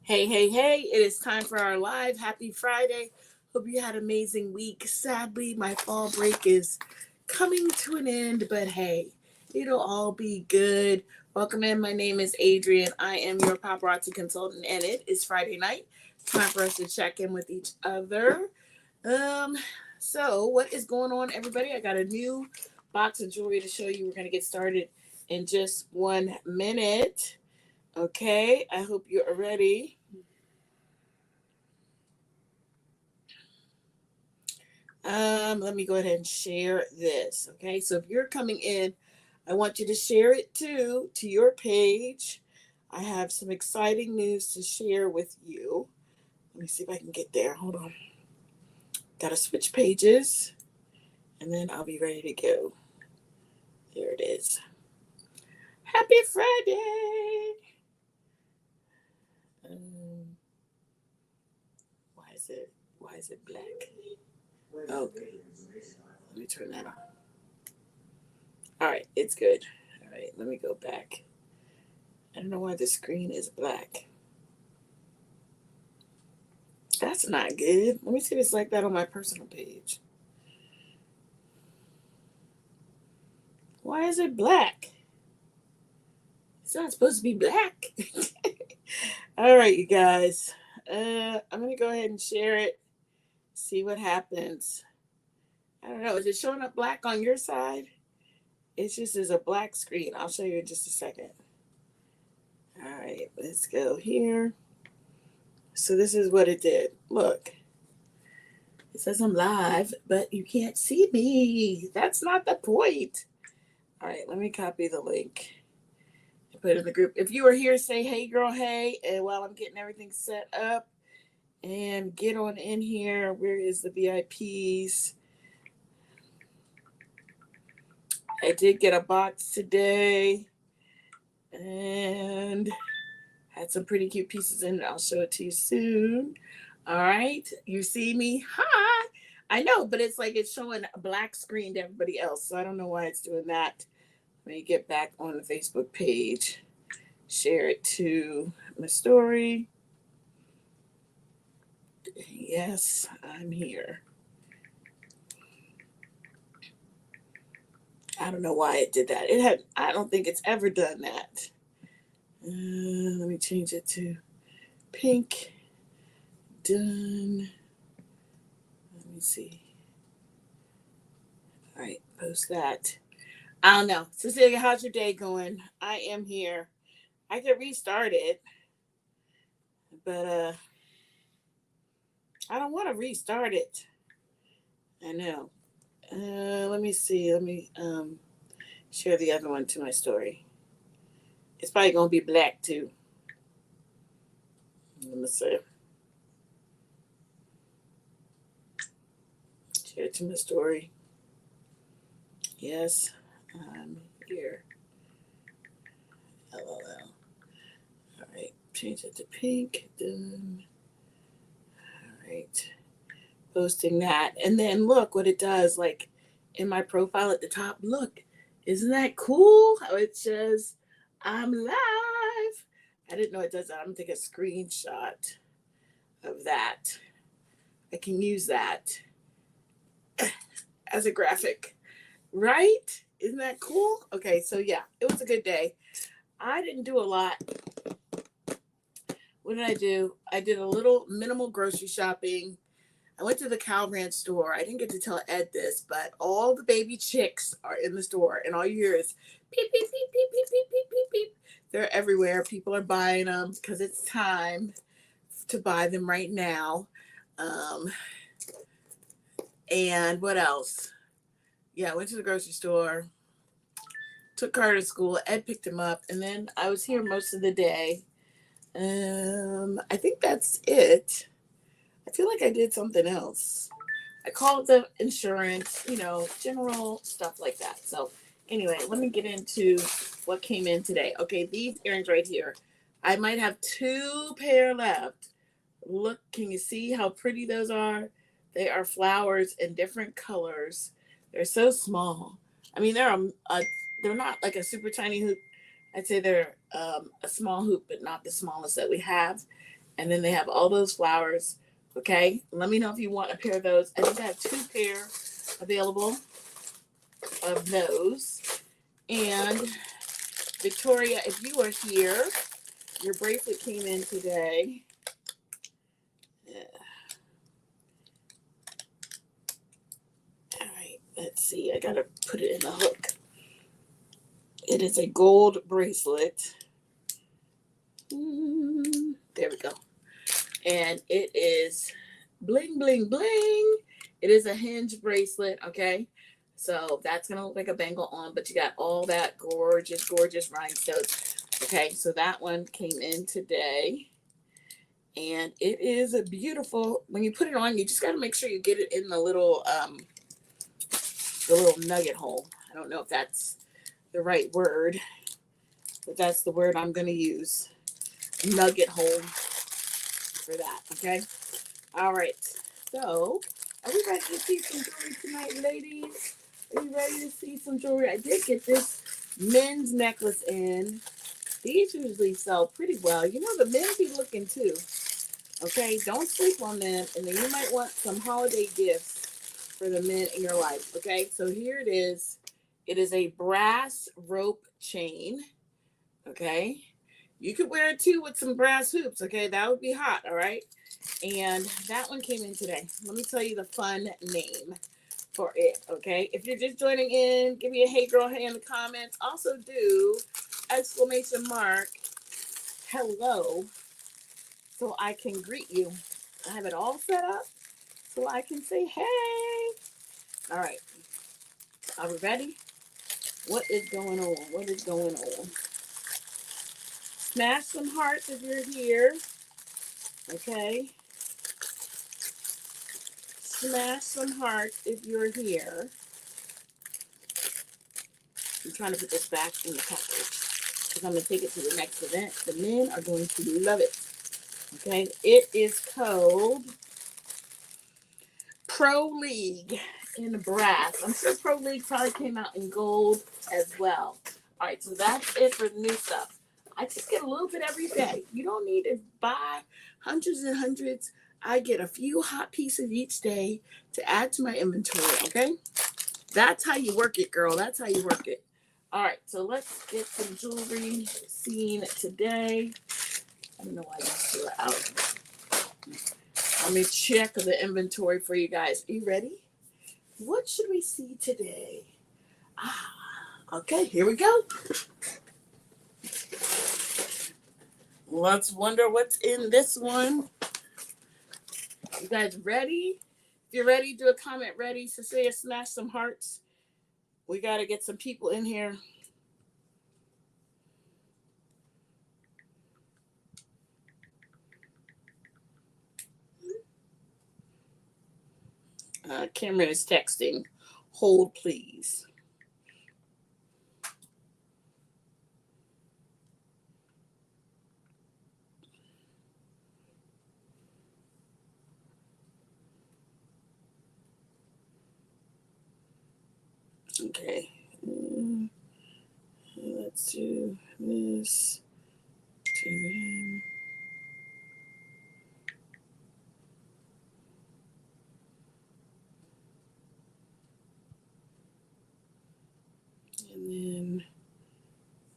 Hey, hey, hey, it is time for our live. Happy Friday. Hope you had an amazing week. Sadly, my fall break is coming to an end, but hey, it'll all be good. Welcome in. My name is Adrienne. I am your paparazzi consultant, and it is Friday night. Time for us to check in with each other. Um, so what is going on, everybody? I got a new box of jewelry to show you. We're gonna get started in just 1 minute. Okay, I hope you're ready. Let me go ahead and share this. Okay, so if you're coming in, I want you to share it too to your page. I have some exciting news to share with you. Let me see if I can get there. Hold on. Gotta switch pages and then I'll be ready to go. There it is. Happy Friday. Um, why is it black? Okay. Let me turn that on. All right, it's good. All right, let me go back. I don't know why the screen is black. That's not good. Let me see if it's like that on my personal page. Why is it black? It's not supposed to be black. All right, you guys. I'm going to go ahead and share it. See what happens. I don't know. Is it showing up black on your side? It just is a black screen. I'll show you in just a second. All right, let's go here. So this is what it did. Look. It says I'm live, but you can't see me. That's not the point. All right, let me copy the link and put it in the group. If you are here, say, hey, girl, hey. And while I'm getting everything set up and get on in here, where is the VIPs? I did get a box today and had some pretty cute pieces in it. I'll show it to you soon. All right, you see me? Hi. I know, but it's like it's showing a black screen to everybody else. So I don't know why it's doing that. Let me get back on the Facebook page. Share it to my story. Yes, I'm here. I don't know why it did that. I don't think it's ever done that. Let me change it to pink. Done. Let me see. All right, post that. I don't know. Cecilia, how's your day going? I am here. I could restart it, but I don't want to restart it. I know. Let me see. Let me share the other one to my story. It's probably gonna be black too. Let me see. Share it to my story. Yes, I'm here. LOL. All right, change it to pink. Done. All right, posting that, and then look what it does. Like in my profile at the top. Look, isn't that cool? How it says I'm live. I didn't know it does that. I'm gonna take a screenshot of that. I can use that as a graphic, right? Isn't that cool? Okay, so yeah, it was a good day. I didn't do a lot. What did I do? I did a little minimal grocery shopping. I went to the Cow Ranch store. I didn't get to tell Ed this, but all the baby chicks are in the store, and all you hear is beep, beep, beep, beep, beep, beep, beep, beep, beep. They're everywhere. People are buying them because it's time to buy them right now. Um, and what else? Yeah, I went to the grocery store, took Carter to school. Ed picked him up, and then I was here most of the day. I think that's it. I feel like I did something else. I called the insurance, general stuff like that. So, anyway, let me get into what came in today. Okay, these earrings right here. I might have two pair left. Look, can you see how pretty those are? They are flowers in different colors. They're so small. I mean, they're not like a super tiny hoop. I'd say they're a small hoop, but not the smallest that we have. And then they have all those flowers. Okay, let me know if you want a pair of those. I just have 2 pair available of those. And Victoria, if you are here, your bracelet came in today. Yeah. All right, let's see. I gotta put it in the hook. It is a gold bracelet. There we go. And it is bling, bling, bling. It is a hinge bracelet, okay? So that's going to look like a bangle on, but you got all that gorgeous, gorgeous rhinestones. Okay, so that one came in today. And it is a beautiful, when you put it on, you just got to make sure you get it in the little nugget hole. I don't know if that's the right word, but that's the word I'm going to use. Nugget hole for that, okay? All right, so are we ready to see some jewelry tonight, ladies? Are you ready to see some jewelry? I did get this men's necklace in. These usually sell pretty well. You know, the men be looking too. Okay, don't sleep on them. And then you might want some holiday gifts for the men in your life. Okay, so here it is. It is a brass rope chain. Okay, you could wear it too with some brass hoops. Okay, that would be hot. All right. And that one came in today. Let me tell you the fun name for it, okay? If you're just joining in, give me a hey girl hey in the comments. Also do exclamation mark hello so I can greet you. I have it all set up so I can say hey. All right. Are we ready? What is going on? What is going on? Smash some hearts if you're here. Okay. Smash some hearts if you're here. I'm trying to put this back in the package because I'm going to take it to the next event. The men are going to love it. Okay. It is called Pro League in brass. I'm sure Pro League probably came out in gold as well. All right. So that's it for the new stuff. I just get a little bit every day. You don't need to buy hundreds and hundreds. I get a few hot pieces each day to add to my inventory. Okay. That's how you work it, girl. That's how you work it. All right, so let's get some jewelry seen today. I don't know why these two are out. Let me check the inventory for you guys. Are you ready? What should we see today? Okay, here we go. Let's wonder what's in this one. You guys ready? If you're ready, do a comment ready. Cecilia, smash some hearts. We got to get some people in here. Cameron is texting. Hold, please. Okay. Let's do this to him. And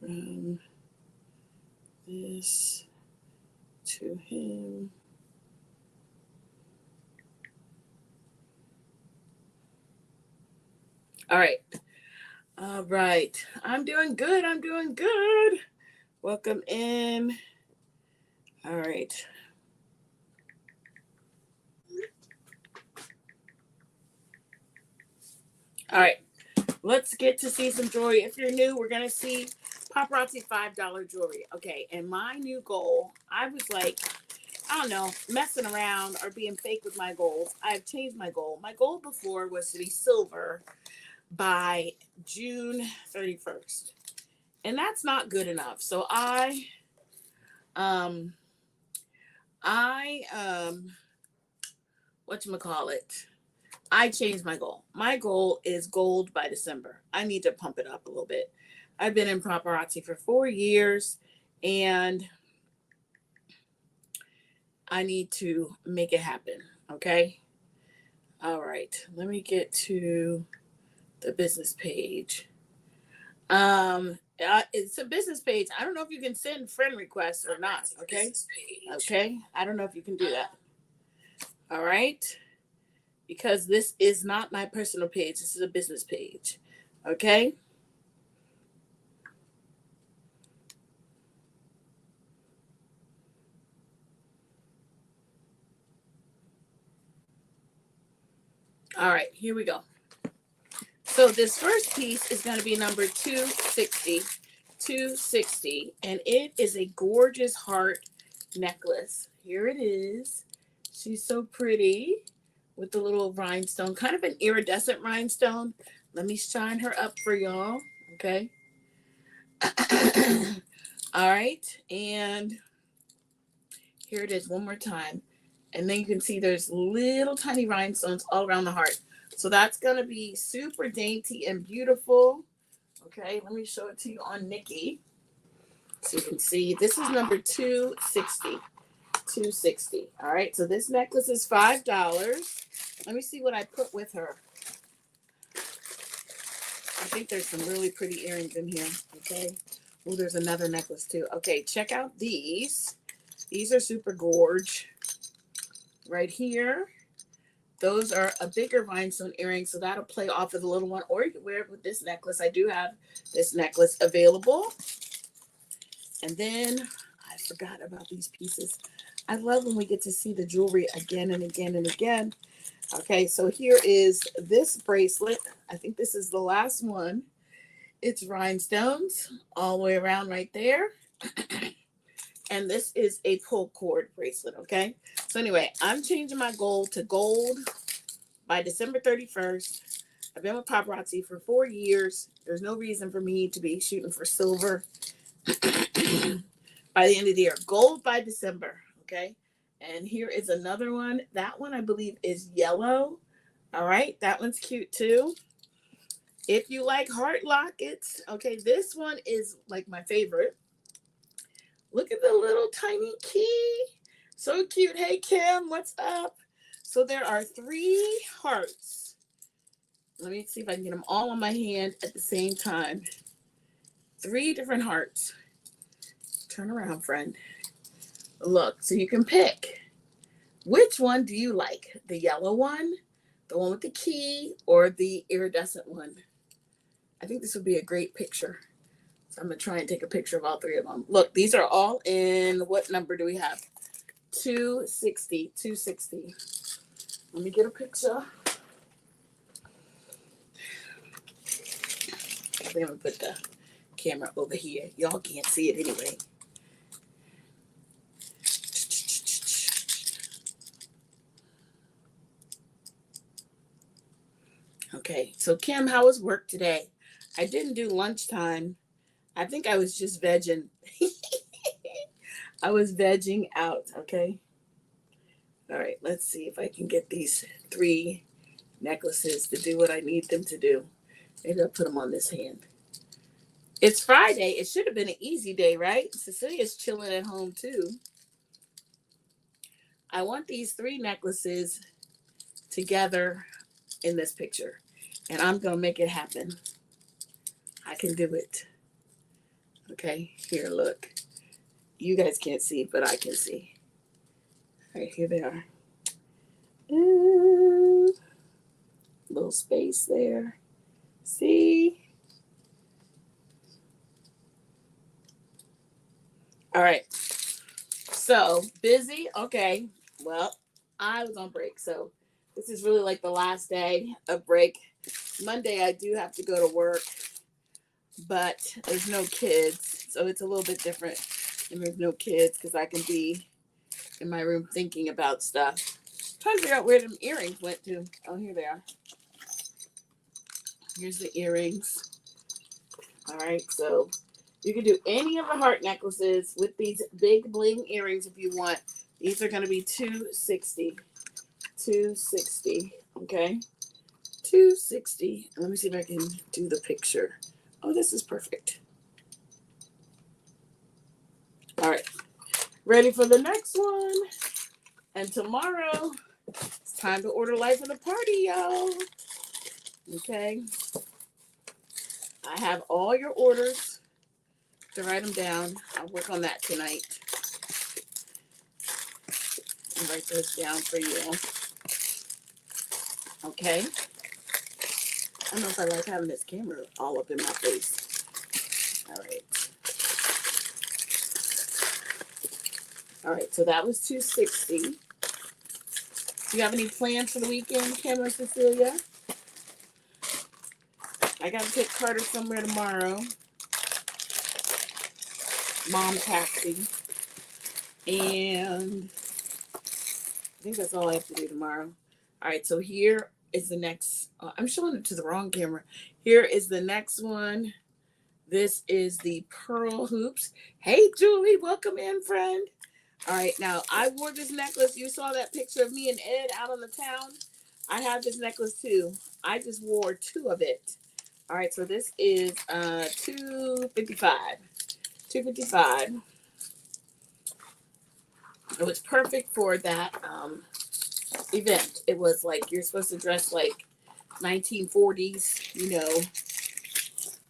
then from this to him. All right. All right. I'm doing good. I'm doing good. Welcome in. All right. All right. Let's get to see some jewelry. If you're new, we're going to see paparazzi $5 jewelry. Okay. And my new goal, I was like, I don't know, messing around or being fake with my goals. I've changed my goal. My goal before was to be silver by June 31st. And that's not good enough. So whatchamacallit, I changed my goal. My goal is gold by December. I need to pump it up a little bit. I've been in paparazzi for 4 years, and I need to make it happen. Okay. All right. Let me get to the business page. It's a business page. I don't know if you can send friend requests or not. Okay. Okay. I don't know if you can do that. All right. Because this is not my personal page. This is a business page. Okay. All right. Here we go. So this first piece is going to be number 260. 260. And it is a gorgeous heart necklace. Here it is. She's so pretty with the little rhinestone, kind of an iridescent rhinestone. Let me shine her up for y'all. Okay. All right. And here it is one more time. And then you can see there's little tiny rhinestones all around the heart. So that's going to be super dainty and beautiful. Okay. Let me show it to you on Nikki. So you can see this is number 260. 260. All right. So this necklace is $5. Let me see what I put with her. I think there's some really pretty earrings in here. Okay. Oh, there's another necklace too. Okay. Check out these. These are super gorge. Right here. Those are a bigger rhinestone earring. So that'll play off of the little one. Or you can wear it with this necklace. I do have this necklace available. And then I forgot about these pieces. I love when we get to see the jewelry again and again and again. Okay, so here is this bracelet. I think this is the last one. It's rhinestones all the way around right there. And this is a pull cord bracelet, okay? So anyway, I'm changing my goal to gold by December 31st. I've been with Paparazzi for 4 years. There's no reason for me to be shooting for silver by the end of the year. Gold by December, okay? And here is another one. That one I believe is yellow. All right, that one's cute too. If you like heart lockets, okay, this one is like my favorite. Look at the little tiny key. So cute. Hey, Kim, what's up? So there are 3 hearts. Let me see if I can get them all on my hand at the same time. 3 different hearts. Turn around, friend. Look, so you can pick. Which one do you like? The yellow one, the one with the key, or the iridescent one? I think this would be a great picture. So I'm going to try and take a picture of all 3 of them. Look, these are all in, what number do we have? 260. 260. Let me get a picture. I think I'm going to put the camera over here. Y'all can't see it anyway. Okay, so Kim, how was work today? I didn't do lunchtime. I think I was just vegging. I was vegging out, okay? All right, let's see if I can get these 3 necklaces to do what I need them to do. Maybe I'll put them on this hand. It's Friday. It should have been an easy day, right? Cecilia's chilling at home too. I want these 3 necklaces together in this picture. And I'm going to make it happen. I can do it. Okay, here, look. You guys can't see, but I can see. All right, here they are. Little space there. See? All right. So, busy? Okay. Well, I was on break, so this is really like the last day of break. Monday, I do have to go to work, but there's no kids, so it's a little bit different. And there's no kids because I can be in my room thinking about stuff. Trying to figure out where them earrings went to. Oh, here they are. Here's the earrings. All right, so you can do any of the heart necklaces with these big bling earrings if you want. These are going to be $260. $260. Okay. $260. Let me see if I can do the picture. Oh, this is perfect. All right. Ready for the next one? And tomorrow, it's time to order life of the party, y'all. Okay. I have all your orders to write them down. I'll work on that tonight. And write those down for you. Okay. I don't know if I like having this camera all up in my face. All right. All right, so that was $260. Do you have any plans for the weekend, Kim or Cecilia? I got to take Carter somewhere tomorrow. Mom taxi. And I think that's all I have to do tomorrow. All right, so here is the next. I'm showing it to the wrong camera. Here is the next one. This is the pearl hoops. Hey, Julie, welcome in, friend. All right, now I wore this necklace. You saw that picture of me and Ed out on the town. I have this necklace too. I just wore 2 of it. All right, so this is $255. $255. It was perfect for that event. It was like you're supposed to dress like 1940s,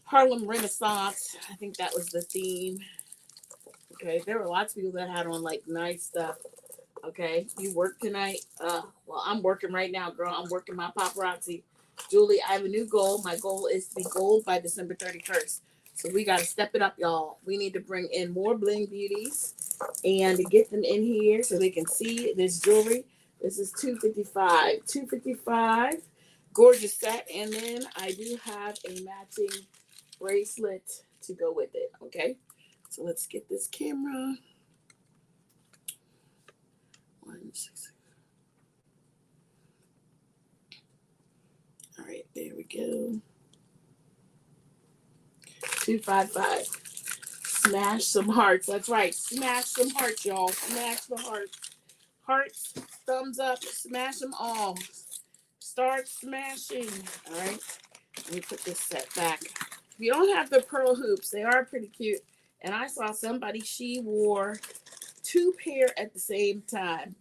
Harlem Renaissance. I think that was the theme. Okay, there were lots of people that had on like nice stuff. Okay, you work tonight? Well, I'm working right now, girl. I'm working my paparazzi. Julie, I have a new goal. My goal is to be gold by December 31st. So we got to step it up, y'all. We need to bring in more bling beauties and get them in here so they can see this jewelry. This is $255. $255. Gorgeous set. And then I do have a matching bracelet to go with it. Okay. So let's get this camera. 160. All right, there we go. 255. Smash some hearts. That's right. Smash some hearts, y'all. Smash the hearts. Hearts, thumbs up. Smash them all. Start smashing. All right. Let me put this set back. If you don't have the pearl hoops, they are pretty cute. And I saw somebody, she wore 2 pair at the same time.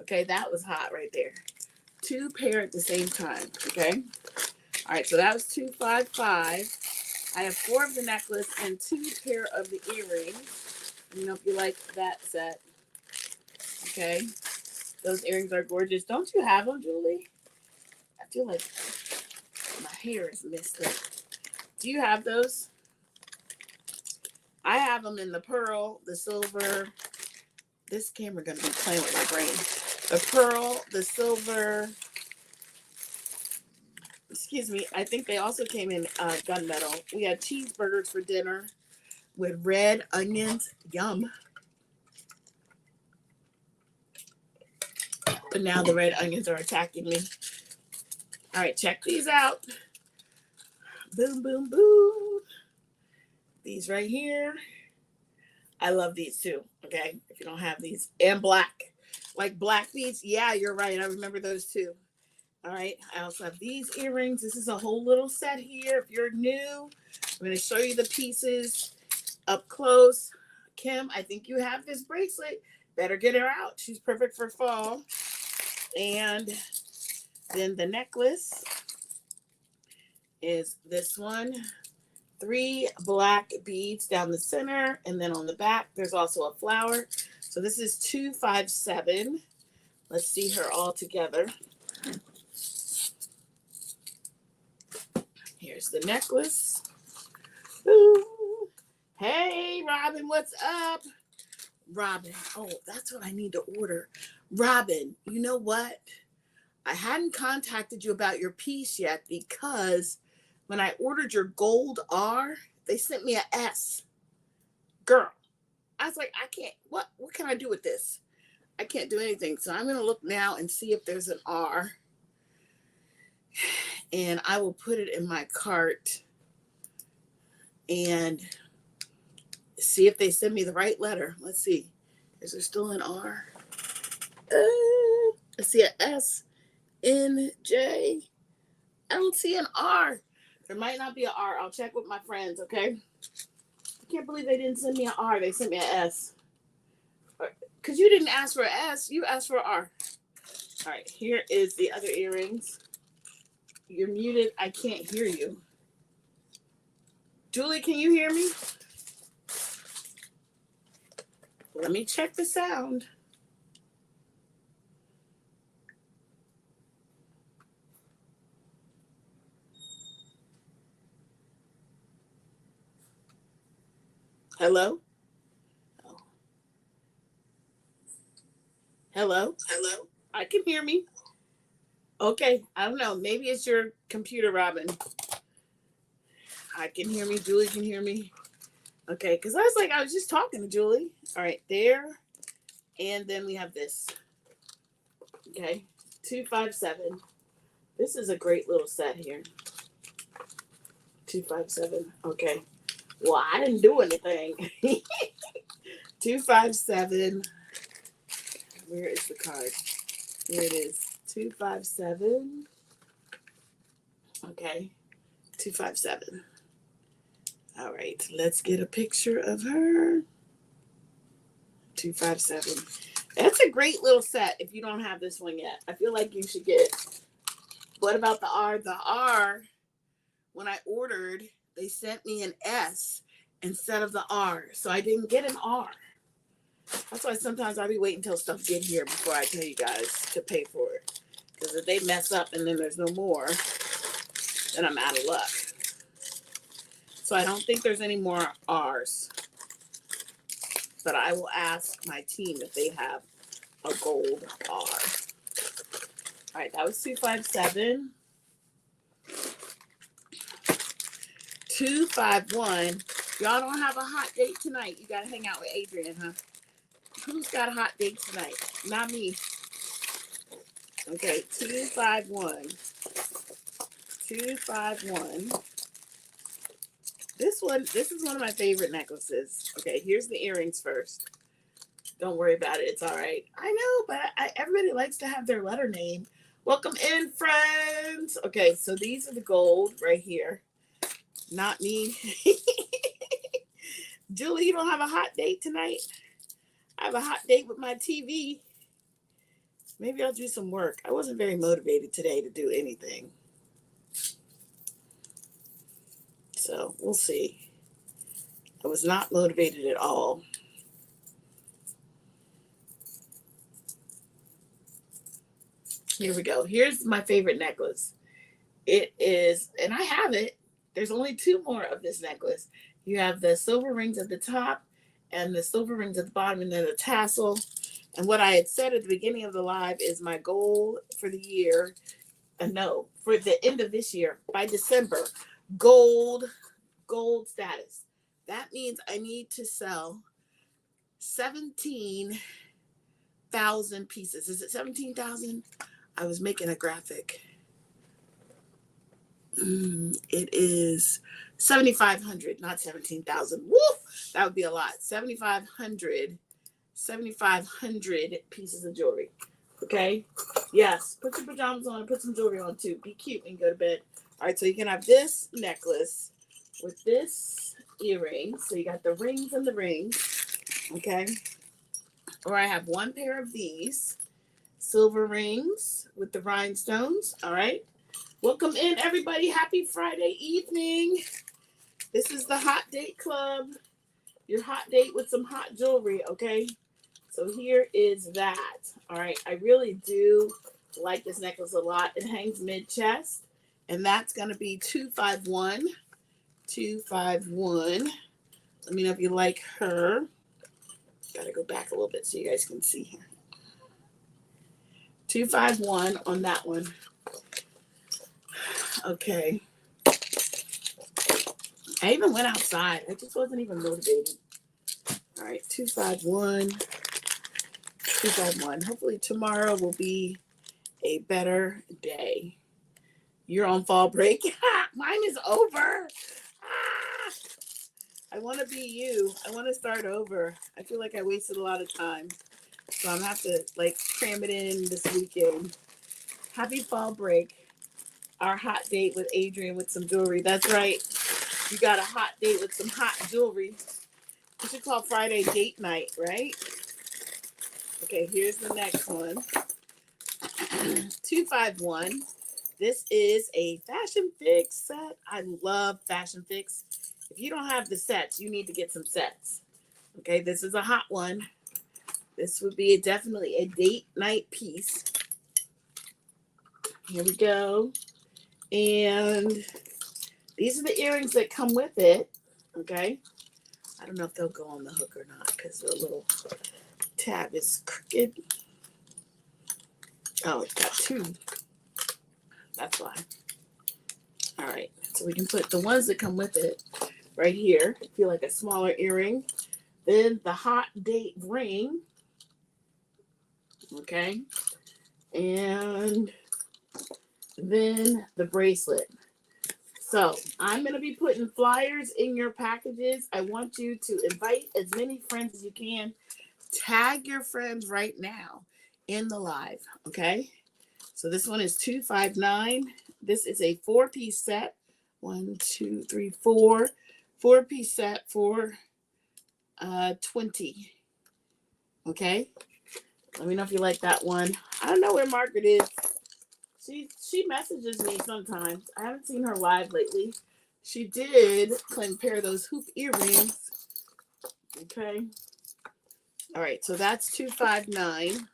Okay, that was hot right there. 2 pair at the same time. Okay. All right, so that was $255. I have 4 of the necklace and 2 pair of the earrings. You know, if you like that set. Okay. Those earrings are gorgeous. Don't you have them, Julie? I feel like my hair is messed up. Do you have those? I have them in the pearl, the silver. This camera gonna be playing with my brain. The pearl, the silver. Excuse me. I think they also came in gunmetal. We had cheeseburgers for dinner with red onions. Yum. But now the red onions are attacking me. All right, check these out. Boom, boom, boom. These right here. I love these too, okay? If you don't have these. And black. Like black beads. Yeah, you're right. I remember those too. All right. I also have these earrings. This is a whole little set here. If you're new, I'm going to show you the pieces up close. Kim, I think you have this bracelet. Better get her out. She's perfect for fall. And then the necklace is this one. 3 black beads down the center. And then on the back, there's also a flower. So this is $257. Let's see her all together. Here's the necklace. Ooh. Hey, Robin, what's up? Robin. Oh, that's what I need to order. Robin, you know what? I hadn't contacted you about your piece yet because when I ordered your gold R, they sent me an S. Girl, I was like, I can't. What can I do with this? I can't do anything. So I'm going to look now and see if there's an R. And I will put it in my cart and see if they send me the right letter. Let's see. Is there still an R? I see an S, N, J. I don't see an R. There might not be an R. I'll check with my friends, okay? I can't believe they didn't send me an R. They sent me an S. Because you didn't ask for S, you asked for R. All right, here is the other earrings. You're muted. I can't hear you. Julie, can you hear me? Let me check the sound. Hello? Oh. Hello? Hello? I can hear me. Okay, I don't know. Maybe it's your computer, Robin. I can hear me. Julie can hear me. Okay, because I was just talking to Julie. All right, there. And then we have this. Okay, 257. This is a great little set here. 257. Okay. Well, I didn't do anything. 257. Where is the card? Here it is. 257. Okay. 257. All right. Let's get a picture of her. 257. That's a great little set if you don't have this one yet. I feel like you should get. What about the R? The R, when I ordered, they sent me an S instead of the R. So I didn't get an R. That's why sometimes I'll be waiting until stuff get here before I tell you guys to pay for it. Because if they mess up and then there's no more, then I'm out of luck. So I don't think there's any more R's. But I will ask my team if they have a gold R. All right, that was 257. 251. Y'all don't have a hot date tonight. You got to hang out with Adrienne, huh? Who's got a hot date tonight? Not me. Okay, 251. 251. This is one of my favorite necklaces. Okay, here's the earrings first. Don't worry about it. It's all right. I know, but everybody likes to have their letter name. Welcome in, friends. Okay, so these are the gold right here. Not me. Julie, you don't have a hot date tonight? I have a hot date with my TV. Maybe I'll do some work. I wasn't very motivated today to do anything. So we'll see. I was not motivated at all. Here we go. Here's my favorite necklace. It is, and I have it. There's only two more of this necklace. You have the silver rings at the top and the silver rings at the bottom and then a tassel. And what I had said at the beginning of the live is my goal for the year, for the end of this year, by December, gold status. That means I need to sell 17,000 pieces. Is it 17,000? I was making a graphic. It is 7,500, not 17,000. Woo! That would be a lot. 7,500 pieces of jewelry. Okay? Yes. Put your pajamas on and put some jewelry on too. Be cute and go to bed. All right, so you can have this necklace with this earring. So you got the rings and the rings. Okay? Or I have one pair of these silver rings with the rhinestones. All right? Welcome in, everybody. Happy Friday evening. This is the Hot Date Club. Your hot date with some hot jewelry, okay? So here is that. All right, I really do like this necklace a lot. It hangs mid-chest, and that's going to be 251. 251. Let me know if you like her. Got to go back a little bit so you guys can see here. 251 on that one. Okay. I even went outside. I just wasn't even motivated. All right, 251. 251. Hopefully tomorrow will be a better day. You're on fall break. Mine is over. I want to be you. I want to start over. I feel like I wasted a lot of time. So I'm going to have to cram it in this weekend. Happy fall break. Our hot date with Adrienne with some jewelry. That's right. You got a hot date with some hot jewelry. We should call Friday date night, right? Okay, here's the next one. 251. This is a Fashion Fix set. I love Fashion Fix. If you don't have the sets, you need to get some sets. Okay, this is a hot one. This would be definitely a date night piece. Here we go. And these are the earrings that come with it. Okay. I don't know if they'll go on the hook or not because the little tab is crooked. Oh, it's got two. That's why. All right. So we can put the ones that come with it right here. I feel like a smaller earring. Then the hot date ring. Okay. And then the bracelet. So I'm going to be putting flyers in your packages. I want you to invite as many friends as you can. Tag your friends right now in the live. Okay. So this one is 259. This is a 4-piece set. 1, 2, 3, 4. 4-piece set for 20. Okay. Let me know if you like that one. I don't know where Margaret is. She messages me sometimes. I haven't seen her live lately. She did claim a pair of those hoop earrings. Okay. All right. So that's 259.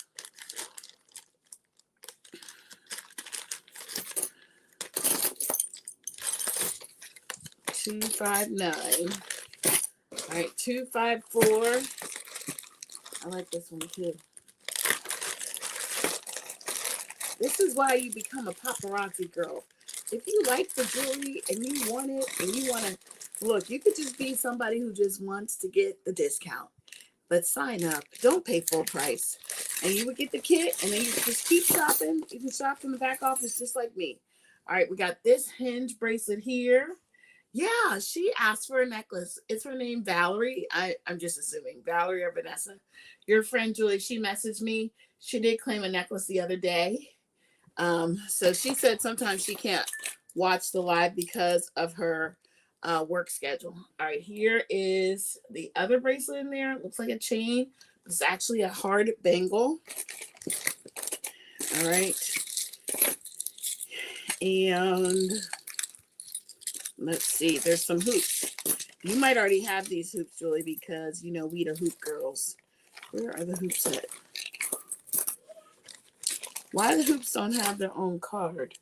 All right, 254. I like this one too. This is why you become a paparazzi girl. If you like the jewelry and you want it and you want to look, you could just be somebody who just wants to get the discount. But sign up. Don't pay full price. And you would get the kit and then you just keep shopping. You can shop from the back office just like me. All right, we got this hinge bracelet here. Yeah, she asked for a necklace. Is her name Valerie? I'm just assuming. Valerie or Vanessa. Your friend Julie, she messaged me. She did claim a necklace the other day. So she said sometimes she can't watch the live because of her work schedule. All right, here is the other bracelet in there. It looks like a chain. It's actually a hard bangle. All right. And let's see, there's some hoops. You might already have these hoops, Julie, because you know we the hoop girls. Where are the hoops at? Why the hoops don't have their own card?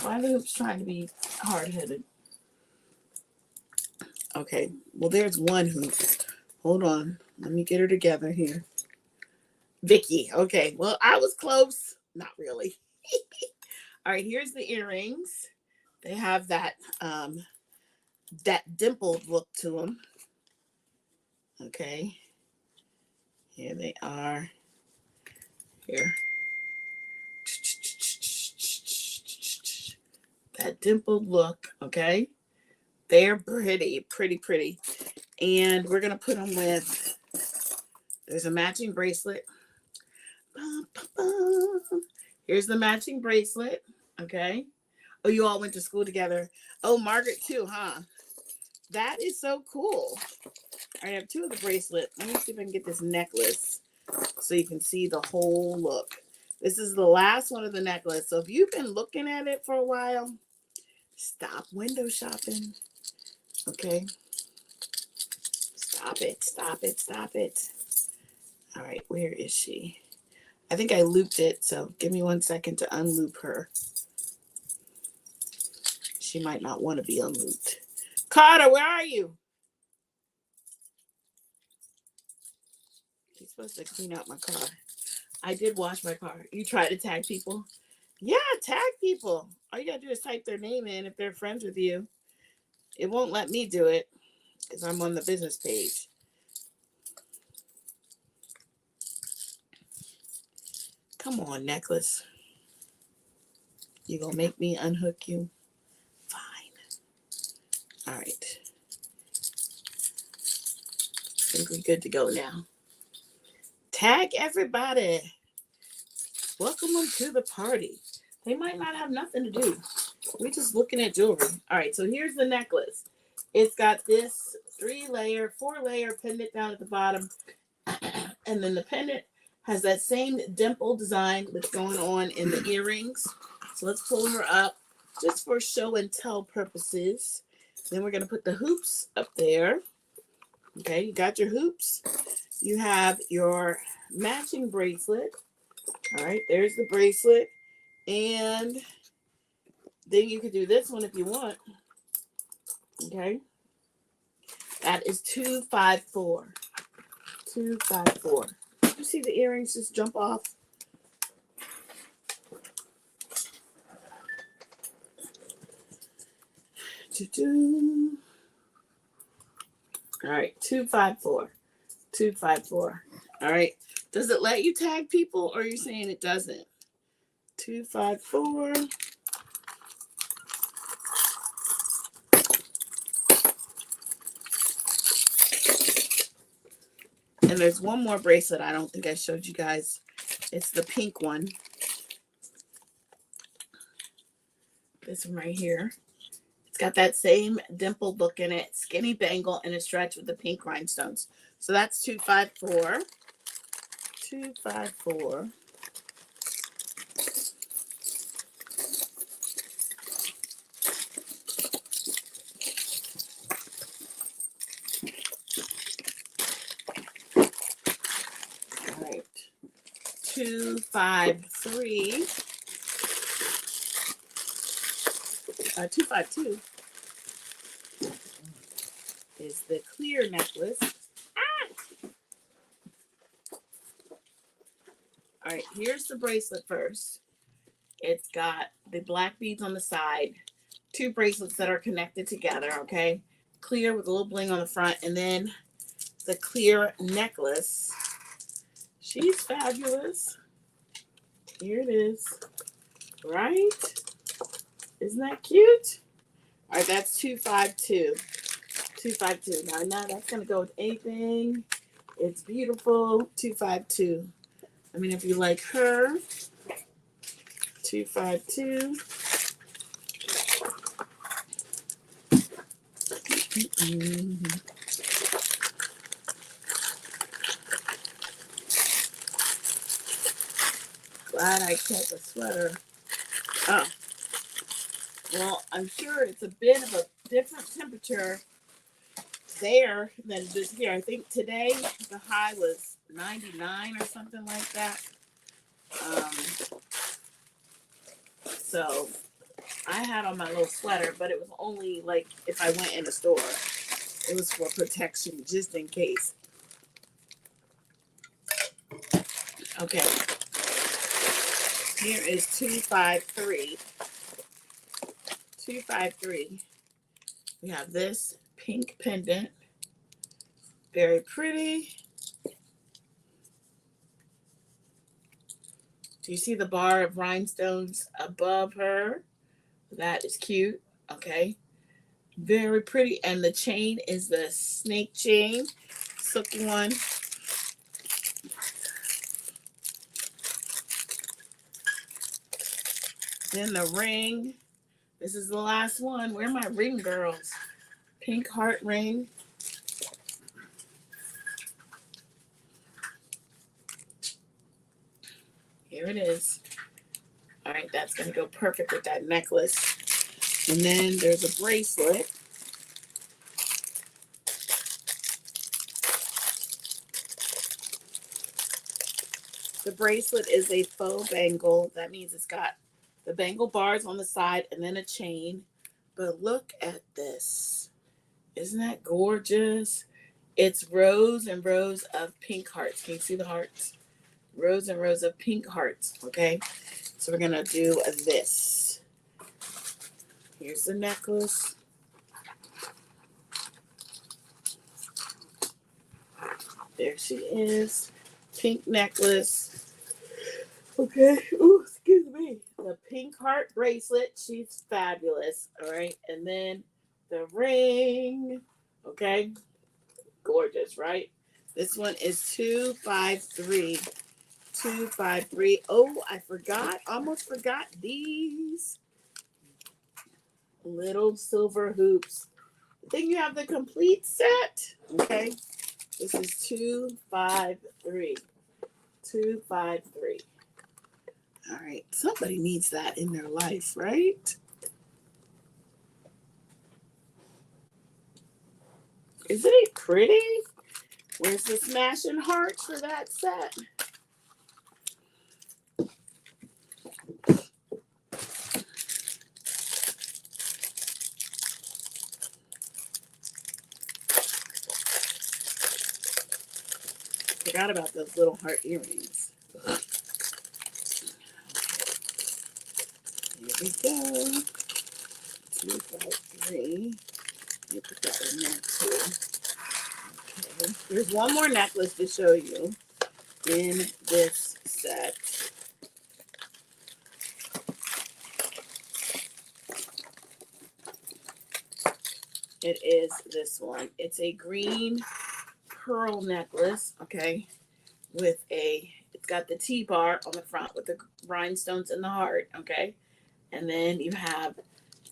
Why are the hoops trying to be hard-headed? Okay, well, there's one hoop. Hold on. Let me get her together here. Vicky. Okay, well, I was close. Not really. All right, here's the earrings. They have that dimpled look to them. Okay. Here they are. Here. That dimpled look, okay? They're pretty, pretty, pretty. And we're going to put them with, there's a matching bracelet. Here's the matching bracelet, okay? Oh, you all went to school together. Oh, Margaret too, huh? That is so cool. I have two of the bracelet. Let me see if I can get this necklace so you can see the whole look. This is the last one of the necklace. So if you've been looking at it for a while, stop window shopping. Okay. Stop it. Stop it. Stop it. All right. Where is she? I think I looped it. So give me 1 second to unloop her. She might not want to be unlooped. Carter, where are you? She's supposed to clean out my car. I did wash my car. You try to tag people? Yeah, tag people. All you gotta do is type their name in if they're friends with you. It won't let me do it because I'm on the business page. Come on, necklace. You gonna make me unhook you? Fine. All right. I think we're good to go now. Tag everybody. Welcome them to the party. They might not have nothing to do. We're just looking at jewelry. All right, so here's the necklace. It's got this 4-layer pendant down at the bottom. And then the pendant has that same dimple design that's going on in the earrings. So let's pull her up just for show and tell purposes. Then we're going to put the hoops up there. Okay, you got your hoops. You have your matching bracelet. All right, there's the bracelet. And then you could do this one if you want. Okay, that is 254. 254. You see the earrings just jump off? All right, 254. 254. All right. Does it let you tag people, or are you saying it doesn't? 254. And there's one more bracelet I don't think I showed you guys. It's the pink one. This one right here. It's got that same dimple look in it, skinny bangle, and a stretch with the pink rhinestones. So that's 254. 254. All right. 253. 252 is the clear necklace. All right, here's the bracelet first. It's got the black beads on the side, two bracelets that are connected together, okay? Clear with a little bling on the front, and then the clear necklace. She's fabulous. Here it is. Right? Isn't that cute? All right, that's 252. 252. Now that's going to go with anything. It's beautiful. 252. I mean, if you like her, 252. Glad I kept a sweater. Oh, well, I'm sure it's a bit of a different temperature there than it is here. I think today the high was 99 or something like that. So I had on my little sweater, but it was only like if I went in the store. It was for protection, just in case. Okay. Here is 253. 253. We have this pink pendant. Very pretty. Do you see the bar of rhinestones above her? That is cute. Okay. Very pretty. And the chain is the snake chain. Silky one. Then the ring. This is the last one. Where are my ring girls? Pink heart ring. Here it is. All right, that's going to go perfect with that necklace. And then there's a bracelet. The bracelet is a faux bangle. That means it's got the bangle bars on the side and then a chain. But look at this. Isn't that gorgeous? It's rows and rows of pink hearts. Can you see the hearts? Rows and rows of pink hearts, okay? So we're going to do this. Here's the necklace. There she is. Pink necklace. Okay. Ooh, excuse me. The pink heart bracelet. She's fabulous. All right. And then the ring. Okay. Gorgeous, right? This one is 253. 253. Oh, I forgot. Almost forgot these little silver hoops. Then you have the complete set. Okay. This is 253. 253. All right. Somebody needs that in their life, right? Isn't it pretty? Where's the smashing hearts for that set? Forgot about those little heart earrings. Here we go. 253. You put that in there too. Okay. There's one more necklace to show you in this set. It is this one. It's a green pearl necklace, okay, with it's got the T-bar on the front with the rhinestones and the heart, okay, and then you have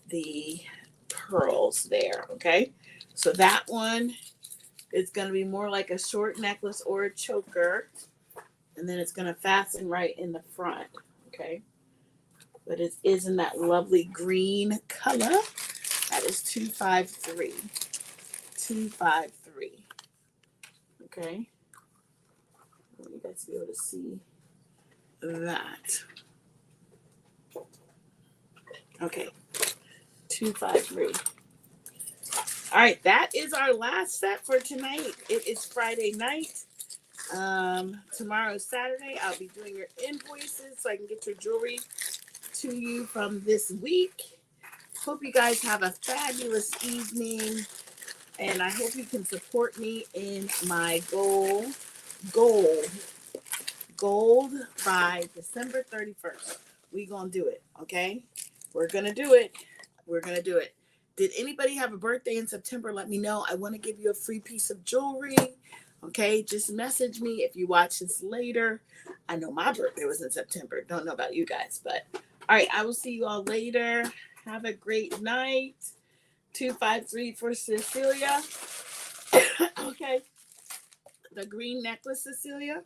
the pearls there, okay. So that one is going to be more like a short necklace or a choker, and then it's going to fasten right in the front, okay. But it is in that lovely green color. That is 253. 253. Okay. I want you guys to be able to see that. Okay. 253. All right, that is our last set for tonight. It is Friday night. Tomorrow is Saturday. I'll be doing your invoices so I can get your jewelry to you from this week. Hope you guys have a fabulous evening, and I hope you can support me in my gold by December 31st. We gonna do it, okay? We're gonna do it. We're gonna do it. Did anybody have a birthday in September? Let me know. I want to give you a free piece of jewelry. Okay, just message me if you watch this later. I know my birthday was in September. Don't know about you guys, but all right, I will see you all later. Have a great night. 253 for Cecilia. Okay, the green necklace, Cecilia.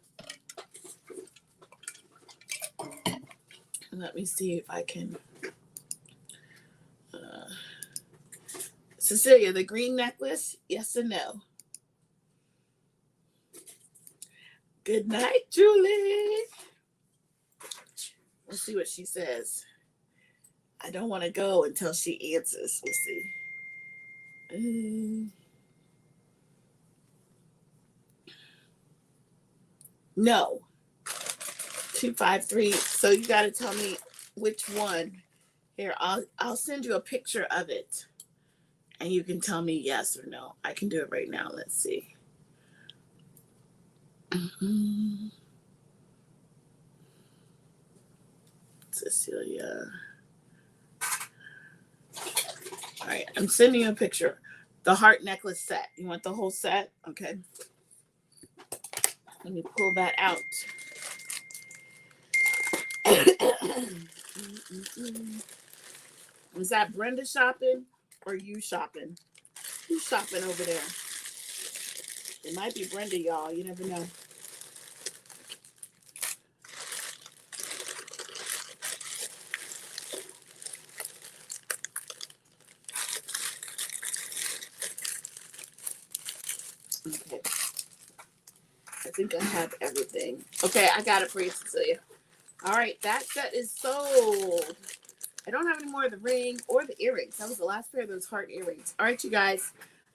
Let me see if I can. Cecilia, the green necklace, yes or no? Good night, Julie. Let's see what she says. I don't want to go until she answers. We'll see. No. 253. So you got to tell me which one. Here, I'll send you a picture of it, and you can tell me yes or no. I can do it right now. Let's see. Cecilia. All right, I'm sending you a picture. The heart necklace set. You want the whole set? Okay. Let me pull that out. Was that Brenda shopping or you shopping? Who's shopping over there? It might be Brenda, y'all. You never know. Okay. I think I have everything. Okay, I got it for you, Cecilia. All right, that set is sold. I don't have any more of the ring or the earrings. That was the last pair of those heart earrings. All right, you guys.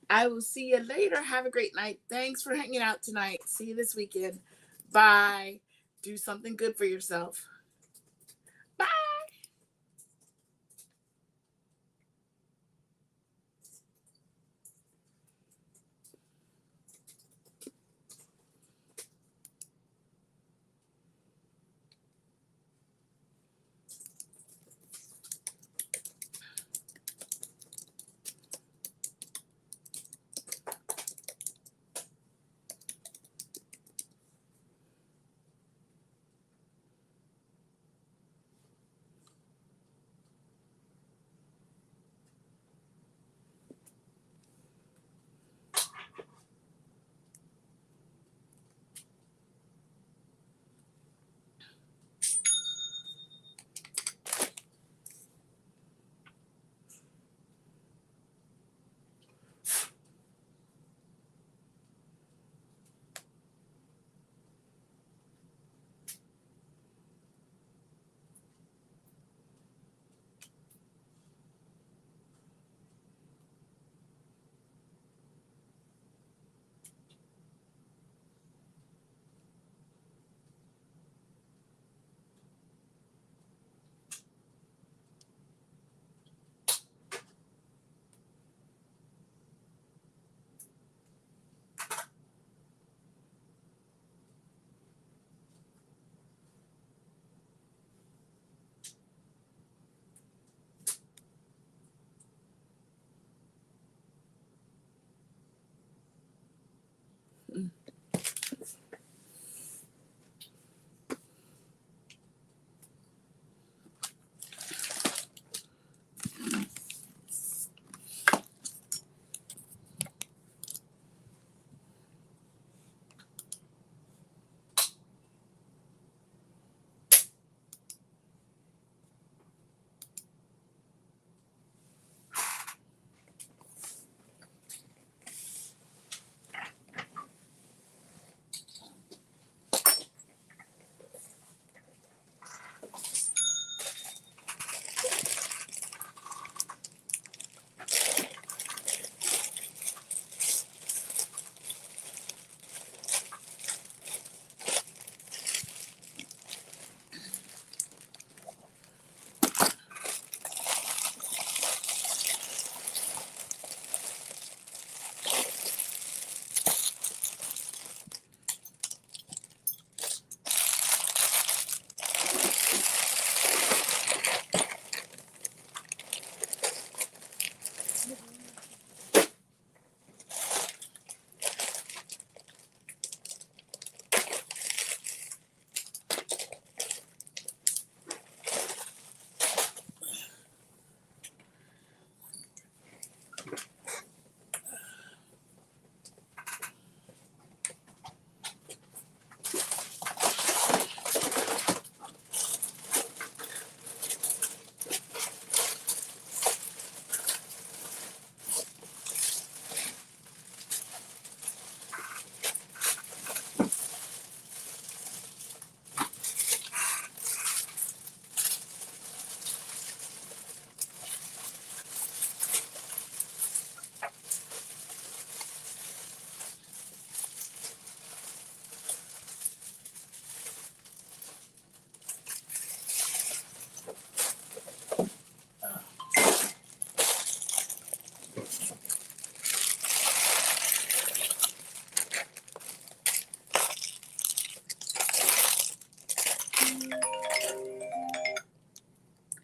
I will see you later. Have a great night. Thanks for hanging out tonight. See you this weekend. Bye. Do something good for yourself. Bye.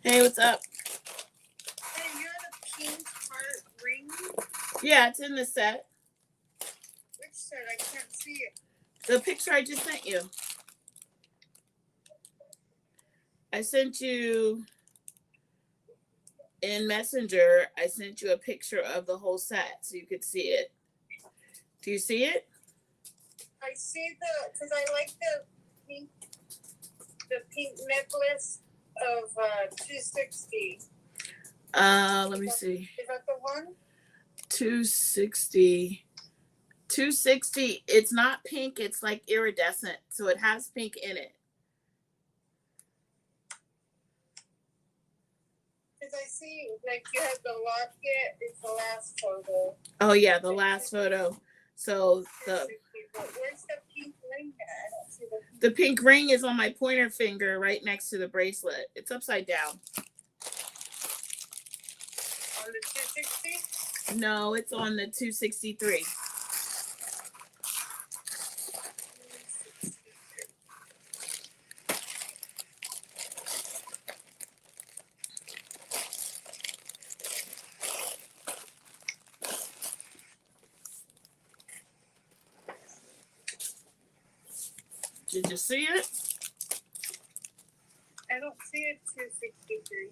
Hey, what's up? Hey, you had a pink heart ring? Yeah, it's in the set. Which set? I can't see it. The picture I just sent you. I sent you in Messenger. I sent you a picture of the whole set so you could see it. Do you see it? I see because I like the pink necklace of 260. Let me see. Is that the one? 260. 260. It's not pink. It's like iridescent. So it has pink in it. Because I see like you have the locket. It's the last photo. Oh yeah, the last photo. So where's the pink ring at? I don't see the pink ring is on my pointer finger right next to the bracelet. It's upside down. On the 260? No, it's on the 263. Did you see it? I don't see it 263.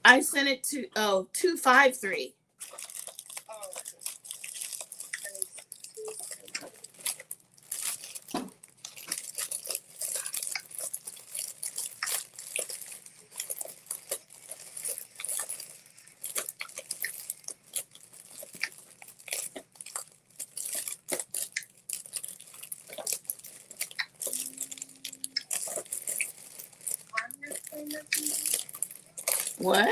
I sent it to 253. Oh. What? I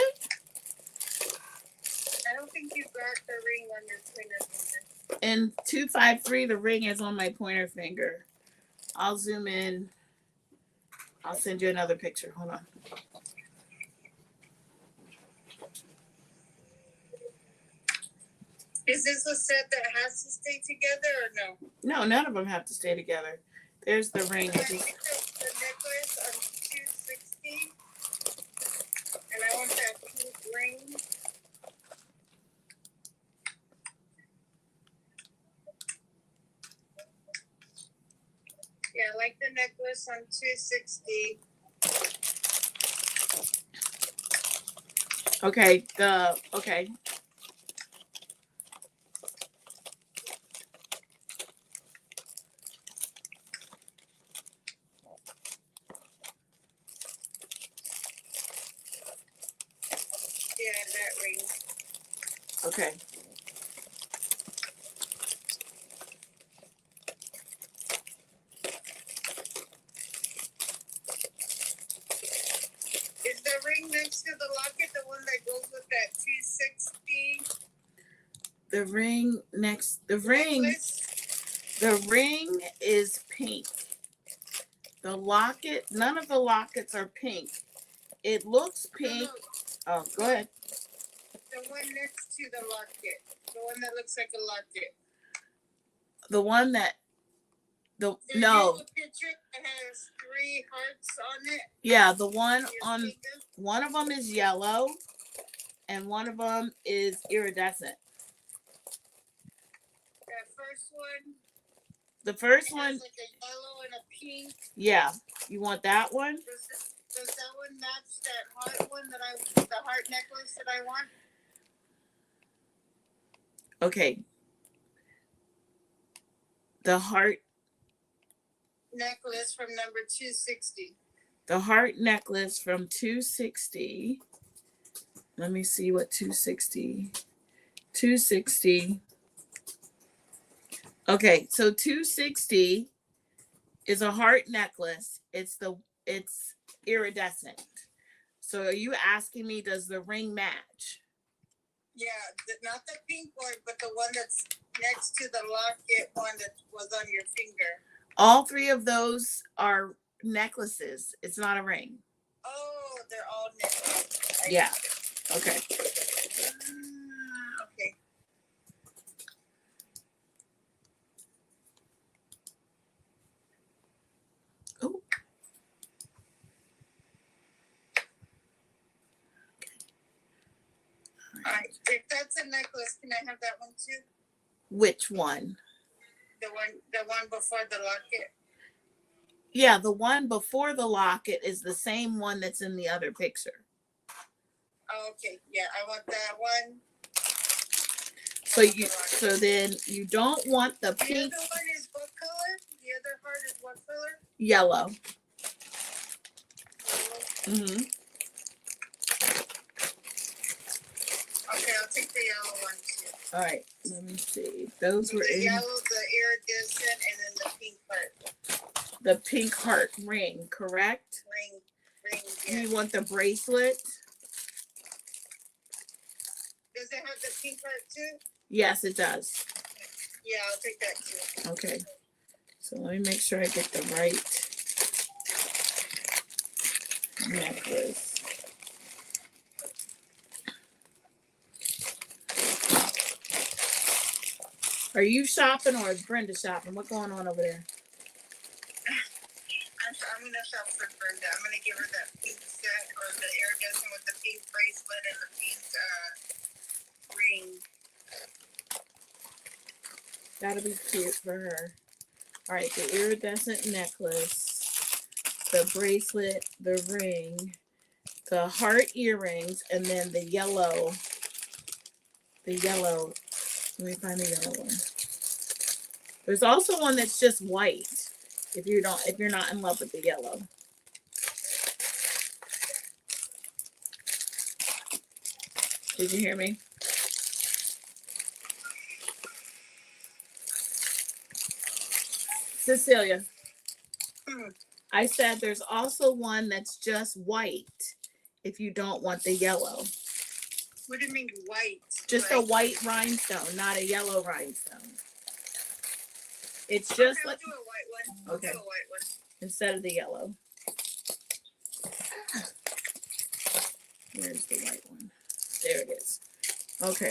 don't think you got the ring on your pointer finger. In 253, the ring is on my pointer finger. I'll zoom in. I'll send you another picture. Hold on. Is this a set that has to stay together or no? No, none of them have to stay together. There's the ring. I picked up the necklace on 260, and I want that pink ring. necklace on $260. Okay, okay. Yeah, that ring. Okay. Is the ring next to the locket the one that goes with that 260? The ring next, Necklace? the ring is pink. The locket, none of the lockets are pink. It looks pink. No. Oh, go ahead. The one next to the locket. The one that looks like a locket. The one that, There's no. a picture that has 3 hearts on it. Yeah, the one Your on, finger. one of them is yellow and one of them is iridescent. That first one. The first It one, has like a yellow and a pink. yeah. You want that one? Does that one match that heart one the heart necklace that I want? Okay. The heart Necklace from number 260. The heart necklace from 260. Let me see what 260. 260. Okay, so 260 is a heart necklace. It's iridescent. So are you asking me, does the ring match? Yeah, not the pink one, but the one that's next to the locket one that was on your finger. All 3 of those are necklaces. It's not a ring. Oh, they're all necklaces. Yeah. Okay. Okay. Oh. All right. If that's a necklace, can I have that one too? Which one? The one before the locket. Yeah, the one before the locket is the same one that's in the other picture. Oh, okay. Yeah, I want that one. So then you don't want the pink. The other one is what color? The other heart is what color? Yellow. Yellow. Mm-hmm. Okay, I'll take the yellow one too. All right, let me see. Those were The in yellow, the iridescent, and then the pink heart. the pink heart ring, correct? Ring, yeah. You want the bracelet? Does it have the pink heart too? Yes, it does. Yeah, I'll take that too. Okay. So let me make sure I get the right necklace. Are you shopping or is Brenda shopping? What's going on over there? I'm gonna shop for Brenda. I'm gonna give her that pink set or the iridescent with the pink bracelet and the pink ring. That'll be cute for her. All right, the iridescent necklace, the bracelet, the ring, the heart earrings, and then the yellow. Let me find the yellow one. There's also one that's just white. If you're not in love with the yellow. Did you hear me? Cecilia, I said there's also one that's just white if you don't want the yellow. What do you mean white? Just a white rhinestone, not a yellow rhinestone. It's just I'll like do a white one. Okay. I'll do a white one. Instead of the yellow. Where's the white one? There it is. Okay.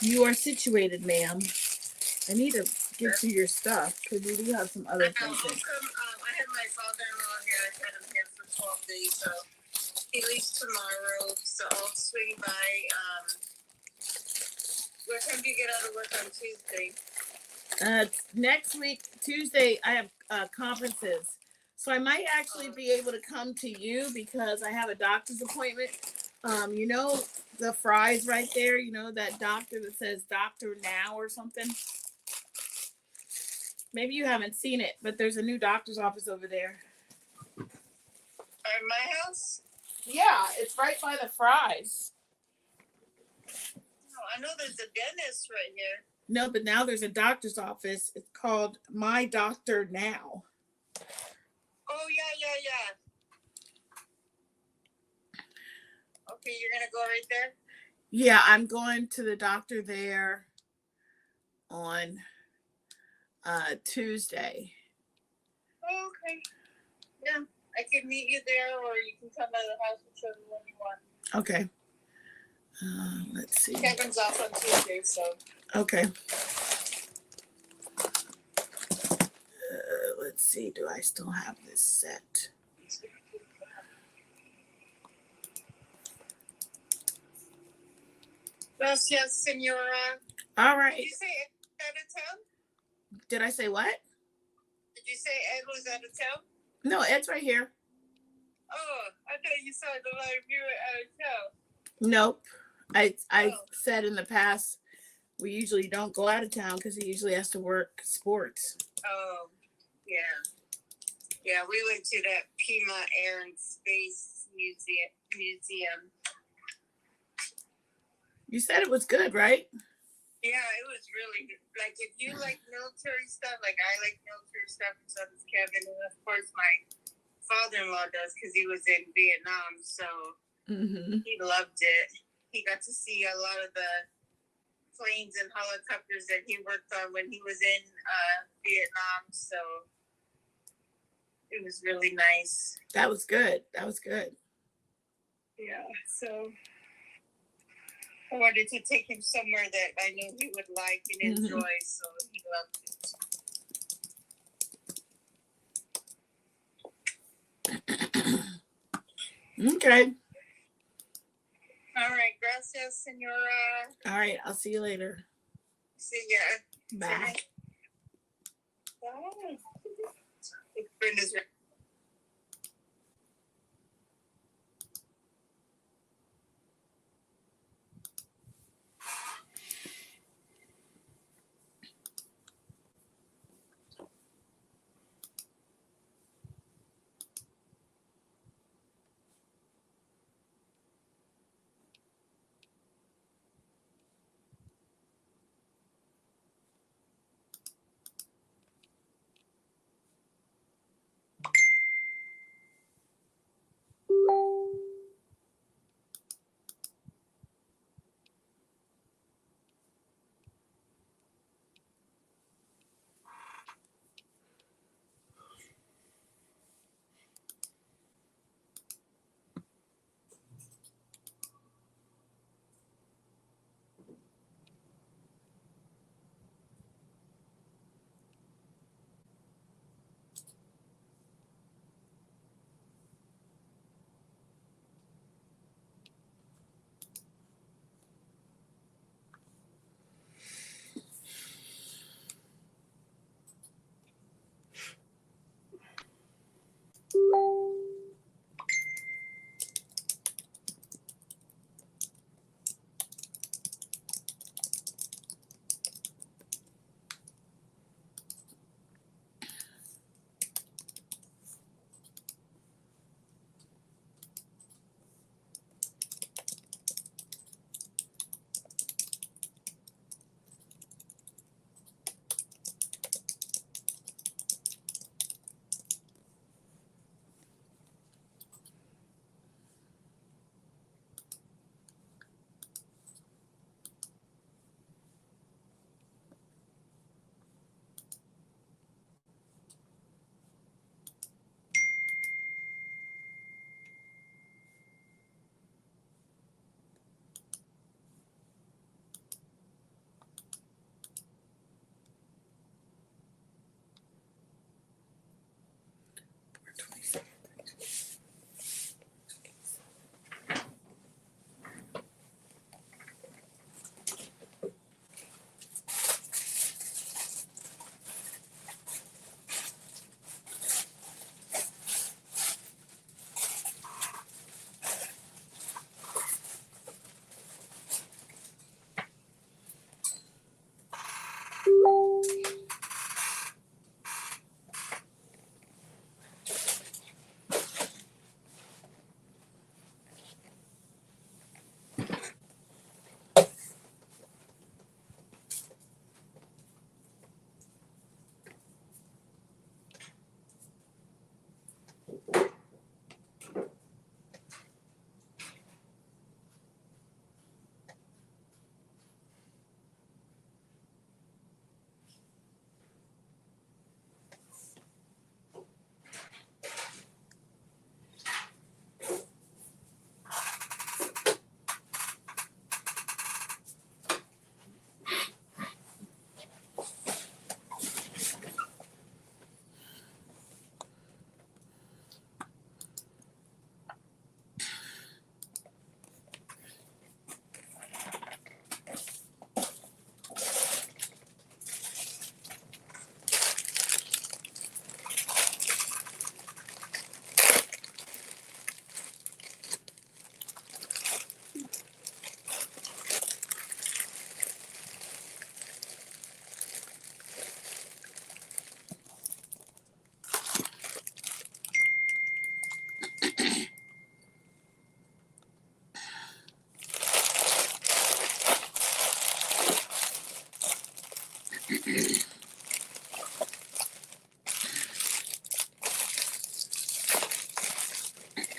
You are situated, ma'am. I need to get to your stuff because we do have some other things. I have my father-in-law here. I've had him here for 12 days, so he leaves tomorrow. So I'll swing by. What time do you get out of work on Tuesday? Next week, Tuesday, I have conferences. So I might actually be able to come to you because I have a doctor's appointment. You know the fries right there, you know that doctor that says Doctor Now or something? Maybe you haven't seen it, but there's a new doctor's office over there. At my house? Yeah, it's right by the fries. Oh, I know there's a dentist right here. No, but now there's a doctor's office. It's called My Doctor Now. Oh, yeah. Okay, you're going to go right there? Yeah, I'm going to the doctor there on Tuesday. Oh, okay. Yeah, I can meet you there, or you can come by the house whichever one you want. Okay. Let's see. Kevin's off on Tuesday, so. Okay. Let's see. Do I still have this set? Gracias, senora. All right. Did you say Ed was out of town? Did I say what? Did you say Ed was out of town? No, Ed's right here. Oh, I thought you saw the live viewer out of town. Nope. I said in the past we usually don't go out of town because he usually has to work sports. Oh, yeah. Yeah, we went to that Pima Air and Space Museum. You said it was good, right? Yeah, it was really good. Like, if you like military stuff, like I like military stuff, and so does Kevin, and of course my father-in-law does because he was in Vietnam, so he loved it. He got to see a lot of the planes and helicopters that he worked on when he was in Vietnam, so it was really nice. That was good. Yeah, so I wanted to take him somewhere that I knew he would like and enjoy, so he loved it. Okay. All right, gracias, senora. All right, I'll see you later. See ya. Bye. Bye. Brenda's right.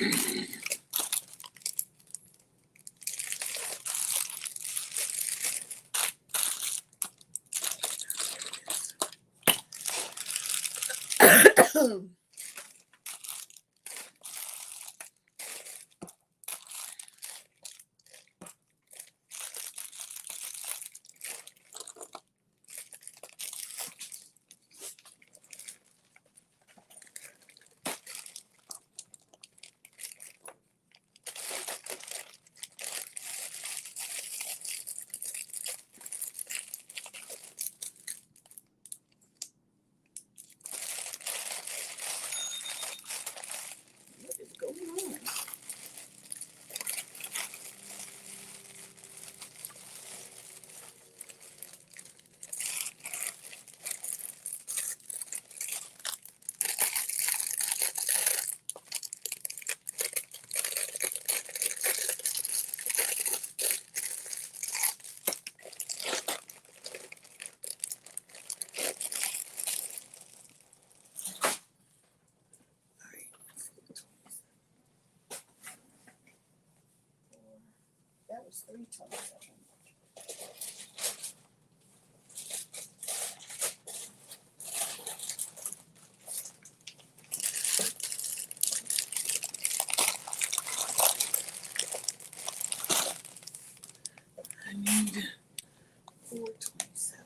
What is going on? That was 327. I need 427.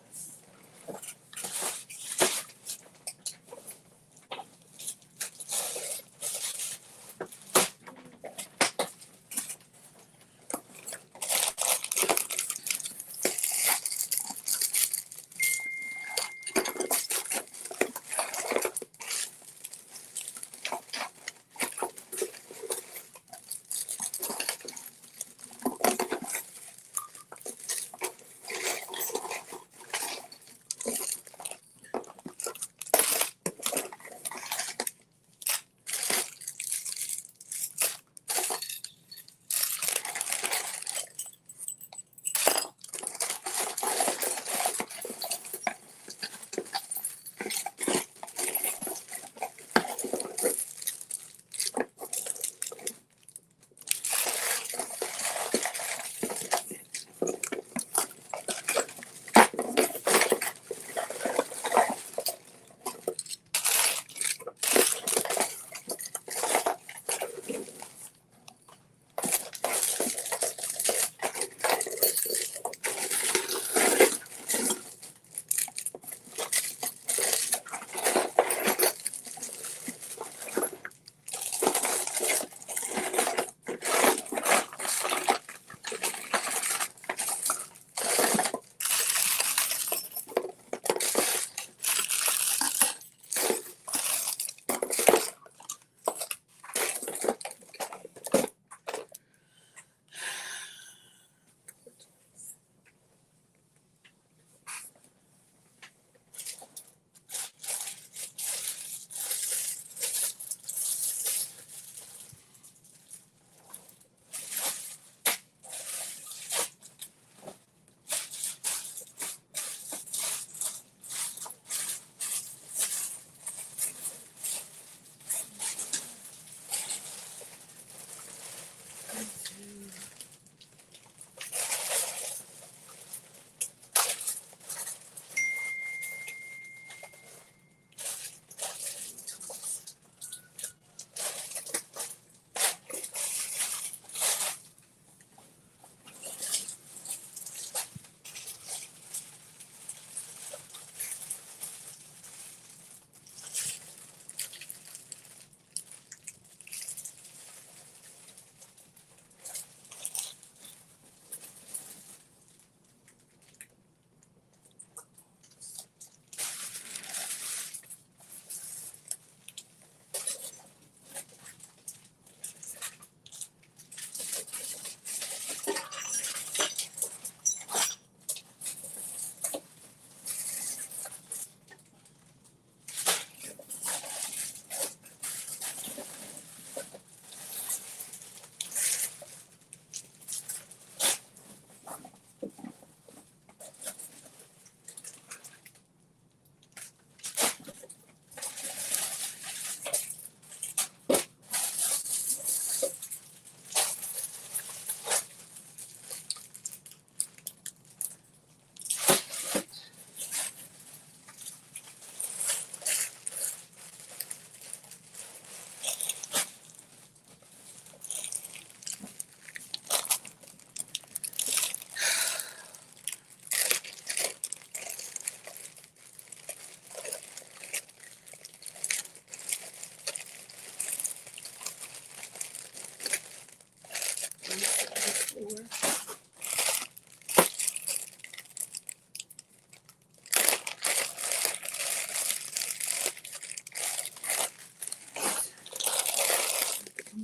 Come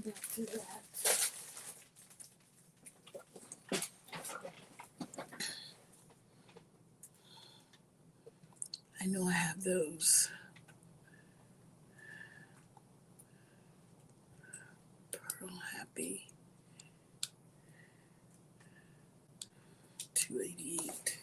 back to that. I know I have those. Pearl Happy. 288.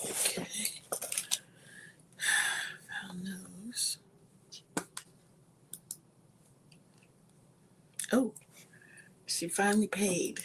Okay. Found those. Oh, she finally paid.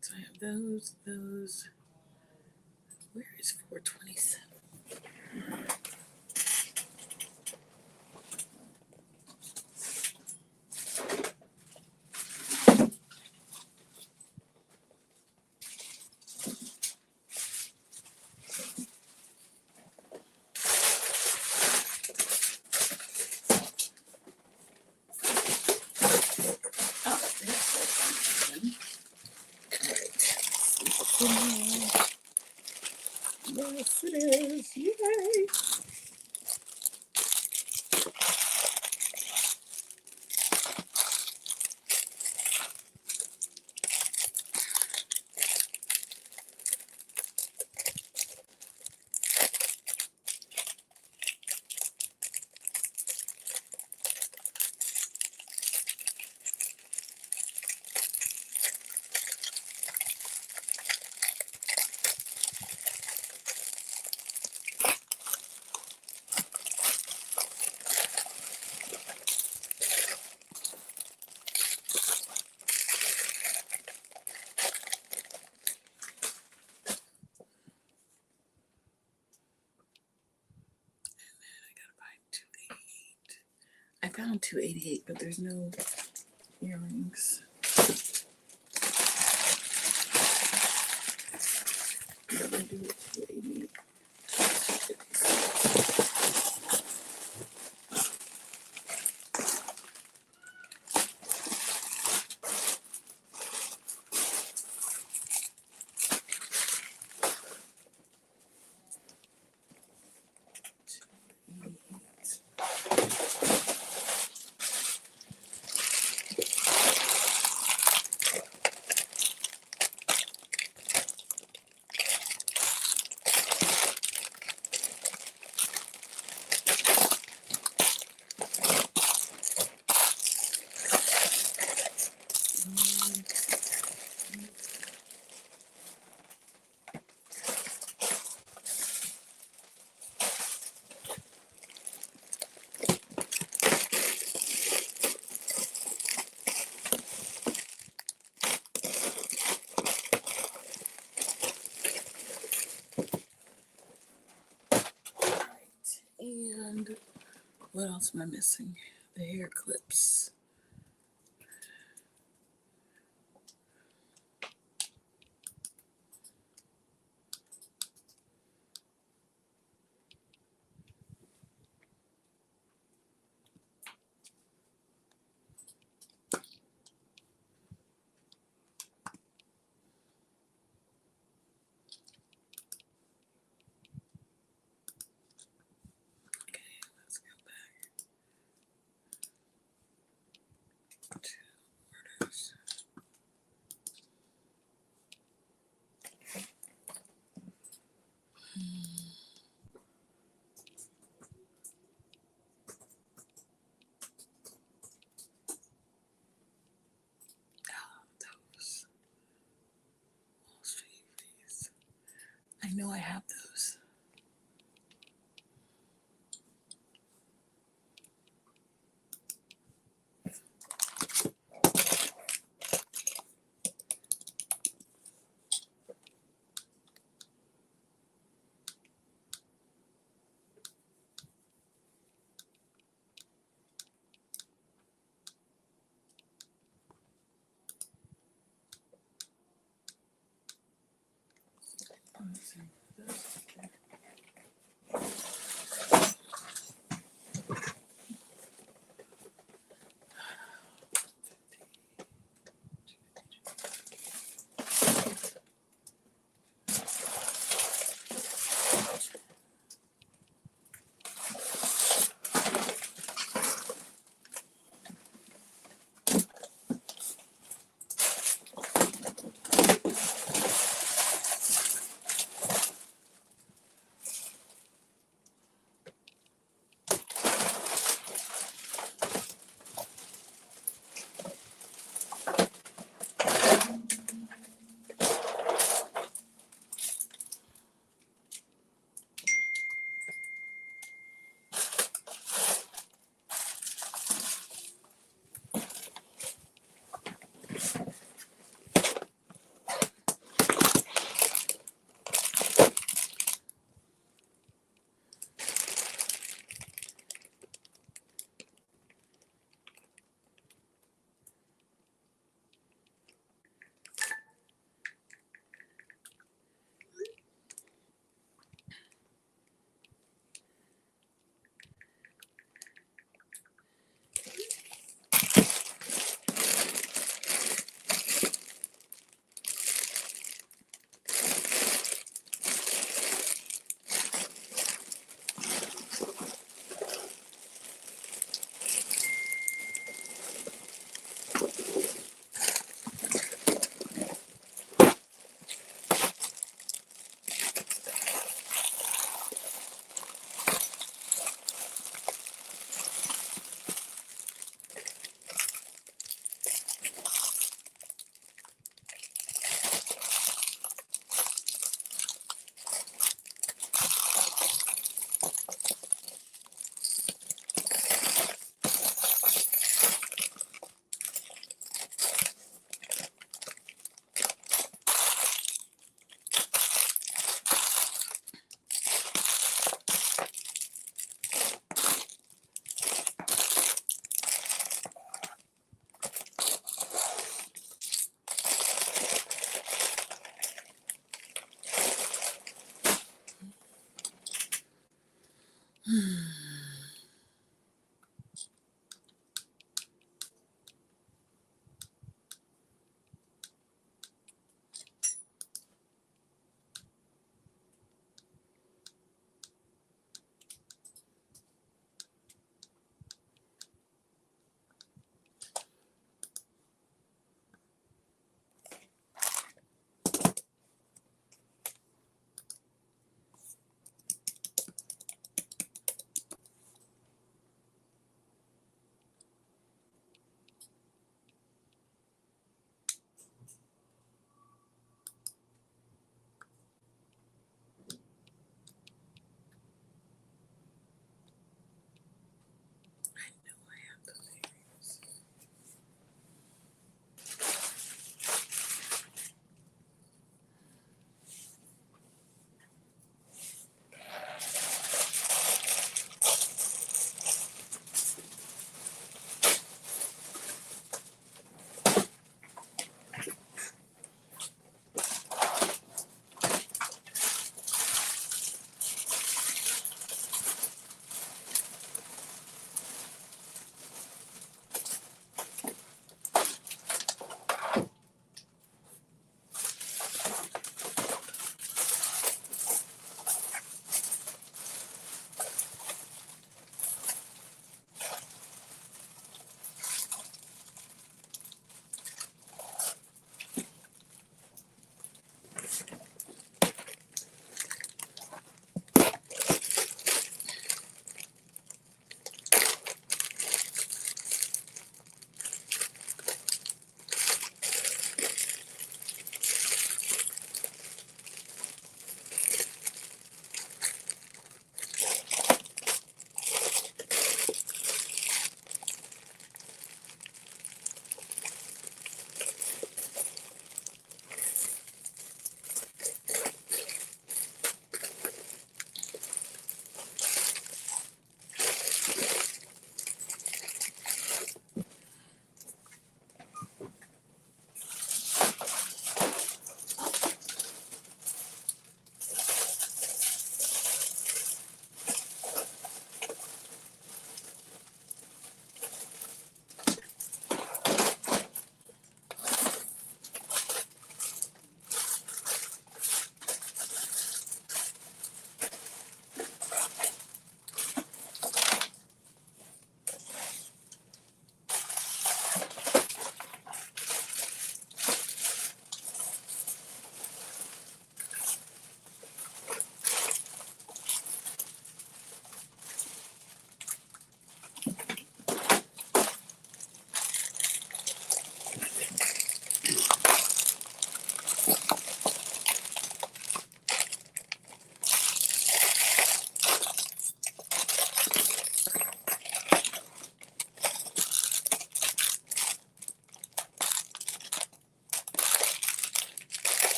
So I have those. Where is 427? Oh, there's 427. All right. Yes, it is. Yay. want 288, but there's no earrings. I'm gonna do it 288. And what else am I missing? The hair clips. Okay, let's go back to orders. Those. Wall Street fees. I know I have those. Let's see. Those.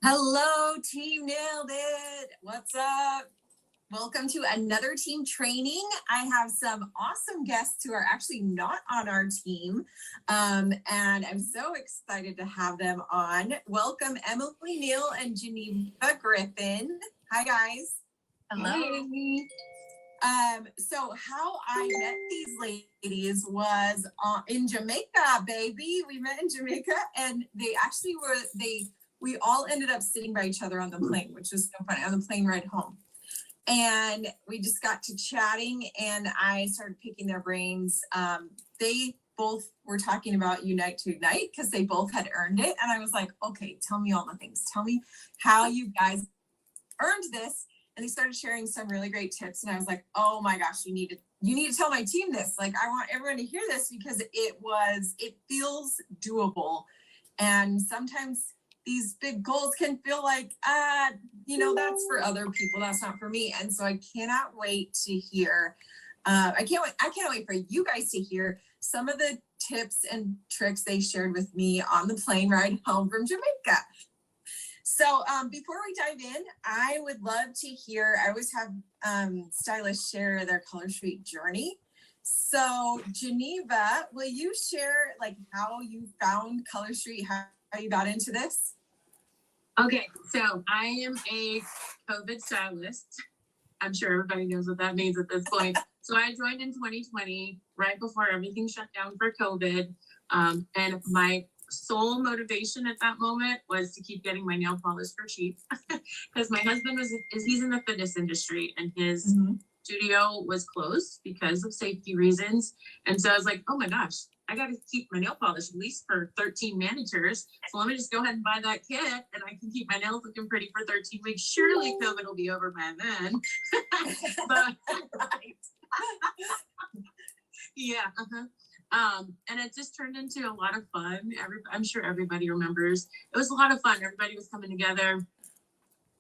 Hello, team Nailed It. What's up? Welcome to another team training. I have some awesome guests who are actually not on our team, and I'm so excited to have them on. Welcome, Emily Neal and Geneva Griffin. Hi, guys. Hello. Hey. So how I met these ladies was in Jamaica, baby. We met in Jamaica, and they actually we all ended up sitting by each other on the plane, which was so funny, on the plane ride home. And we just got to chatting, and I started picking their brains. They both were talking about Unite to Ignite because they both had earned it. And I was like, okay, tell me all the things. Tell me how you guys earned this. And they started sharing some really great tips. And I was like, oh my gosh, you need to tell my team this. Like, I want everyone to hear this because it feels doable. And sometimes these big goals can feel like, that's for other people. That's not for me. And so I cannot wait to hear, I can't wait for you guys to hear some of the tips and tricks they shared with me on the plane ride home from Jamaica. So before we dive in, I would love to hear, I always have stylists share their Color Street journey. So Geneva, will you share like how you found Color Street, how you got into this? Okay, so I am a COVID stylist. I'm sure everybody knows what that means at this point. So I joined in 2020, right before everything shut down for COVID. And my sole motivation at that moment was to keep getting my nail polish for cheap because my husband he's in the fitness industry, and his studio was closed because of safety reasons. And so I was like, oh my gosh, I got to keep my nail polish at least for 13 manicures. So let me just go ahead and buy that kit, and I can keep my nails looking pretty for 13 weeks. Surely COVID will be over by then. But, yeah. And it just turned into a lot of fun. I'm sure everybody remembers. It was a lot of fun. Everybody was coming together,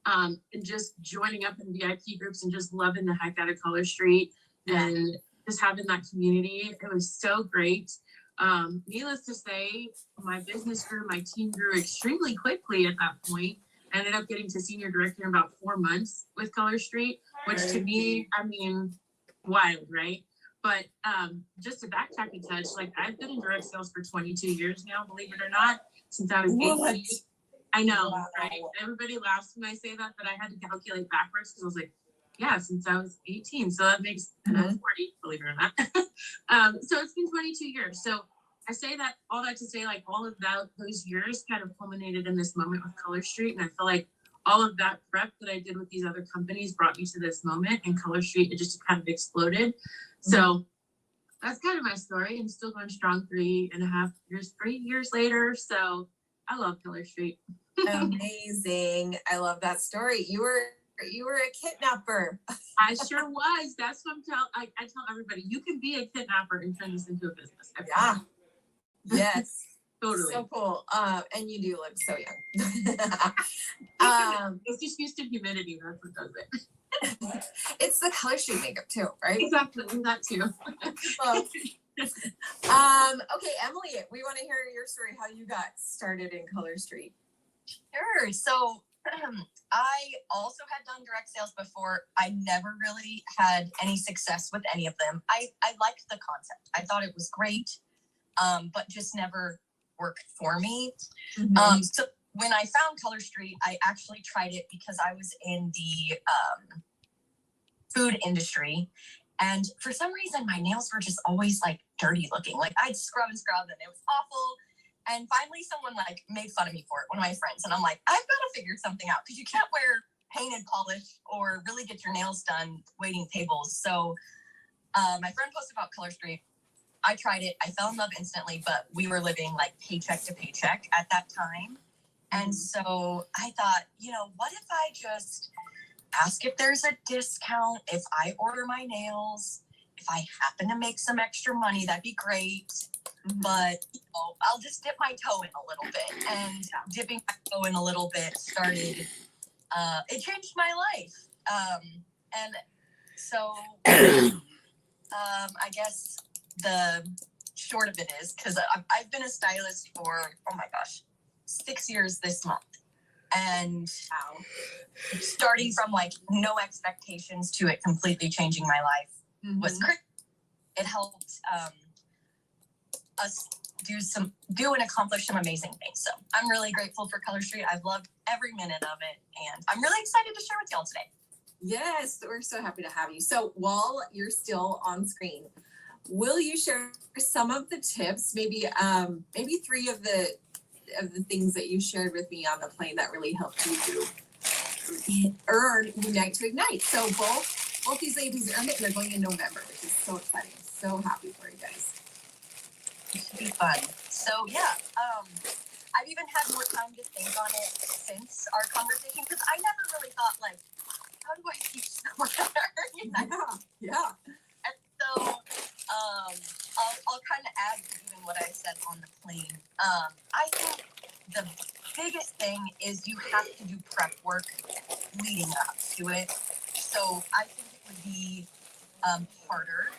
and just joining up in VIP groups and just loving the heck out of Color Street and just having that community. It was so great. Needless to say, my business grew, my team grew extremely quickly at that point. I ended up getting to senior director in about 4 months with Color Street, which to me, I mean, wild, right? But just to backtrack a touch, like I've been in direct sales for 22 years now, believe it or not, since I was 18. I know, right? Everybody laughs when I say that, but I had to calculate backwards because I was like, yeah, since I was 18. So that makes, and I'm 40, believe it or not. So it's been 22 years. So I say that, all that to say, like all of those years kind of culminated in this moment with Color Street. And I feel like all of that prep that I did with these other companies brought me to this moment, and Color Street, it just kind of exploded. So that's kind of my story. I'm still going strong 3 years later. So I love Color Street. Amazing. I love that story. You were a kidnapper. I sure was. That's what I tell everybody. You can be a kidnapper and turn this into a business. Yeah. Yes. Totally. So cool. And you do look so young. It's just Houston humidity. That's what does it. It's the Color Street makeup too, right? Exactly. That too. Okay, Emily, we want to hear your story, how you got started in Color Street. Sure. So I also had done direct sales before. I never really had any success with any of them. I liked the concept. I thought it was great, but just never worked for me. So when I found Color Street, I actually tried it because I was in the food industry. And for some reason, my nails were just always like dirty looking. Like I'd scrub and it was awful. And finally someone like made fun of me for it, one of my friends. And I'm like, I've got to figure something out because you can't wear painted polish or really get your nails done waiting tables. So my friend posted about Color Street. I tried it. I fell in love instantly, but we were living like paycheck to paycheck at that time. And so I thought, what if I just ask if there's a discount if I order my nails? If I happen to make some extra money, that'd be great. But I'll just dip my toe in a little bit. And dipping my toe in a little bit started, it changed my life. And so I guess the short of it is, because I've been a stylist for, 6 years this month. And Wow. starting from like no expectations to it completely changing my life was great. It helped us do and accomplish some amazing things. So I'm really grateful for Color Street. I've loved every minute of it, and I'm really excited to share with y'all today. Yes, we're so happy to have you. So while you're still on screen, will you share some of the tips, maybe 3 of the things that you shared with me on the plane that really helped you to earn Unite to Ignite? So both these ladies earned it, and they're going in November, which is so exciting. So happy for you guys. It should be fun. So yeah, I've even had more time to think on it since our conversation, because I never really thought like, how do I teach someone how to earn Unite? Yeah. And so I'll kind of add to even what I said on the plane. I think the biggest thing is you have to do prep work leading up to it. So I think it would be harder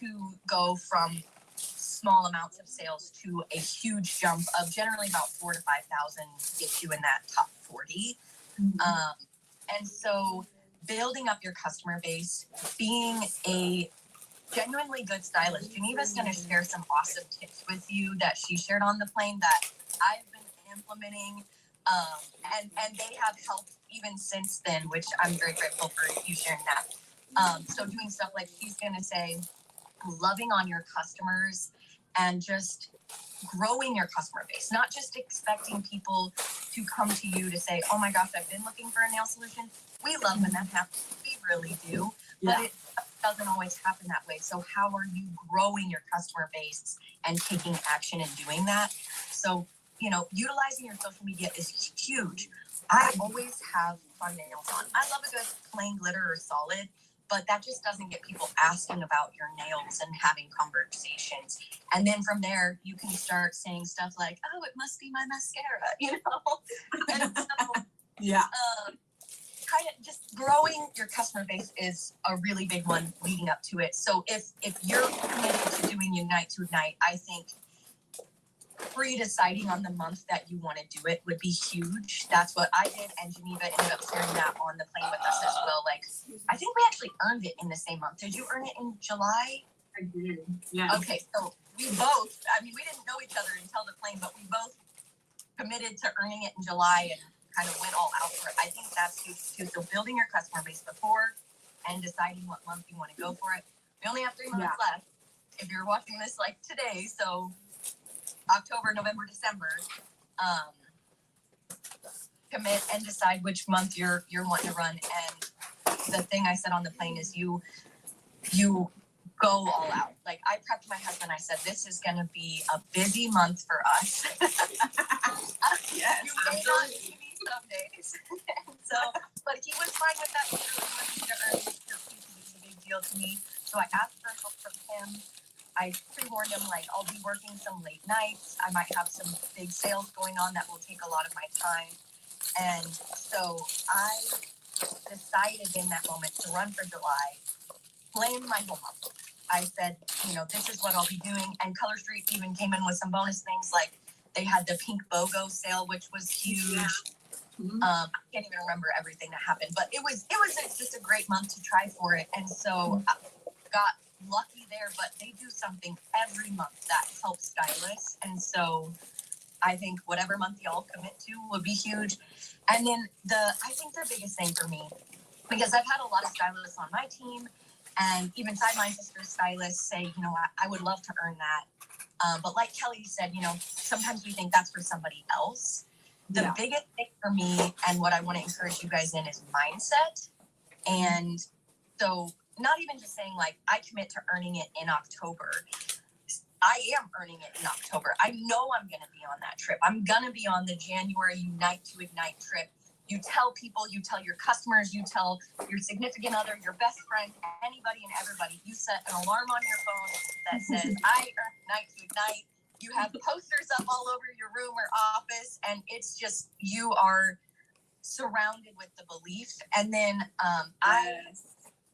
to go from small amounts of sales to a huge jump of generally about 4,000 to 5,000 gets you in that top 40. And so building up your customer base, being a genuinely good stylist. Geneva's going to share some awesome tips with you that she shared on the plane that I've been implementing, and they have helped even since then, which I'm very grateful for you sharing that. So doing stuff like she's going to say, loving on your customers and just growing your customer base, not just expecting people to come to you to say, oh my gosh, I've been looking for a nail solution. We love when that happens. We really do. But it doesn't always happen that way. So how are you growing your customer base and taking action and doing that? So, utilizing your social media is huge. I always have fun nails on. I love a good plain glitter or solid, but that just doesn't get people asking about your nails and having conversations. And then from there, you can start saying stuff like, oh, it must be my mascara, And so, kind of just growing your customer base is a really big one leading up to it. So if you're committed to doing Unite to Ignite, I think pre-deciding on the month that you want to do it would be huge. That's what I did, and Geneva ended up sharing that on the plane with us as well. Like, I think we actually earned it in the same month. Did you earn it in July? I did. Yeah. Okay, so we both, we didn't know each other until the plane, but we both committed to earning it in July and kind of went all out for it. I think that's huge too. So building your customer base before and deciding what month you want to go for it. We only have 3 months left if you're watching this like today. So October, November, December, commit and decide which month you're wanting to run. And the thing I said on the plane is you go all out. Like, I prepped my husband. I said, this is going to be a busy month for us. Yes, you may not see me some days. So, but he was fine with that. He really wanted me to earn his piece. It's a big deal to me. So I asked for help from him. I pre-warned him, like, I'll be working some late nights. I might have some big sales going on that will take a lot of my time. And so I decided in that moment to run for July, planned my whole month. I said, this is what I'll be doing. And Color Street even came in with some bonus things, like they had the pink BOGO sale, which was huge. Yeah. I can't even remember everything that happened, but it was just a great month to try for it. And so I got lucky there, but they do something every month that helps stylists. And so I think whatever month y'all commit to would be huge. And then I think the biggest thing for me, because I've had a lot of stylists on my team, and even Sideline Sisters stylists say, I would love to earn that. But like Kelly said, sometimes we think that's for somebody else. The biggest thing for me, and what I want to encourage you guys in, is mindset. And so not even just saying, like, I commit to earning it in October. I am earning it in October. I know I'm going to be on that trip. I'm going to be on the January Unite to Ignite trip. You tell people, you tell your customers, you tell your significant other, your best friend, anybody and everybody. You set an alarm on your phone that says, I earn Unite to Ignite. You have posters up all over your room or office, and it's just, you are surrounded with the belief. And then I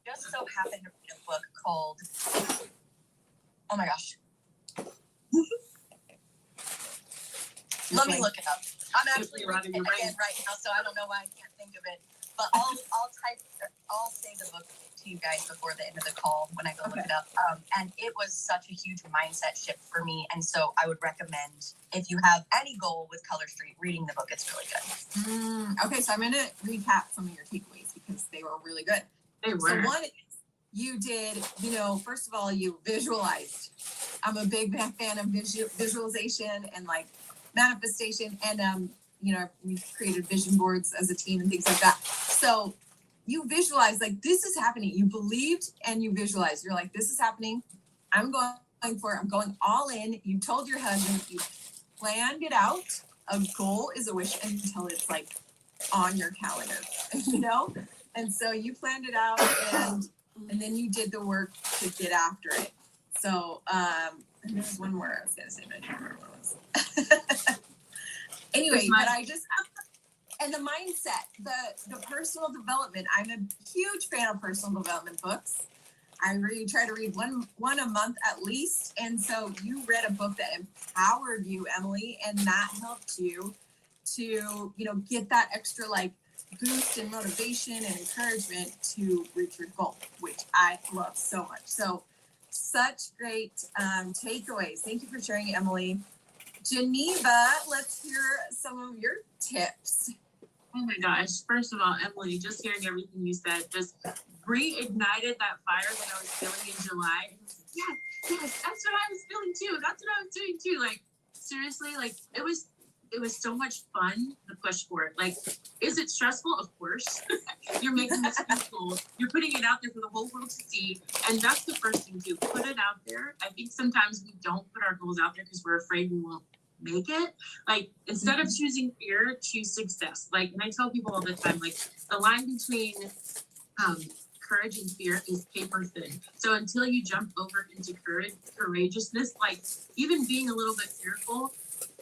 just so happened to read a book called, oh my gosh. Let me look it up. I'm actually reading it again right now, so I don't know why I can't think of it. But I'll say the book to you guys before the end of the call when I go look it up. And it was such a huge mindset shift for me. And so I would recommend, if you have any goal with Color Street, reading the book. It's really good. Okay, so I'm going to recap some of your takeaways because they were really good. They were. So one is you did, first of all, you visualized. I'm a big fan of visualization and like manifestation, and we've created vision boards as a team and things like that. So you visualize like this is happening. You believed and you visualized. You're like, this is happening. I'm going for it. I'm going all in. You told your husband, you planned it out. A goal is a wish until it's like on your calendar, And so you planned it out and then you did the work to get after it. So, and there's one more I was going to say, but I don't remember what it was. Anyway, but and the mindset, the personal development. I'm a huge fan of personal development books. I try to read one a month at least. And so you read a book that empowered you, Emily, and that helped you to, get that extra like boost and motivation and encouragement to reach your goal, which I love so much. So such great takeaways. Thank you for sharing, Emily. Geneva, let's hear some of your tips. Oh my gosh. First of all, Emily, just hearing everything you said just reignited that fire that I was feeling in July. Yes, that's what I was feeling too. That's what I was doing too. Like, seriously, like it was so much fun to push for it. Like, is it stressful? Of course. You're making this goal. You're putting it out there for the whole world to see. And that's the first thing too. Put it out there. I think sometimes we don't put our goals out there because we're afraid we won't make it. Like, instead of choosing fear, choose success. Like, and I tell people all the time, like, the line between courage and fear is paper thin. So until you jump over into courageousness, like even being a little bit fearful,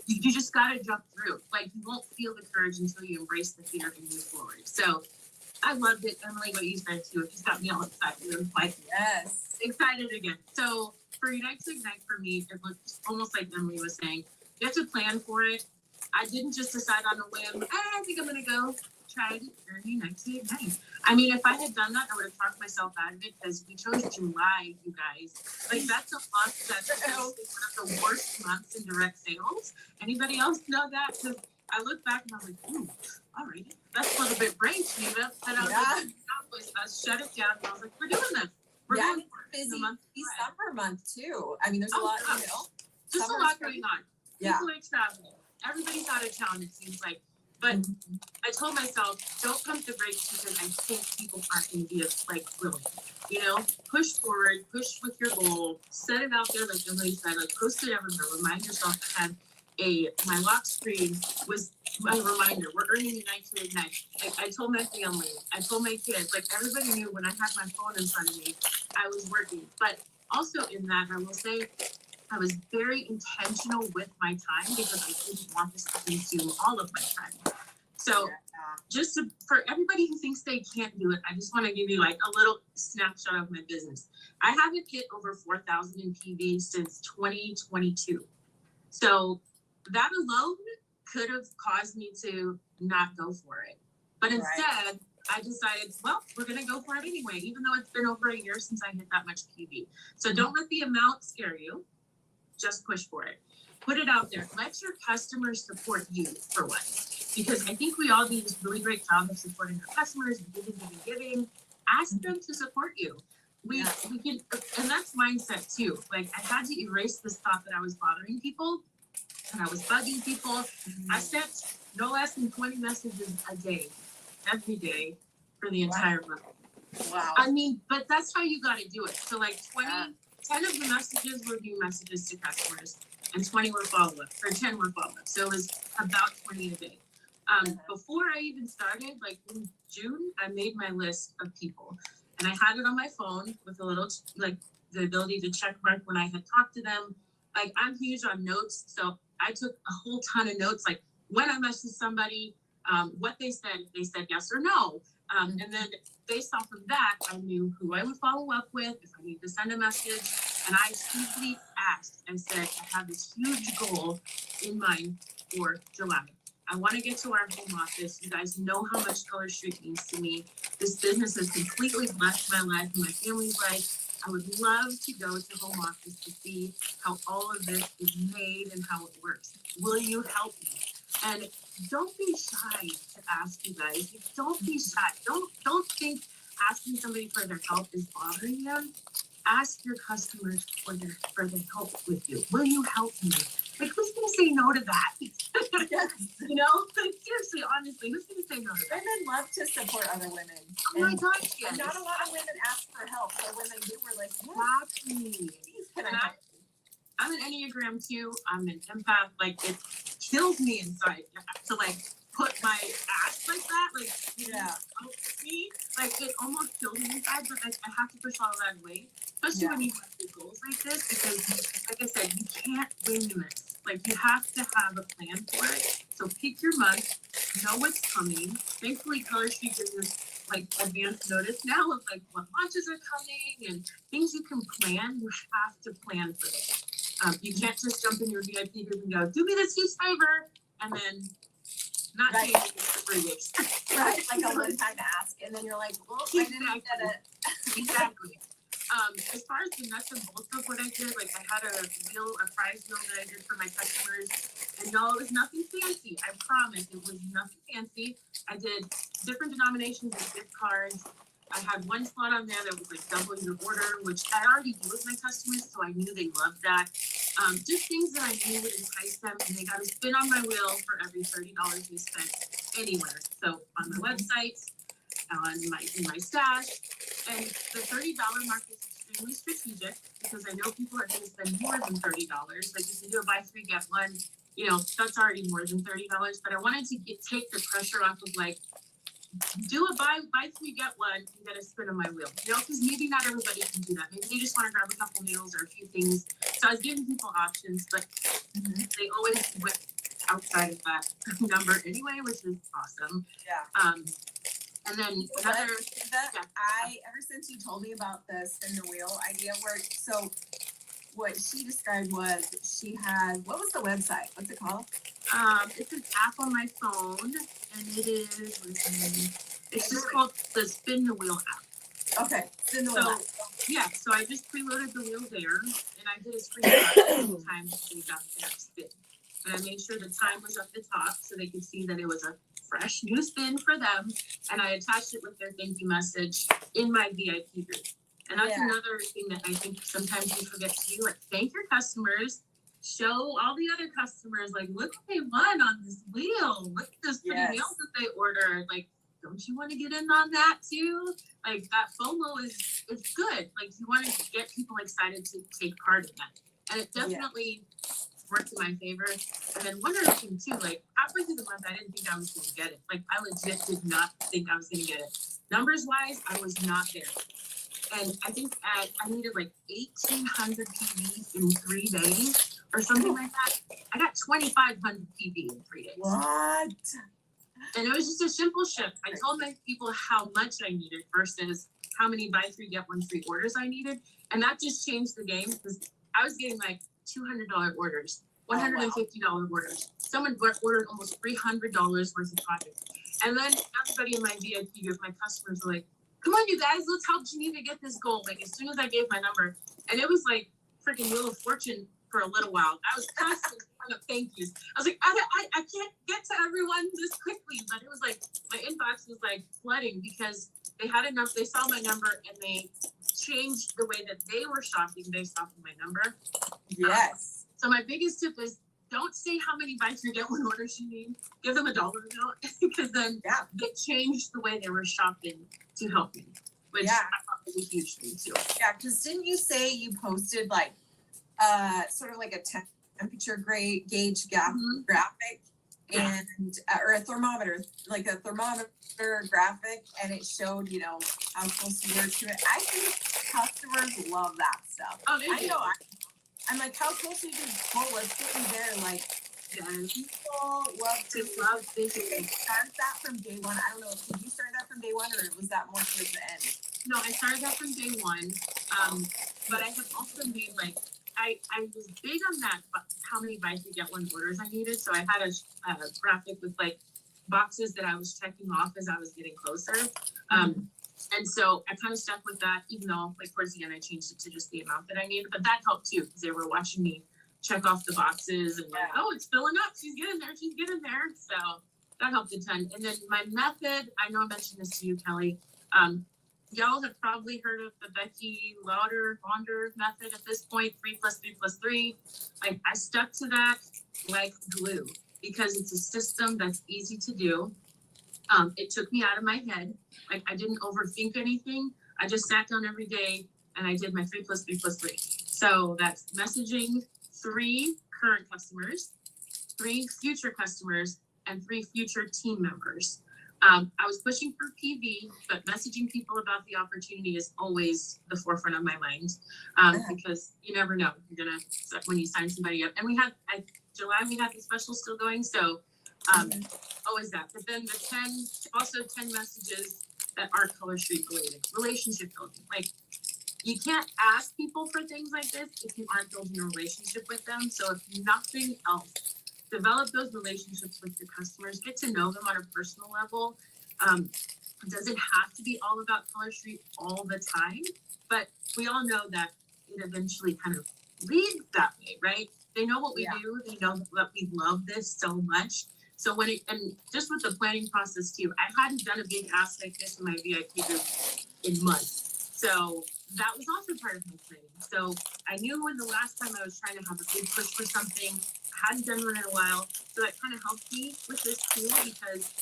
you just got to jump through. Like, you won't feel the courage until you embrace the fear and move forward. So I loved it, Emily, what you said too. It just got me all excited. I'm like, yes, excited again. So for Unite to Ignite, for me, it looks almost like Emily was saying, you have to plan for it. I didn't just decide on a whim, I think I'm going to go try to Unite to Ignite. I mean, if I had done that, I would have talked myself out of it because we chose July, you guys. Like, that's a month that's one of the worst months in direct sales. Anybody else know that? Because I look back and I was like, ooh, all right, that's a little bit brave, Geneva. And I was like, shut it down. And I was like, we're doing this. We're doing busy December month too. I mean, there's a lot, just a lot going on. People are traveling. Everybody's out of town, it seems like. But I told myself, don't pump the brakes because I think people aren't going to be like willing. Push forward, push with your goal, set it out there like Emily said, like post it everywhere. Remind yourself to have my lock screen was my reminder. We're earning Unite to Ignite. Like, I told my family, I told my kids, like everybody knew when I had my phone in front of me, I was working. But also in that, I will say, I was very intentional with my time because I didn't want this to consume all of my time. So for everybody who thinks they can't do it, I just want to give you like a little snapshot of my business. I haven't hit over 4,000 in PV since 2022. So that alone could have caused me to not go for it. But instead, I decided, well, we're going to go for it anyway, even though it's been over a year since I hit that much PV. So don't let the amount scare you. Just push for it. Put it out there. Let your customers support you for once. Because I think we all do this really great job of supporting our customers, giving. Ask them to support you. We can, and that's mindset too. Like, I had to erase this thought that I was bothering people and I was bugging people. I sent no less than 20 messages a day, every day for the entire month. Wow. I mean, but that's how you got to do it. So like 10 of the messages were new messages to customers and 20 were follow-up, or 10 were follow-up. So it was about 20 a day. Before I even started, like in June, I made my list of people and I had it on my phone with a little, like the ability to check mark when I had talked to them. Like, I'm huge on notes. So I took a whole ton of notes, like when I messaged somebody, what they said yes or no. And then based off of that, I knew who I would follow up with, if I needed to send a message. And I simply asked and said, I have this huge goal in mind for July. I want to get to our home office. You guys know how much Color Street means to me. This business has completely blessed my life and my family's life. I would love to go to home office to see how all of this is made and how it works. Will you help me? And don't be shy to ask, you guys. Don't be shy. Don't think asking somebody for their help is bothering them. Ask your customers for their help with you. Will you help me? Like, who's gonna say no to that? Yes. You know, like, seriously, honestly, who's gonna say no to that? Women love to support other women. Oh my gosh, yes. And not a lot of women ask for help. So when they do, we're like, yes, Exactly. please can I And help? I'm an Enneagram 2. I'm an empath. Like, it kills me inside to like put my ass like that. Like, Yeah. help me. Like, it almost kills me inside, but like, I have to push all that away. Especially Yeah. when you have big goals like this, because, like I said, you can't wing this. Like, you have to have a plan for it. So pick your month, know what's coming. Thankfully, Color Street gives us like advance notice now of like what launches are coming and things you can plan. You have to plan for this. You can't just jump in your VIP group and go, do me this huge favor, and then not Right. see anything for 3 weeks. Right. Like a one time ask. And then you're like, well, I didn't get it. Exactly. As far as the nuts and bolts of what I did, like I had a prize wheel that I did for my customers, and no, it was nothing fancy. I promise, it was nothing fancy. I did different denominations of gift cards. I had one slot on there that was like double your order, which I already do with my customers, so I knew they loved that. Just things that I knew would entice them, and they got a spin on my wheel for every $30 they spent anywhere. So on my website, in my stash, and the $30 mark is extremely strategic because I know people are going to spend more than $30. Like if you do a buy three get one, you know that's already more than $30. But I wanted to take the pressure off of like do a buy three get one and get a spin on my wheel. You know, because maybe not everybody can do that. Maybe they just want to grab a couple meals or a few things. So I was giving people options, but they always went outside of that number anyway, which is awesome. Yeah. And then But another, that yeah. ever since you told me about the spin the wheel idea, where so what she described was she had, what was the website? What's it called? it's an app on my phone, and it is, it's just called the Spin the Wheel app. Okay, spin the wheel. So, yeah, so I just preloaded the wheel there, and I did a screenshot every time they got their spin. And I made sure the time was up the top so they could see that it was a fresh new spin for them, and I attached it with their thank you message in my VIP group. And that's Yeah. another thing that I think sometimes we forget to do, like thank your customers, show all the other customers, like, look what they won on this wheel. Look at those pretty Yes. meals that they ordered. Like, don't you want to get in on that too? Like that FOMO is good. Like you want to get people excited to take part in that. And it definitely worked in my favor. And then one other thing too, like halfway through the month, I didn't think I was going to get it. Like I legit did not think I was going to get it. Numbers wise, I was not there. And I think I needed like 1,800 PVs in 3 days or something like that. I got 2,500 PV in 3 days. What? And it was just a simple shift. I told my people how much I needed versus how many buy three, get one free orders I needed. And that just changed the game because I was getting like $200 orders, $150 orders. Someone ordered almost $300 worth of products. And then everybody in my VIP group, my customers were like, come on, you guys, let's help Geneva get this goal. Like as soon as I gave my number, and it was like freaking Wheel of Fortune for a little while. I was constantly trying to thank yous. I was like, I can't get to everyone this quickly, but it was like my inbox was like flooding because they had enough. They saw my number and they changed the way that they were shopping based off of my number. Yes. So my biggest tip is don't say how many buy three get one orders you need. Give them a dollar amount because then they changed the way they were shopping to help me, which I thought was a huge thing too. Yeah, because didn't you say you posted like sort of like a temperature gauge graphic and or a thermometer, like a thermometer graphic, and it showed, you know, how close you were to it. I think customers love that stuff. Oh, I know. I'm like, how close are you to pull? Let's get you there. Like, people love to this. Start that from day one. I don't know. Did you start that from day one, or was that more towards the end? No, I started that from day one. But I have also made like I was big on that, but how many buy three get one orders I needed. So I had a graphic with like boxes that I was checking off as I was getting closer. And so I kind of stuck with that, even though like towards the end I changed it to just the amount that I needed. But that helped too, because they were watching me check off the boxes and like, oh, it's filling up. She's getting there. She's getting there. So that helped a ton. And then my method, I know I mentioned this to you, Kelly. Y'all have probably heard of the Becky Lauder method at this point, 3 + 3 + 3. I stuck to that like glue because it's a system that's easy to do. It took me out of my head. Like I didn't overthink anything. I just sat down every day and I did my 3 + 3 + 3. So that's messaging 3 current customers, 3 future customers, and 3 future team members. I was pushing for PV, but messaging people about the opportunity is always the forefront of my mind because you never know. You're gonna when you sign somebody up, and we had July we had the special still going, so always that. But then the 10 messages that aren't Color Street related, relationship building. Like you can't ask people for things like this if you aren't building a relationship with them. So if nothing else, develop those relationships with your customers, get to know them on a personal level. It doesn't have to be all about Color Street all the time, but we all know that it eventually kind of leads that way, right? They know what we do. They know that we love this so much. So and just with the planning process too, I hadn't done a big ask like this in my VIP group in months. So that was also part of my planning. So I knew when the last time I was trying to have a big push for something, I hadn't done one in a while. So that kind of helped me with this too because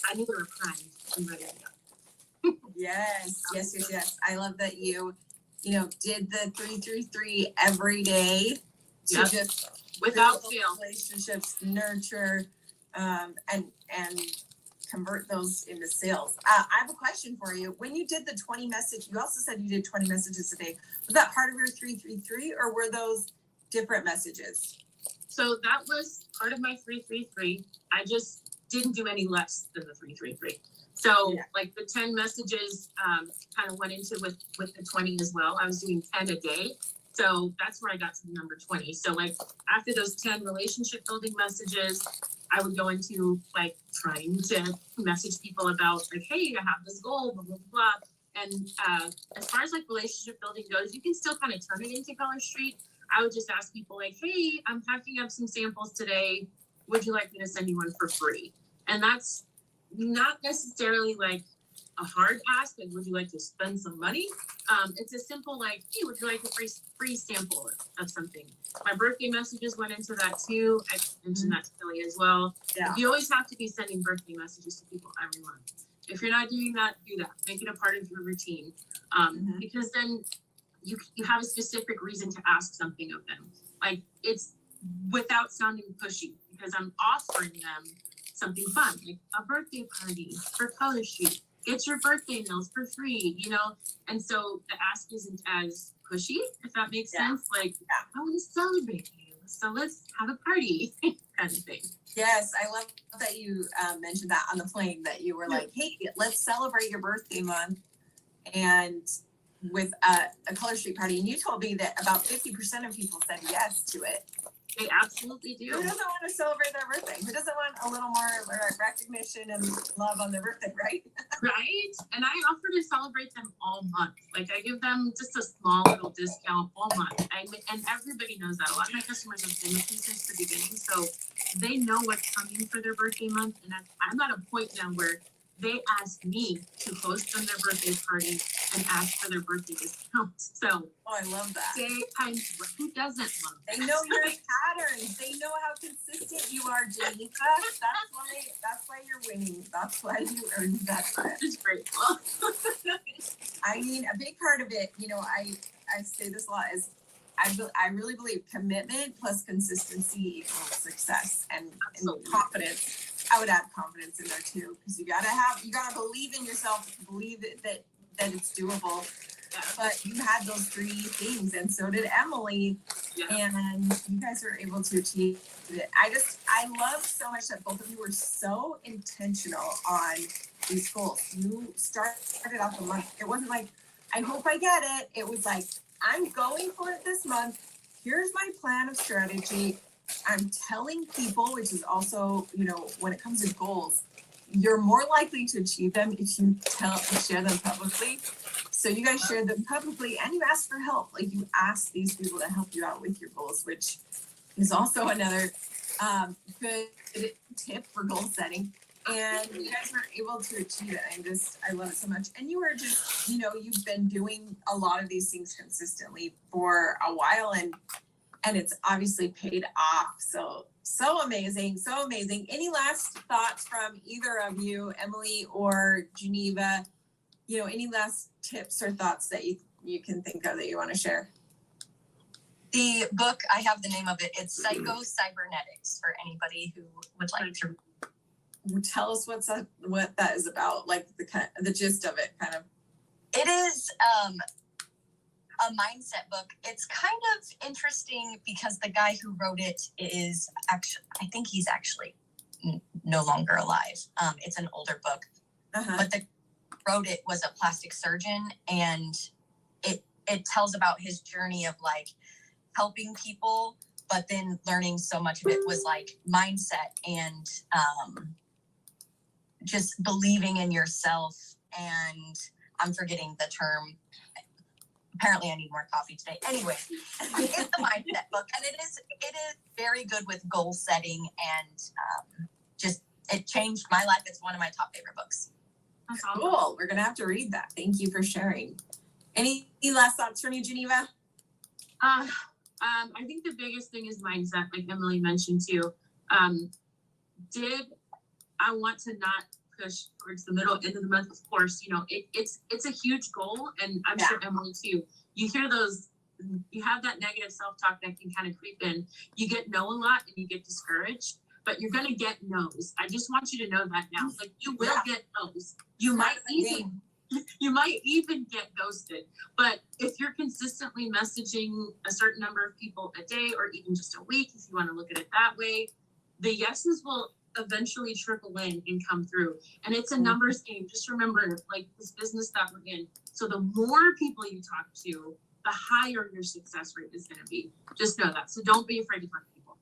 I knew they were primed and ready to go. Yes. I love that you did the 333 every day to just without build fail relationships, nurture, and convert those into sales. I have a question for you. When you did the 20 message, you also said you did 20 messages a day. Was that part of your 333 or were those different messages? So that was part of my 333. I just didn't do any less than the 333. So like the 10 messages kind of went into with the 20 as well. I was doing 10 a day. So that's where I got to the number 20. So like after those 10 relationship building messages, I would go into like trying to message people about like, hey, I have this goal, blah, blah, blah. And as far as like relationship building goes, you can still kind of turn it into Color Street. I would just ask people like, hey, I'm packing up some samples today. Would you like me to send you one for free? And that's not necessarily like a hard ask, like, would you like to spend some money? It's a simple like, hey, would you like a free sample of something? My birthday messages went into that too. I mentioned that to Kelly as well. Yeah. You always have to be sending birthday messages to people every month. If you're not doing that, do that. Make it a part of your routine. Because then you have a specific reason to ask something of them. Like it's without sounding pushy because I'm offering them something fun, like a birthday party for Color Street. Get your birthday meals for free, And so the ask isn't as pushy, if that makes sense. Like, I want to celebrate you, so let's have a party, kind of thing. Yes, I love that you mentioned that on the plane, that you were like, hey, let's celebrate your birthday month and with a Color Street party. And you told me that about 50% of people said yes to it. They absolutely do. Who doesn't want to celebrate their birthday? Who doesn't want a little more recognition and love on their birthday, right? Right. And I offer to celebrate them all month. Like I give them just a small little discount all month. And everybody knows that. A lot of my customers have been with me since the beginning, so they know what's coming for their birthday month. And I'm at a point now where they ask me to host them their birthday party and ask for their birthday discount. So I love that. Who doesn't love that? They know your patterns. They know how consistent you are, Janika. That's why you're winning. That's why you earned that credit. It's grateful. I mean, a big part of it, I say this a lot, is I really believe commitment plus consistency equals success and confidence. I would add confidence in there too, because you gotta believe in yourself, believe that it's doable. But you had those 3 things, and so did Emily, and you guys were able to achieve it. I love so much that both of you were so intentional on these goals. You started off the month. It wasn't like, I hope I get it. It was like, I'm going for it this month. here's my plan of strategy. I'm telling people, which is also, you know, when it comes to goals, you're more likely to achieve them if you share them publicly. So you guys share them publicly and you ask for help. Like you ask these people to help you out with your goals, which is also another good tip for goal setting. And you guys were able to achieve it. I love it so much. And you were just, you know, you've been doing a lot of these things consistently for a while, and it's obviously paid off. So amazing, so amazing. Any last thoughts from either of you, Emily or Geneva? You know, any last tips or thoughts that you can think of that you want to share? The book, I have the name of it. It's Psycho-Cybernetics for anybody who would like to. Tell us what that is about, like the gist of it, kind of. It is a mindset book. It's kind of interesting because the guy who wrote it is actually, I think he's actually no longer alive. It's an older book, but the wrote it was a plastic surgeon, and it tells about his journey of like helping people, but then learning so much of it was like mindset and just believing in yourself. And I'm forgetting the term. Apparently I need more coffee today. Anyway, it's the mindset book, and it is very good with goal setting, and just it changed my life. It's one of my top favorite books. Cool. We're gonna have to read that. Thank you for sharing. Any last thoughts from you, Geneva? I think the biggest thing is mindset, like Emily mentioned too. Did I want to not push towards the middle end of the month? Of course, you know, it's a huge goal, and I'm sure Emily too. You hear those, you have that negative self-talk that can kind of creep in. You get no a lot and you get discouraged, but you're gonna get no's. I just want you to know that now. Like you will get no's. You might even get ghosted. But if you're consistently messaging a certain number of people a day or even just a week, if you want to look at it that way, the yeses will eventually trickle in and come through. And it's a numbers game. Just remember, like this business that we're in. So the more people you talk to, the higher your success rate is going to be. Just know that. So don't be afraid to talk to people.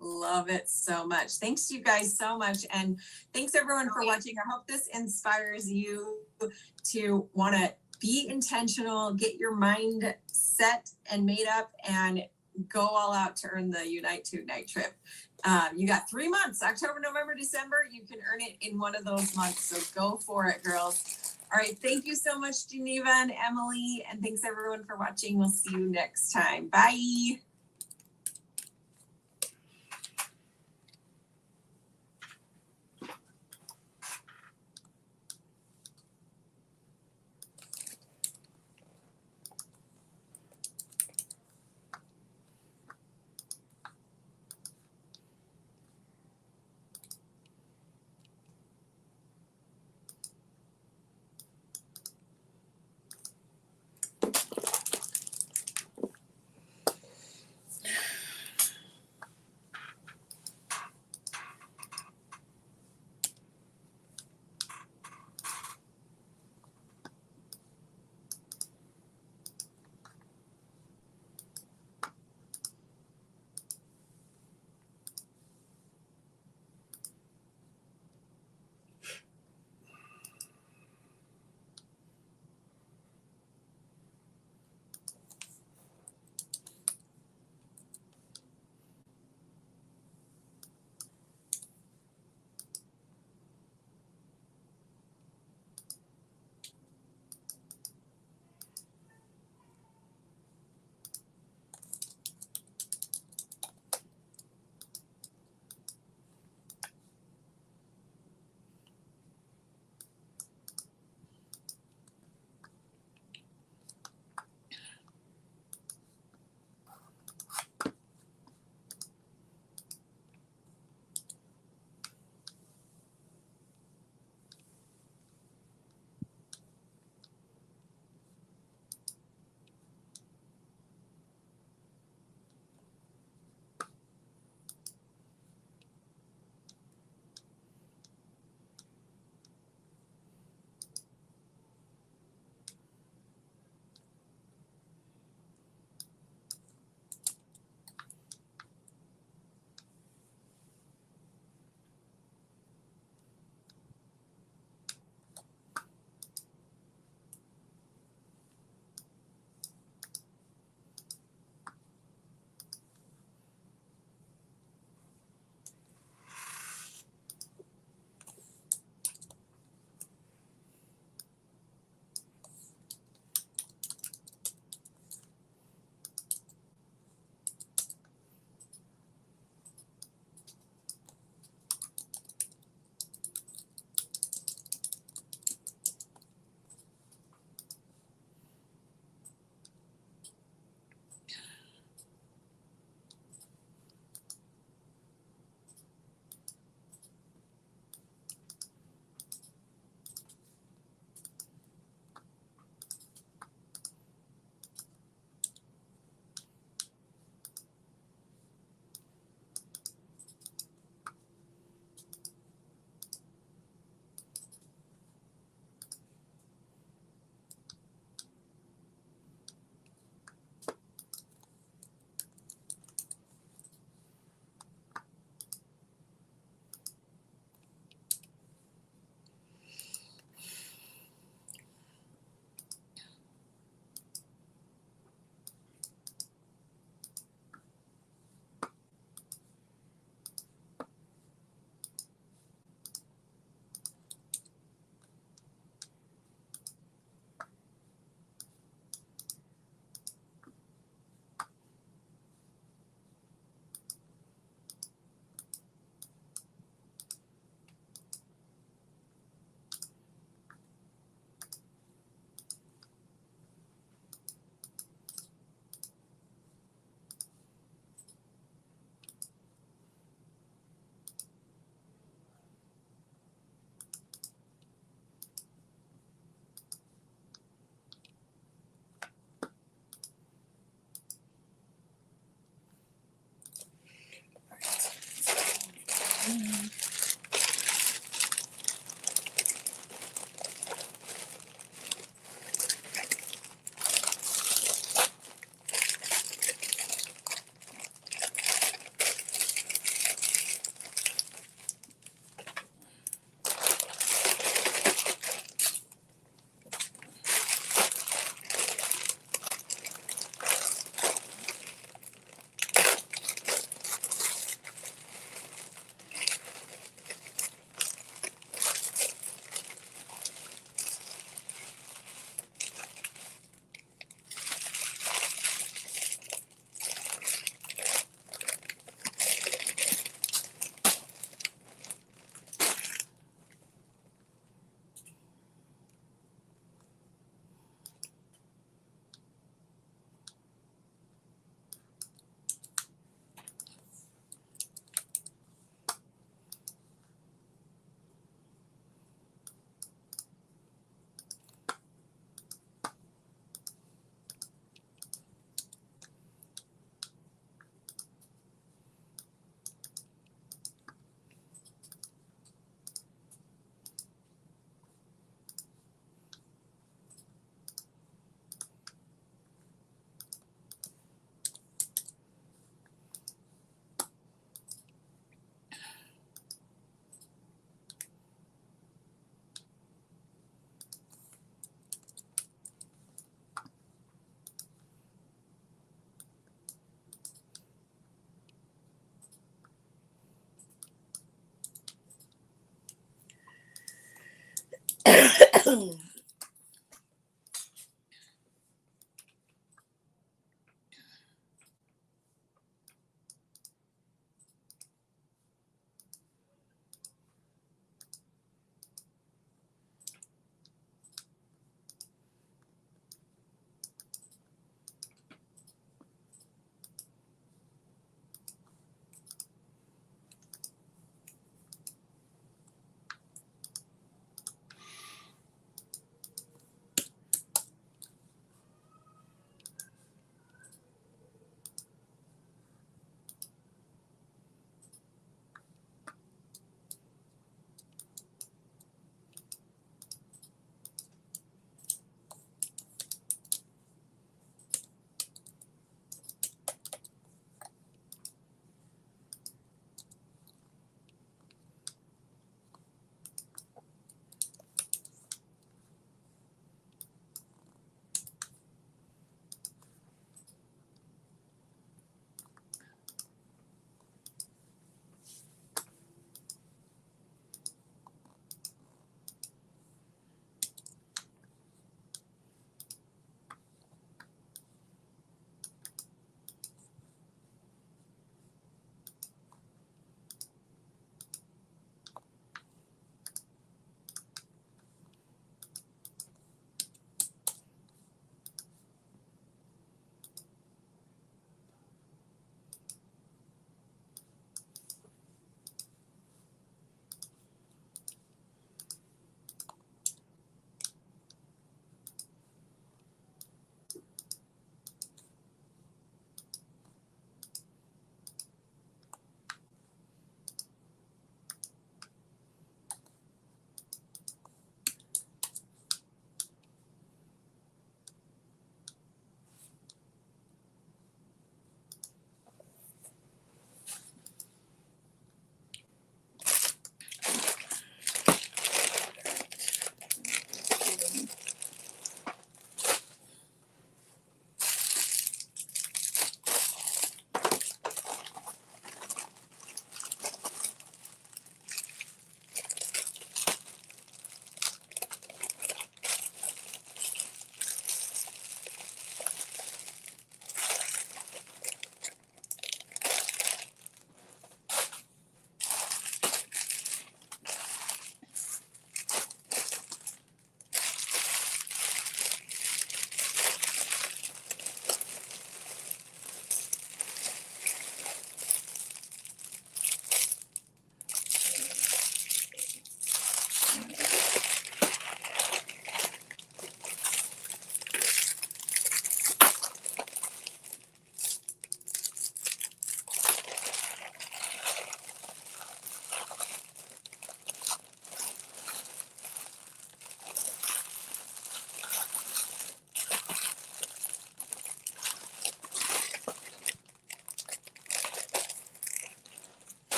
Love it so much. Thanks you guys so much. And thanks everyone for watching. I hope this inspires you to want to be intentional, get your mind set and made up, and go all out to earn the Unite to Ignite trip. You got 3 months, October, November, December. You can earn it in one of those months. So go for it, girls. All right. Thank you so much, Geneva and Emily. And thanks everyone for watching. We'll see you next time. Bye.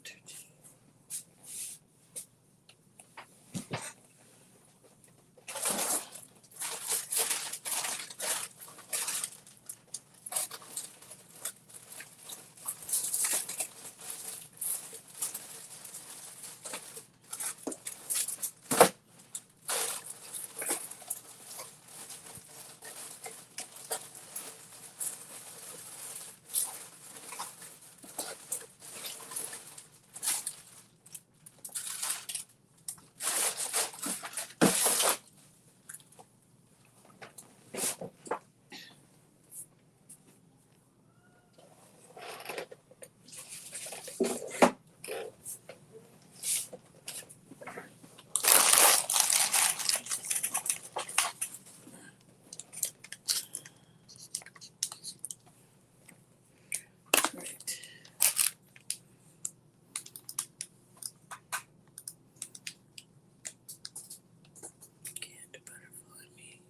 Right. Can't butterfly me.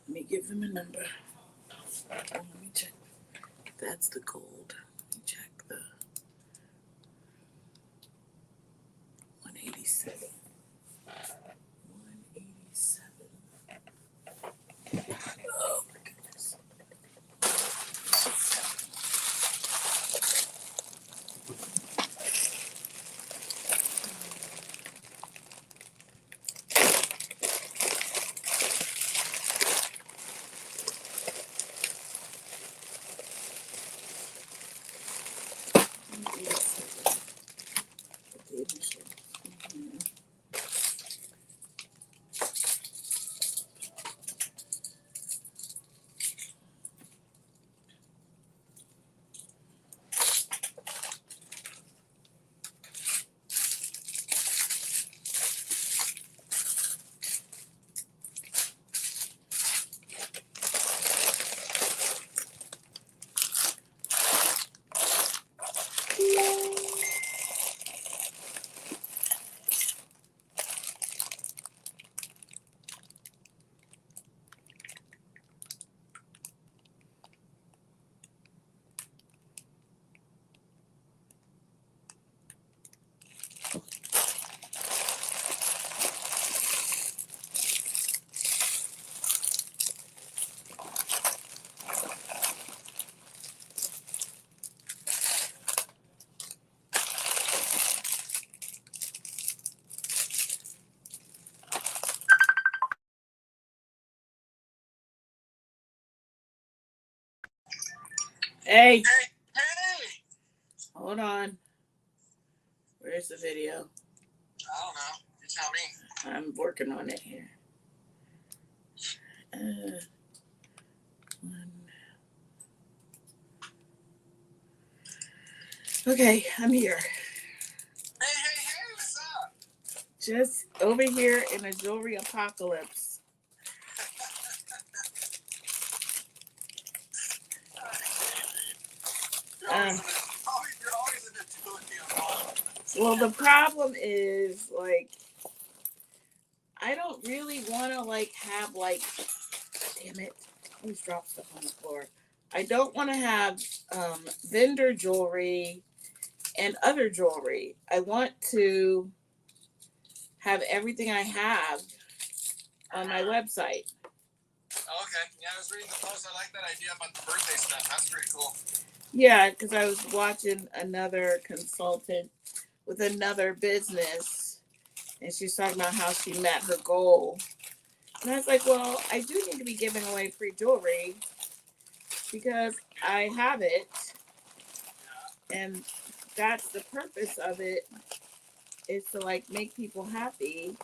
Let me give them a number. Let me check. That's the gold. Let me check the 187. 187. Hey, Hey! hold on. Where's the video? I don't know. You tell me. I'm working on it here. One. Okay, I'm here. Hey, what's up? Just over here in a jewelry apocalypse. You're always in the jewelry. Well, the problem is, like, I don't really want to, like, have, like, damn it, I always drop stuff on the floor. I don't want to have vendor jewelry and other jewelry. I want to have everything I have on my website. Oh, okay. Yeah, I was reading the post. I like that idea about the birthday stuff. That's pretty cool. Yeah, because I was watching another consultant with another business, and she's talking about how she met her goal. And I was like, well, I do need to be giving away free jewelry because I have it, and that's the purpose of it, is to, like, make people happy.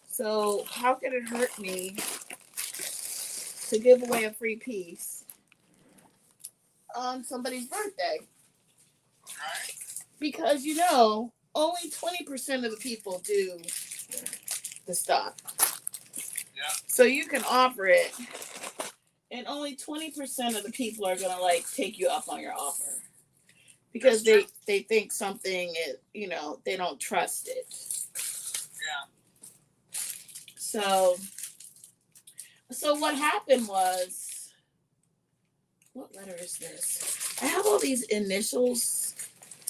So how can it hurt me to give away a free piece on somebody's birthday? Right? Because, only 20% of the people do the stuff. Yeah. So you can offer it, and only 20% of the people are going to, like, take you up on your offer. Because they think something is, they don't trust it. Yeah. So what happened was, what letter is this? I have all these initials,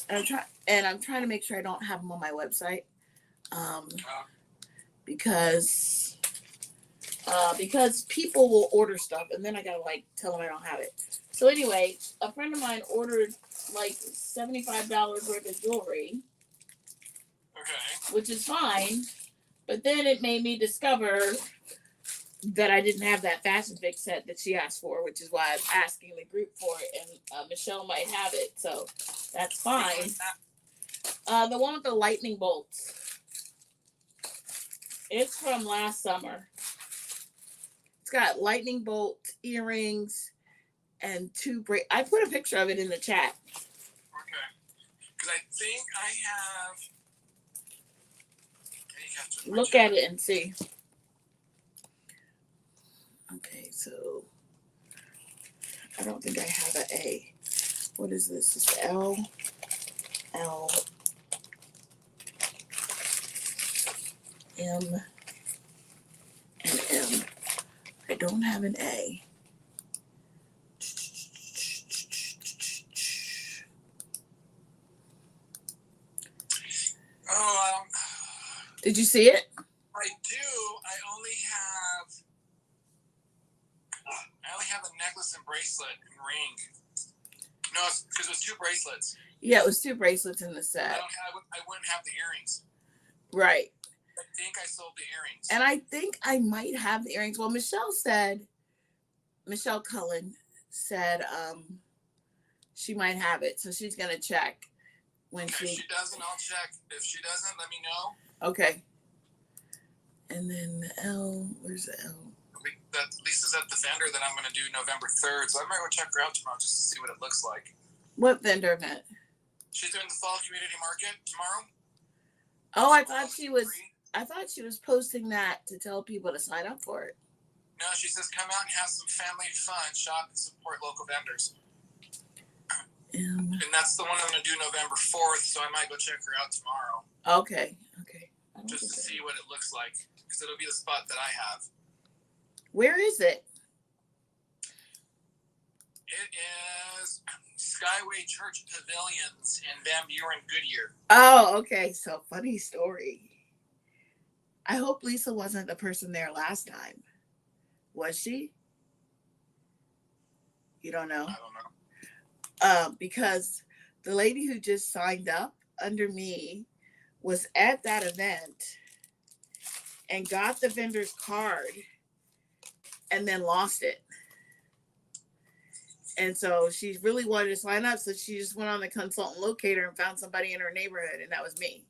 and I'm trying to make sure I don't have them on my website, because people will order stuff, and then I gotta, like, tell them I don't have it. So anyway, a friend of mine ordered like $75 worth of jewelry. Okay. Which is fine, but then it made me discover that I didn't have that Fashion Fix set that she asked for, which is why I'm asking the group for it, and Michelle might have it, so that's fine. The one with the lightning bolts. It's from last summer. It's got lightning bolt earrings and two I put a picture of it in the chat. Okay. Because I think I have. Look at it and see. Okay, so I don't think I have an A. What is this? It's L, M, and M. I don't have an A. Oh, Did you see it? I do. I only have a necklace and bracelet and ring. No, it's because it was two bracelets. Yeah, it was two bracelets in the set. I wouldn't have the earrings. Right. I think I sold the earrings. And I think I might have the earrings. Well, Michelle Cullen said she might have it. So she's going to check when If she doesn't, I'll check. If she doesn't, let me know. Okay. And then the L, where's the L? Lisa's at the vendor that I'm going to do November 3rd. So I might go check her out tomorrow just to see what it looks like. What vendor event? She's doing the fall community market tomorrow. Oh, I thought she was posting that to tell people to sign up for it. No, she says come out and have some family fun, shop and support local vendors. And that's the one I'm going to do November 4th, so I might go check her out tomorrow. Okay. Just to see what it looks like, because it'll be the spot that I have. Where is it? It is Skyway Church Pavilions in Van Buren, Goodyear. Oh, okay. So, funny story. I hope Lisa wasn't the person there last time. Was she? You don't know? I don't know. Because the lady who just signed up under me was at that event and got the vendor's card and then lost it. And so she really wanted to sign up. So she just went on the consultant locator and found somebody in her neighborhood. And that was me.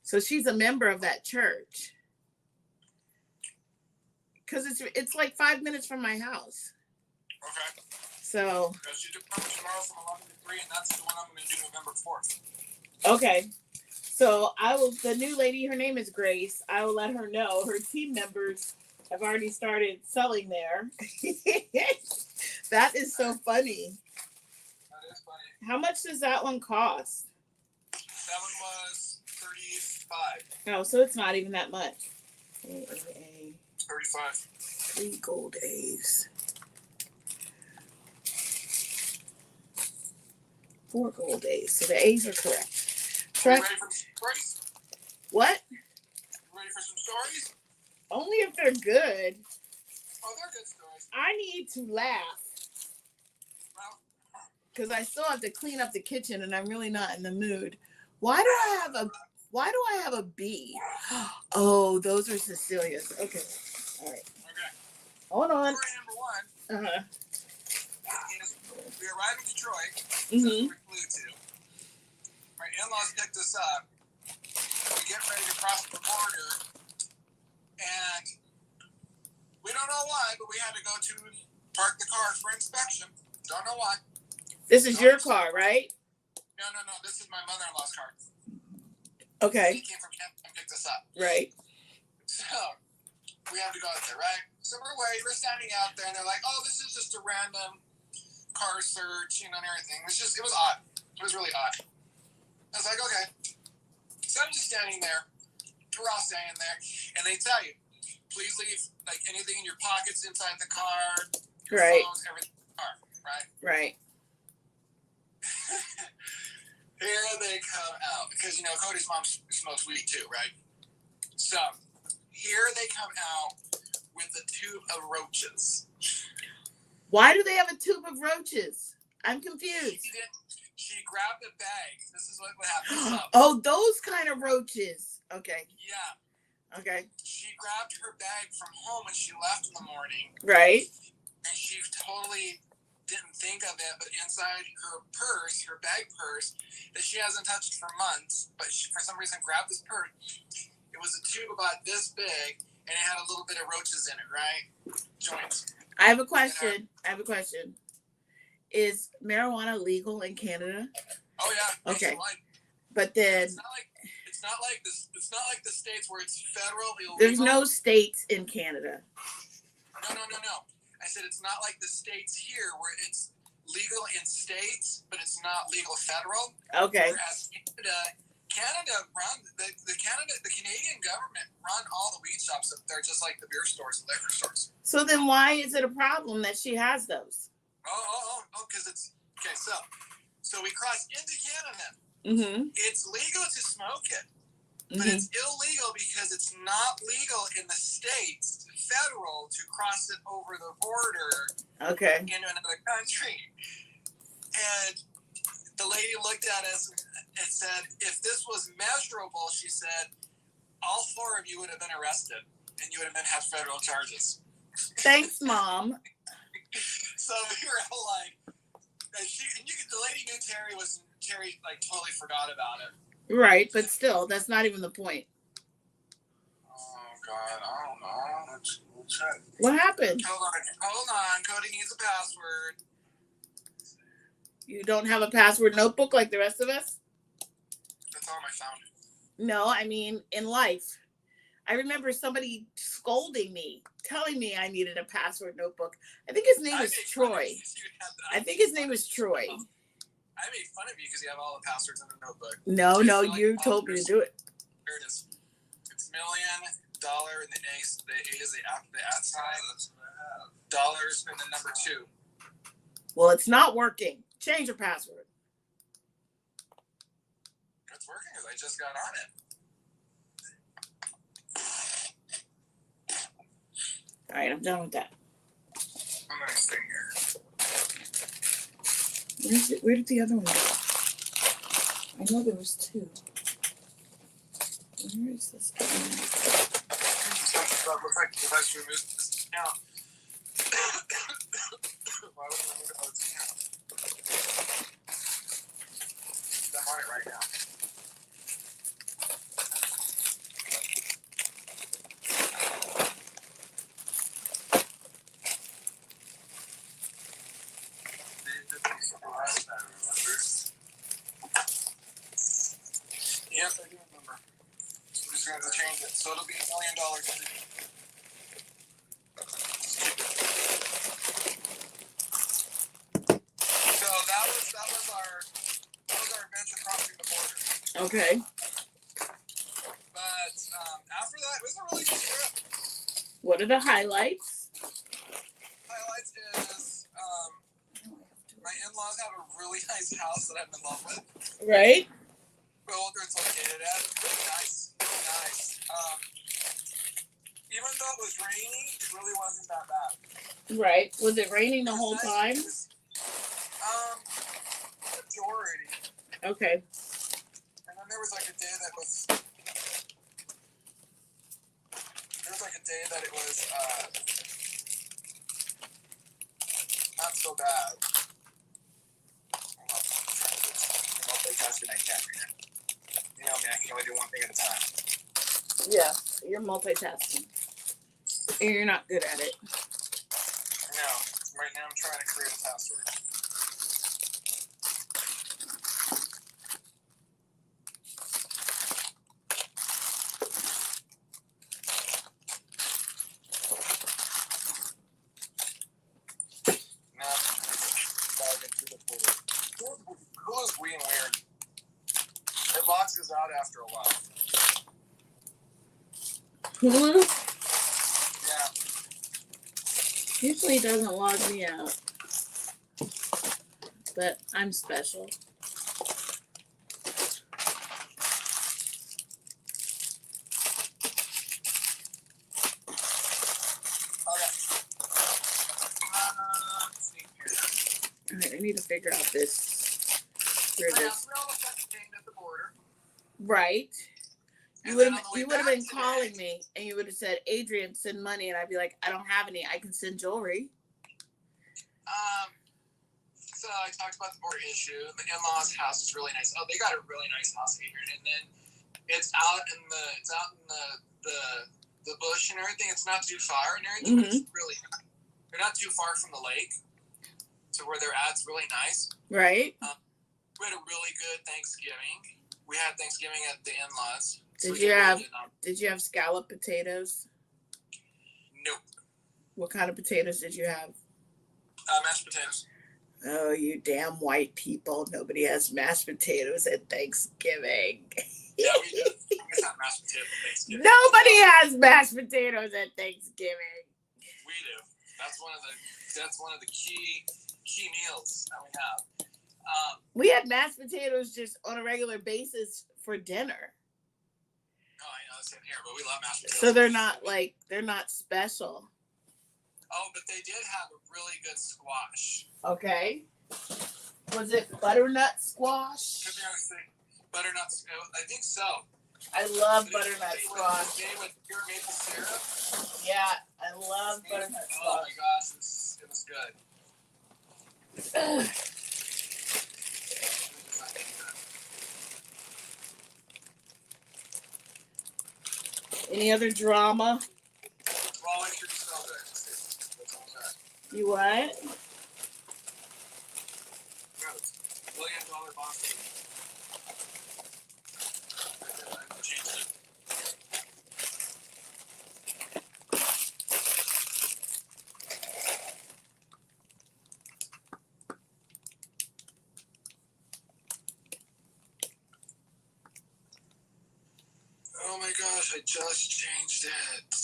So she's a member of that church. Because it's like 5 minutes from my house. Okay. So. She took one tomorrow from 11 to 3, and that's the one I'm going to do November 4th. Okay. So the new lady, her name is Grace. I will let her know. Her team members have already started selling there. That is so funny. That is funny. How much does that one cost? That one was $35. Oh, so it's not even that much. AAA. 35. 3 gold A's. 4 gold A's. So the A's are correct. Are you ready for some stories? What? You ready for some stories? Only if they're good. Oh, they're good stories. I need to laugh. Well, Because I still have to clean up the kitchen and I'm really not in the mood. Why do I have a B? Oh, those are Cecilia's. Okay. All right. okay. Hold on. Story number 1 Uh-huh. is we arrived in Detroit. Mm-hmm. We flew to. My in-laws picked us up. We get ready to cross the border. And we don't know why, but we had to go to park the car for inspection. Don't know why. This is your car, right? No. This is my mother-in-law's car. Okay. He came from Canada and picked us up. Right. So we have to go out there, right? So we're standing out there, and they're like, "Oh, this is just a random car search, and everything." It was odd. It was really odd. I was like, "Okay." So I'm just standing there. We're all standing there, and they tell you, "Please leave like anything in your pockets inside the car, your Right. phones, everything in the car." Right. Right. Here they come out because Cody's mom smokes weed too, right? So here they come out with a tube of roaches. Why do they have a tube of roaches? I'm confused. She grabbed a bag. This is what happened. Oh, those kind of roaches. Okay. Yeah. Okay. She grabbed her bag from home when she left in the morning. Right. And she totally didn't think of it, but inside her purse, her bag purse, that she hasn't touched for months, but she for some reason grabbed this purse. It was a tube about this big, and it had a little bit of roaches in it, right? Joints. I have a question. Is marijuana legal in Canada? Oh yeah. Okay. Nationwide. But then It's not like this. It's not like the states where it's federal illegal. there's no states in Canada. No. I said it's not like the states here where it's legal in states, but it's not legal federal. Okay. Whereas Canada run the Canadian government run all the weed shops up there, just like the beer stores and liquor stores. So then why is it a problem that she has those? Oh, because it's okay. So we cross into Canada. Mm-hmm. It's legal to smoke it, but it's illegal because it's not legal in the states, federal, to cross it over the border. Okay. Into another country. And the lady looked at us and said, if this was measurable, she said, all 4 of you would have been arrested and you would have had federal charges. Thanks, Mom. So we were all like, the lady knew Terry like totally forgot about it. Right, but still, that's not even the point. Oh God, I don't know. We'll check. What happened? Hold on. Cody needs a password. You don't have a password notebook like the rest of us? That's all I found. No, I mean in life. I remember somebody scolding me, telling me I needed a password notebook. I think his name was Troy. I think his name was Troy. I made fun of you because you have all the passwords in the notebook. No, you told me to do it. Here it is. It's $1 million, and the A is the at sign. That's what I have. Dollars and the number 2. Well, it's not working. Change your password. It's working because I just got on it. All right, I'm done with that. I'm going to stay here. Where did the other one go? I know there was 2. Where is this guy? Looks like the device removed this now. Why would I need to OTM? I'm on it right now. Yes, I do remember. I'm just going to change it. So it'll be $1 million. So that was our adventure crossing the border. Okay. But after that, it was a really good trip. What are the highlights? Highlights is my in-laws have a really nice house that I'm in love with. Right. Where it's located at. Really nice. Really nice. Even though it was rainy, it really wasn't that bad. Right. Was it raining the It was whole nice. time? It was, majority. Okay. And then there was like a day that was. There was like a day that it was not so bad. Multitasking, I can't. You know me, I can only do one thing at a time. Yeah. You're multitasking. And you're not good at it. No, right now I'm trying to create a password. No, log into the portal. Hulu's being weird. It locks us out after a while. Hulu Yeah. usually doesn't log me out. But I'm special. Okay. Let's see here. Alright, I need to figure out this. Where I this. have real affecting at the border. Right. And You would then have on the way been back today- calling me and you would have said, Adrienne, send money, and I'd be like, I don't have any. I can send jewelry. So I talked about the border issue. The in-laws' house is really nice. Oh, they got a really nice house here, and then it's out in the bush and everything. It's not too far and everything, but it's really nice. They're not too far from the lake, to where they're at. It's really nice. Right? We had a really good Thanksgiving. We had Thanksgiving at the in-laws. Did we you have really Did you have scallop potatoes? Nope. What kind of potatoes did you have? Mashed potatoes. Oh, you damn white people. Nobody has mashed potatoes at Thanksgiving. Yeah, we do. We have mashed potatoes at Thanksgiving. Nobody has mashed potatoes at Thanksgiving. We do. That's one of the key meals that we have. We had mashed potatoes just on a regular basis for dinner. Oh, I know that's in here, but we love mashed potatoes. So they're not special. Oh, but they did have a really good squash. Okay. Was it butternut squash? Butternut, I think so. I love But butternut it was squash. made with pure maple syrup. Yeah, I love butternut Oh my squash. gosh, it was good. Any other drama? Well, I should spell that. That's all that. You what? $1 million Boston. I changed it. Oh my gosh, I just changed it.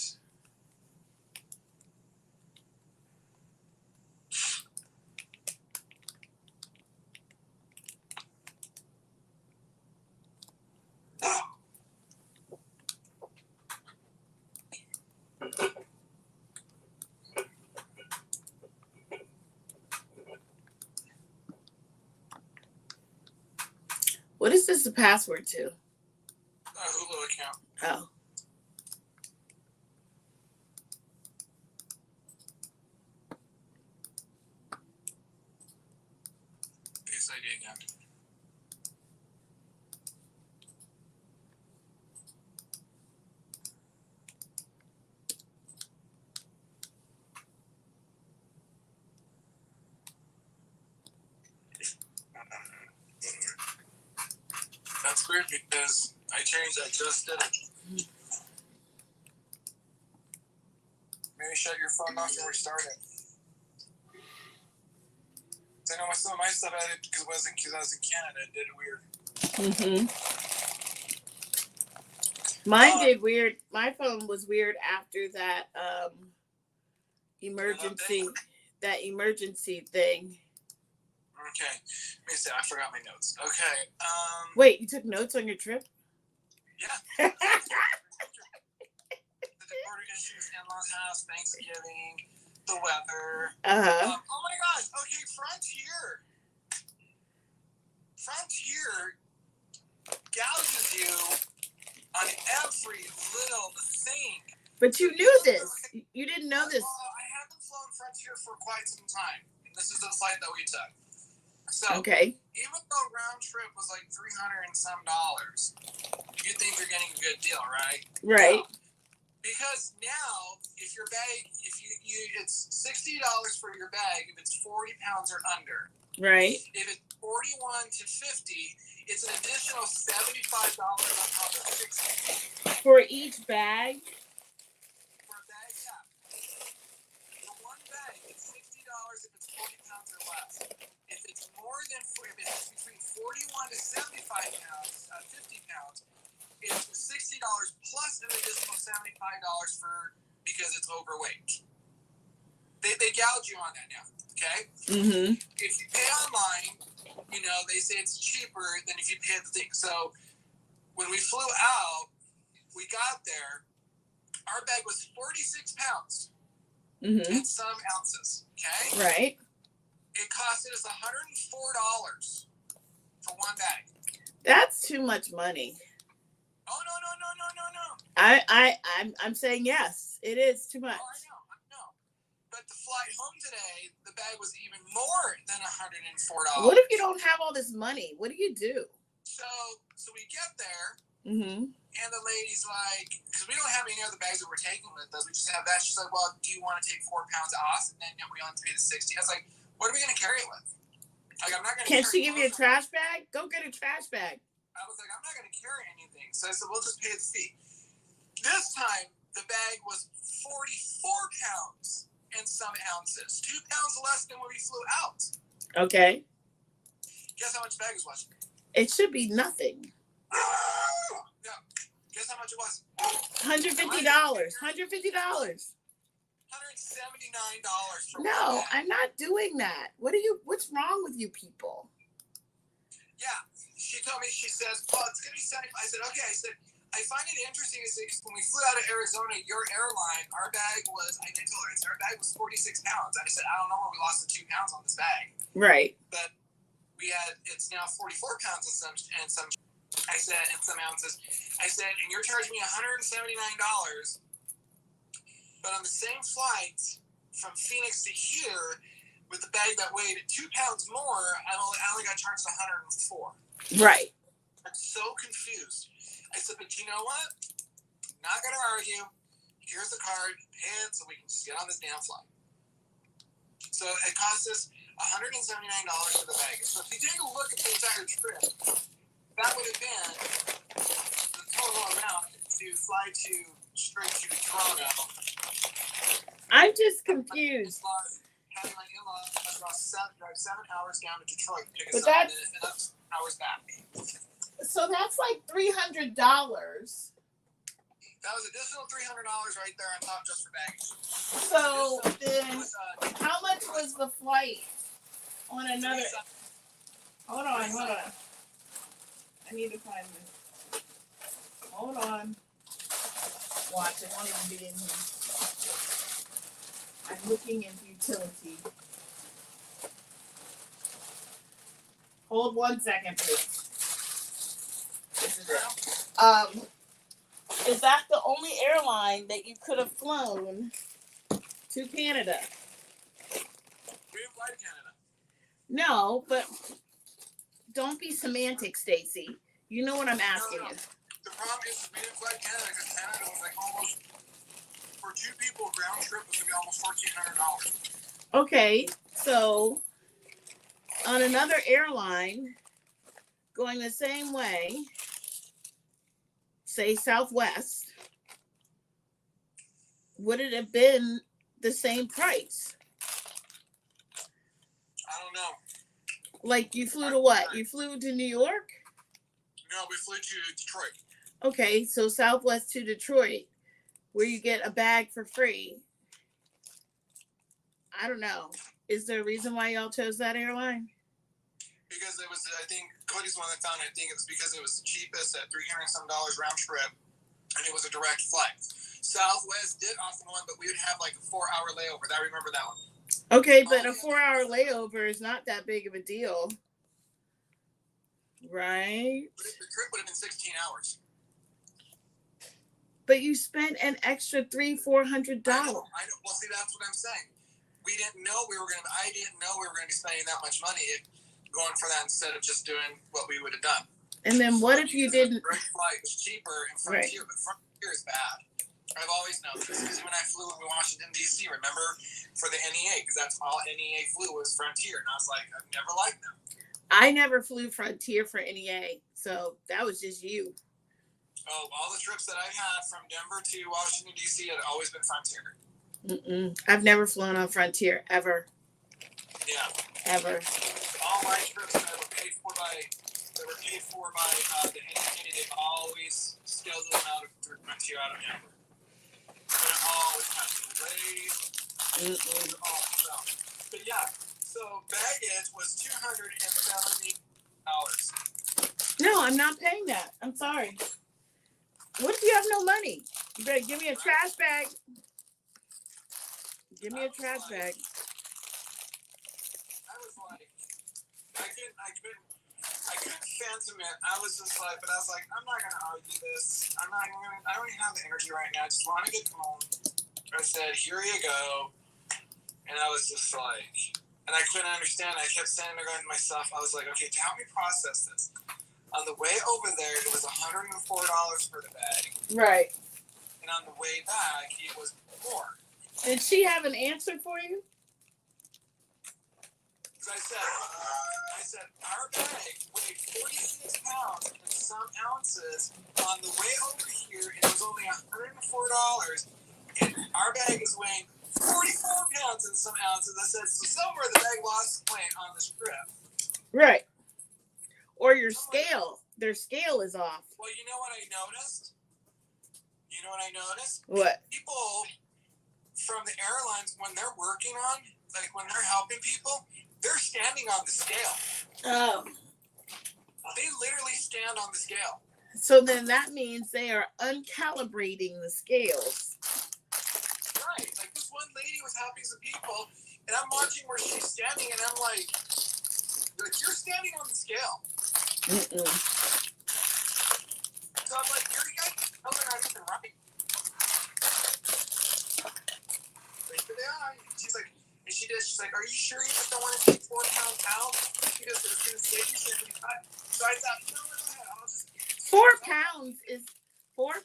What is this the password to? Hulu account. Oh. That's weird because I just did it. Maybe shut your phone off and restart it. I know some of my stuff I did because I was in Canada. It did it weird. Mine did weird. My phone was weird after that emergency thing. Okay. Let me see. I forgot my notes. Okay. Wait, you took notes on your trip? Yeah. The border issues, in-laws house, Thanksgiving, the weather. Oh my gosh. Okay, Frontier gouges you on every little thing. But you knew this. You didn't know this. I haven't flown Frontier for quite some time. This is the flight that we took. So, okay. Even though round trip was like $300 and some dollars, you think you're getting a good deal, right? Right. No. Because now, if your bag, it's $60 for your bag if it's 40 pounds or under. Right. If it's 41 to 50, it's an additional $75 on top of 60. For each bag? For a bag, yeah. For one bag, it's $60 if it's 40 pounds or less. If it's between 41 to 75 pounds, 50 pounds, it's $60 plus an additional $75 because it's overweight. They gouge you on that now, okay? Mm-hmm. If you pay online, they say it's cheaper than if you pay at the thing. So when we flew out, we got there, our bag was 46 pounds and some ounces, okay? Right. It costed us $104 for one bag. That's too much money. Oh, no. I'm saying yes. It is too much. Oh, I know. But the flight home today, the bag was even more than $104. What if you don't have all this money? What do you do? So we get there, and the lady's like, because we don't have any other bags that we're taking with us. We just have that. She's like, well, do you want to take 4 pounds off? And then we only pay the 60. I was like, what are we going to carry it with? Like, I'm not going to. Can she give you a trash bag? Go get a trash bag. I was like, I'm not going to carry anything. So I said, we'll just pay the fee. This time, the bag was 44 pounds and some ounces. 2 pounds less than when we flew out. Okay. Guess how much the bag was? It should be nothing. No. Guess how much it was? $150. $150. $179 for No, I'm not doing that. What's wrong with you people? Yeah. She told me, she says, well, it's going to be 70. I said, okay. I said, I find it interesting when we flew out of Arizona, your airline, our bag was, I told her, our bag was 46 pounds. I said, I don't know where we lost the 2 pounds on this bag. Right. But it's now 44 pounds and some, I said, and some ounces. I said, and you're charging me $179, but on the same flight from Phoenix to here, with the bag that weighed 2 pounds more, I only got charged $104. Right. I'm so confused. I said, but you know what? Not going to argue. Here's the card. Pay it so we can just get on this damn flight. So it cost us $179 for the baggage. So if you take a look at the entire trip, that would have been the total amount to fly straight to Toronto. I'm just confused. Having my in-laws drive 7 hours down to Detroit, pick But us up, and then hours back. So that's like $300. That was additional $300 right there on top just for baggage. So then, how much was the flight on another? Hold on. I need to find this. Hold on. Watch, it won't even be in here. I'm looking in utility. Hold 1 second, please. This is it. Is that the only airline that you could have flown to Canada? We didn't fly to Canada. No, but don't be semantic, Stacy. You know what I'm asking you. The problem is we didn't fly to Canada because Canada was like almost, for 2 people, round trip was going to be almost $1,400. Okay, so on another airline, going the same way, say Southwest, would it have been the same price? I don't know. Like you flew to what? You flew to New York? No, we flew to Detroit. Okay, so Southwest to Detroit, where you get a bag for free. I don't know. Is there a reason why y'all chose that airline? Because it was, I think, Cody's the one that found it. I think it was because it was the cheapest at $300 and some round trip, and it was a direct flight. Southwest did offer one, but we would have like a 4-hour layover. I remember that one. Okay, but a 4-hour layover is not that big of a deal. Right? The trip would have been 16 hours. But you spent an extra $300-400. I know. Well, see, that's what I'm saying. I didn't know we were going to be spending that much money going for that instead of just doing what we would have done. And then what if you didn't? Direct flight was cheaper in Frontier, but Frontier is bad. I've always known this because when I flew in Washington, D.C., remember, for the NEA, because that's all NEA flew was Frontier. And I was like, I've never liked them. I never flew Frontier for NEA, so that was just you. Oh, all the trips that I had from Denver to Washington, D.C. had always been Frontier. I've never flown on Frontier, ever. Yeah. Ever. All my trips that were paid for by the NEA, they always scheduled them out of Frontier out of Denver. And it always had delays. But yeah, so baggage was $270. No, I'm not paying that. I'm sorry. What if you have no money? You better give me a trash bag. Give me a trash bag. I was like, I couldn't phantom it. I was just like, but I was like, I'm not gonna argue this. I don't even have the energy right now. I just want to get home. I said, here you go. And I was just like, and I couldn't understand. I kept saying to myself, I was like, okay, to help me process this. On the way over there, it was $104 for the bag. Right. And on the way back, it was more. Did she have an answer for you? Because I said, our bag weighed 46 pounds and some ounces. On the way over here, it was only $104. And our bag is weighing 44 pounds and some ounces. I said, so somewhere the bag lost weight on this trip. Right. Or your scale. Their scale is off. Well, you know what I noticed? What? People from the airlines, when they're working on, like when they're helping people, they're standing on the scale. Oh. They literally stand on the scale. So then that means they are uncalibrating the scales. Right. Like this one lady was helping some people, and I'm watching where she's standing, and I'm like, you're standing on the scale. So I'm like, you're guys are not even right. Like, they are. She's like, and she's like, are you sure you just don't want to take 4 pounds out? Because it's going to save you 75. So I thought, no, I'll just. 4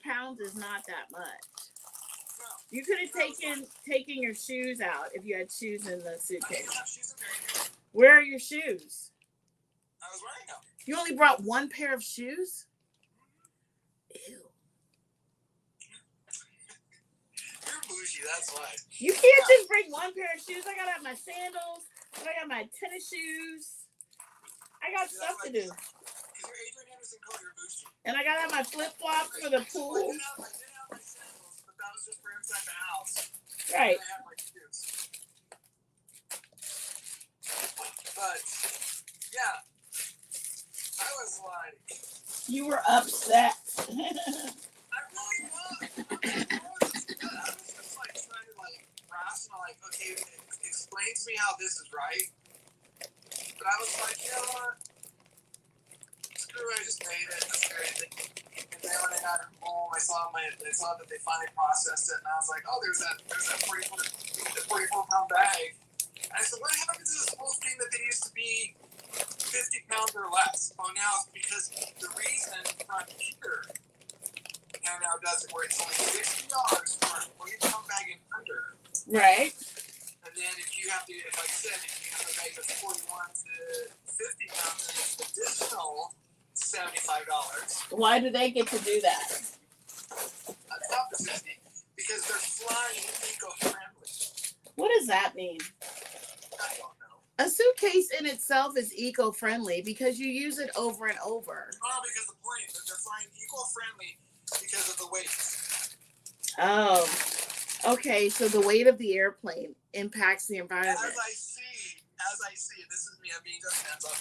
pounds is not that much. No. You could have taken your shoes out if you had shoes in the I suitcase. didn't have shoes in there. Where are your shoes? I was wearing them. You only brought one pair of shoes? Ew. You're bougie, that's why. You can't just bring one pair of shoes. I gotta have my sandals. I got my tennis shoes. I got stuff to do. Because you're Adrienne Anderson Cole, you're bougie. And I gotta have my flip flops for the pool. I did have my sandals, but that was just for inside the house. Right. I had my shoes. But, yeah. I was like. You were upset. I really was. I was just like trying to like rational, like, okay, explain to me how this is right. But I was like, you know what? Screw it, I just made it. That's crazy. And then when I got it home, I saw that they finally processed it, and I was like, oh, there's that 44-pound bag. And I said, what happened to this whole thing that they used to be 50 pounds or less? Oh, now it's because the reason Frontier now does it where it's only $60 for a 40-pound bag and under. Right. And then if you have to, like I said, if you have a bag that's 41 to 50 pounds, then it's additional $75. Why do they get to do that? On top of 60, because they're flying eco-friendly. What does that mean? I don't know. A suitcase in itself is eco-friendly because you use it over and over. Oh, because the plane, they're flying eco-friendly because of the weight. Oh, okay. So the weight of the airplane impacts the environment. As I see, this is me, I'm being judgmental.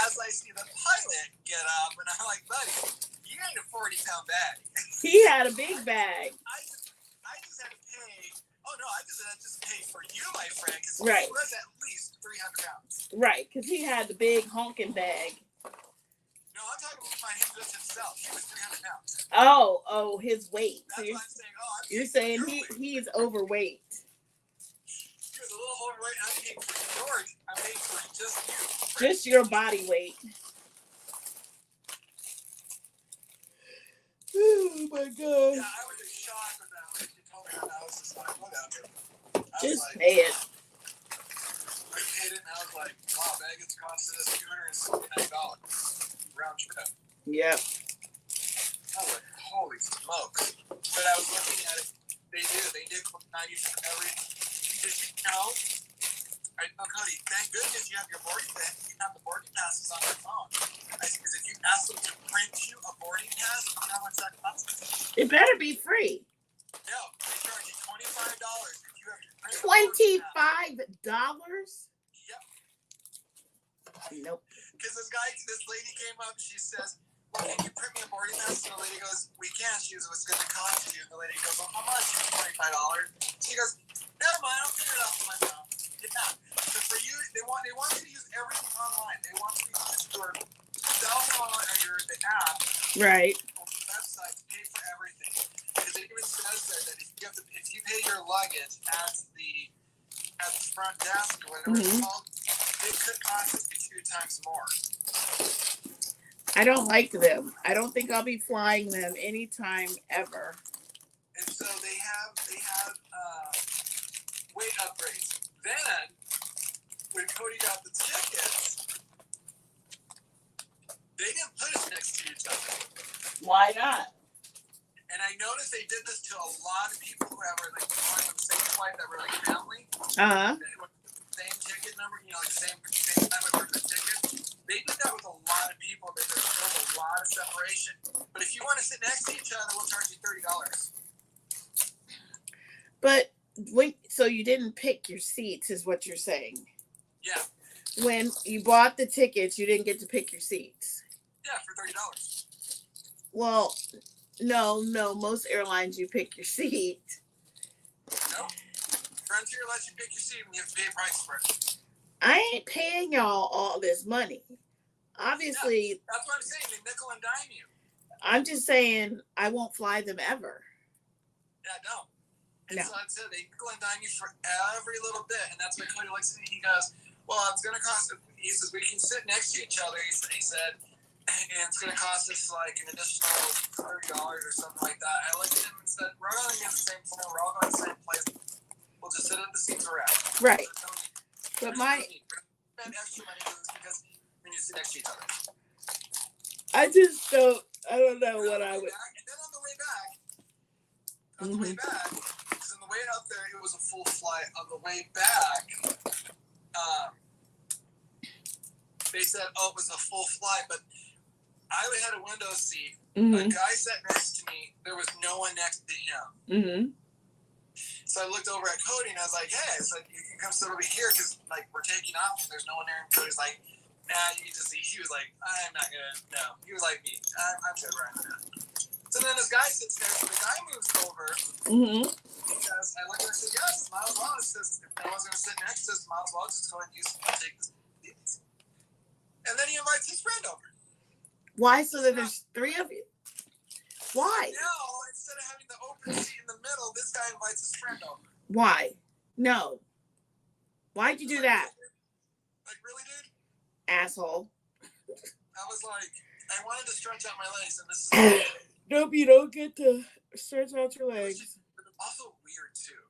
As I see the pilot get up, and I'm like, buddy, you ain't a 40-pound bag. He had a big bag. I just had to pay. Oh no, I just had to pay for you, my friend, because Right. he was at least 300 pounds. Right, because he had the big honking bag. No, I'm talking about him just himself. He was 300 pounds. Oh, his weight. So That's what I'm saying. Oh, you're saying he's overweight. He was a little overweight. I'm paying for yours. I'm paying for just you. Just your body weight. Oh my god. Yeah, I was in shock with that when she told me that. I was just like, whatever. Just pay it. I paid it and I was like, wow, baggage costed us $269 round trip. Yep. I was like, holy smokes. But I was looking at it. They did 90 for every. Did you know? I know, Cody, thank goodness you have your boarding pass. You have the boarding passes on your phone. I said, because if you ask them to print you a boarding pass, you know how much that costs? It better be free. No, they charge you $25 if you have to print a boarding pass. $25? Yep. Nope. Because this lady came up and she says, well, can you print me a boarding pass? And the lady goes, we can't. She goes, what's going to cost you? And the lady goes, well, how much? $25. She goes, never mind, I'll figure it out for myself. Yeah. So for you, they want you to use everything online. They want you to use your cell phone or the app. Right. On the website to pay for everything. Because it even says there that if you pay your luggage at the front desk or whatever it's called, it could cost you 2 times more. I don't like them. I don't think I'll be flying them anytime ever. And so they have weight upgrades. Then when Cody got the tickets, they didn't put us next to each other. Why not? And I noticed they did this to a lot of people who were like on the same flight that were like family. Same ticket number, like same time with the ticket. They did that with a lot of people. There's still a lot of separation. But if you want to sit next to each other, we'll charge you $30. But so you didn't pick your seats, is what you're saying? Yeah. When you bought the tickets, you didn't get to pick your seats. Yeah, for $30. Well, no. Most airlines, you pick your seat. Nope. Frontier lets you pick your seat and you have to pay a price for it. I ain't paying y'all all this money. Obviously. Yeah, that's what I'm saying. They nickel and dime you. I'm just saying I won't fly them ever. Yeah, no. And No. so I said they nickel and dime you for every little bit. And that's what Cody looks at me. He goes, well, it's going to cost, he says, we can sit next to each other, he said, and it's going to cost us like an additional $30 or something like that. I looked at him and said, we're all going to be in the same plane. We're all going to the same place. We'll just sit at the seats we're at. Right. But my spend extra money because we need to sit next to each other. I don't know what I would. And then on the way back, because on the way out there, it was a full flight. On the way back, they said, it was a full flight, but I had a window seat. A guy sat next to me. There was no one next to him. So I looked over at Cody and I was like, hey, I said, you can come sit over here because like we're taking off and there's no one there. And Cody's like, nah, you can just see. He was like, I'm not going to, no. He was like me. I'm good right now. So then this guy sits there. So the guy moves over. Because I looked at him and said, yes, might as well. It says, if no one's going to sit next to us, might as well just go ahead and take this seat. And then he invites his friend over. Why? So that there's 3 of you? Why? Now, instead of having the open seat in the middle, this guy invites his friend over. Why? No. Why'd you do that? Like, really, dude? Asshole. I was like, I wanted to stretch out my legs, and this is... Nope, you don't get to stretch out your legs. Also weird, too.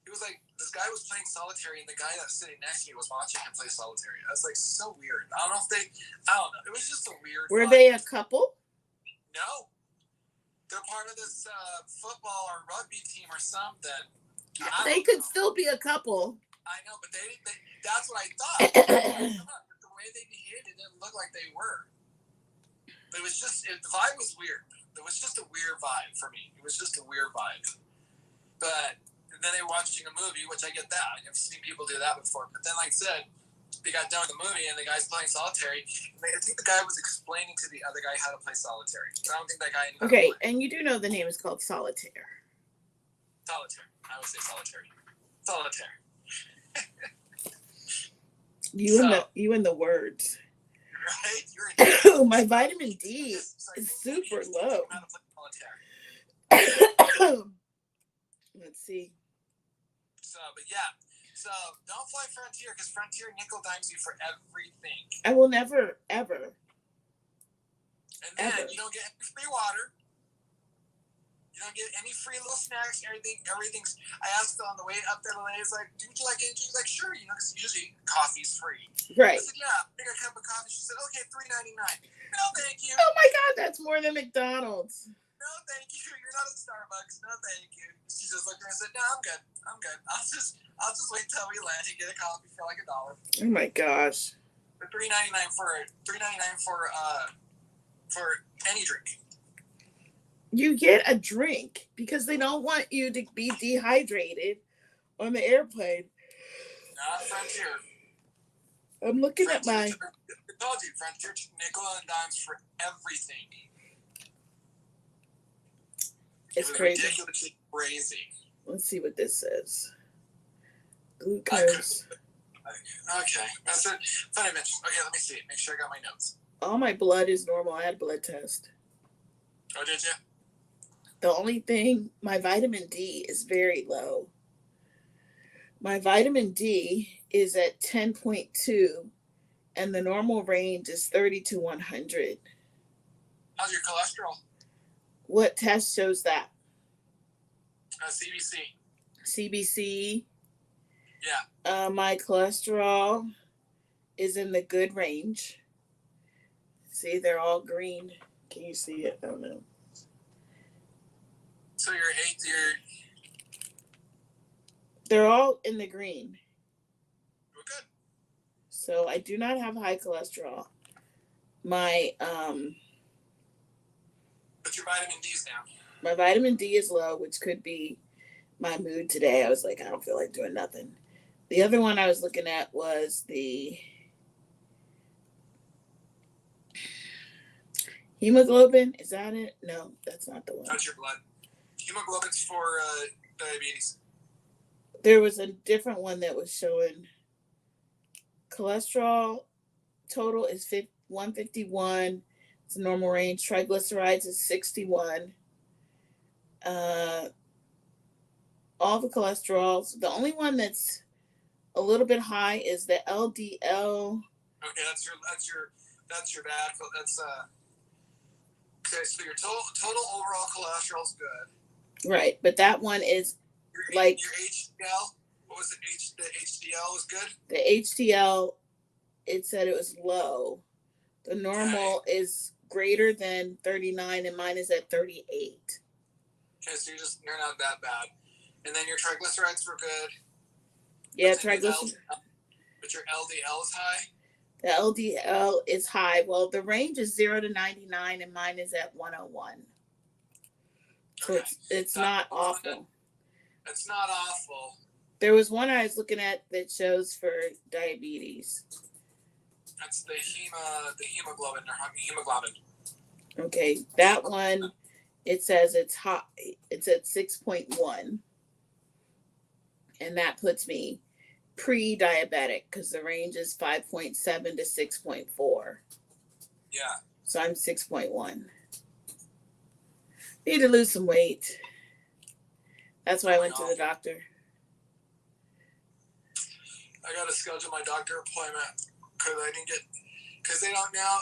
It was like, the this guy was playing solitary, and the guy that was sitting next to me was watching him play solitary. I was like, so weird. I don't know. It was just a weird. Were vibe. they a couple? No. They're part of this football or rugby team or something. They could still be a couple. I know, but they that's what I thought. The way they behaved, it didn't look like they were. But it was just, the vibe was weird. It was just a weird vibe for me. It was just a weird vibe. But then they were watching a movie, which I get that. I've seen people do that before. But then, like I said, they got done with the movie and the guy's playing solitary. I think the guy was explaining to the other guy how to play solitary. I don't think that guy. Okay, and you do know the name is called solitaire. Solitaire. I would say solitary. Solitaire. You and the words. Right? Oh, my vitamin D is super low. Let's see. So, but yeah. So don't fly Frontier because Frontier nickel dimes you for everything. I will never, ever. And then you don't get any free water. You don't get any free little snacks. Everything's. I asked on the way up there, the lady's like, "Would you like anything?" She's like, "Sure." You know, because usually coffee's free. Right. I said, "Yeah, I got a cup of coffee." She said, "Okay, $3.99." No, thank you. Oh my God, that's more than McDonald's. No, thank you. You're not at Starbucks. No, thank you. She just looked at me and said, "No, I'm good. I'll just wait till we land and get a coffee for like $1." Oh my gosh. For $3.99 for any drink. You get a drink because they don't want you to be dehydrated on the airplane. Not Frontier. I'm looking at my. I told you, Frontier nickel and dimes for everything. It's it was crazy. Ridiculously crazy. Let's see what this says. Glucose. Okay, that's it. Funny mention. Okay, let me see. Make sure I got my notes. All my blood is normal. I had a blood test. Oh, did you? The only thing, my vitamin D is very low. My vitamin D is at 10.2, and the normal range is 30 to 100. How's your cholesterol? What test shows that? CBC. CBC. Yeah. My cholesterol is in the good range. See, they're all green. Can you see it? I don't know. So They're all in the green. we're good. So I do not have high cholesterol. My But your vitamin D's down. my vitamin D is low, which could be my mood today. I was like, I don't feel like doing nothing. The other one I was looking at was the hemoglobin. Is that it? No, that's not the one. That's your blood. Hemoglobin's for diabetes. There was a different one that was showing cholesterol total is 151. It's a normal range. Triglycerides is 61. All the cholesterols. The only one that's a little bit high is the LDL. Okay, that's your bad. That's okay. So your total overall cholesterol is good. Right, but that one is Your like HDL. What was it? The HDL was good. the HDL. It said it was low. The normal is greater than 39, and mine is at 38. Okay, so you're not that bad. And then your triglycerides were good. Yeah, But your triglycerides. But your LDL is high. The LDL is high. Well, the range is 0 to 99, and mine is at 101. So Okay. it's not awful. It's not awful. There was one I was looking at that shows for diabetes. That's the hemoglobin or hemoglobin. Okay, that one, it says it's high. It's at 6.1, and that puts me pre-diabetic because the range is 5.7 to 6.4. Yeah. So I'm 6.1. Need to lose some weight. That's why I went to the doctor. I got to schedule my doctor appointment because they don't now.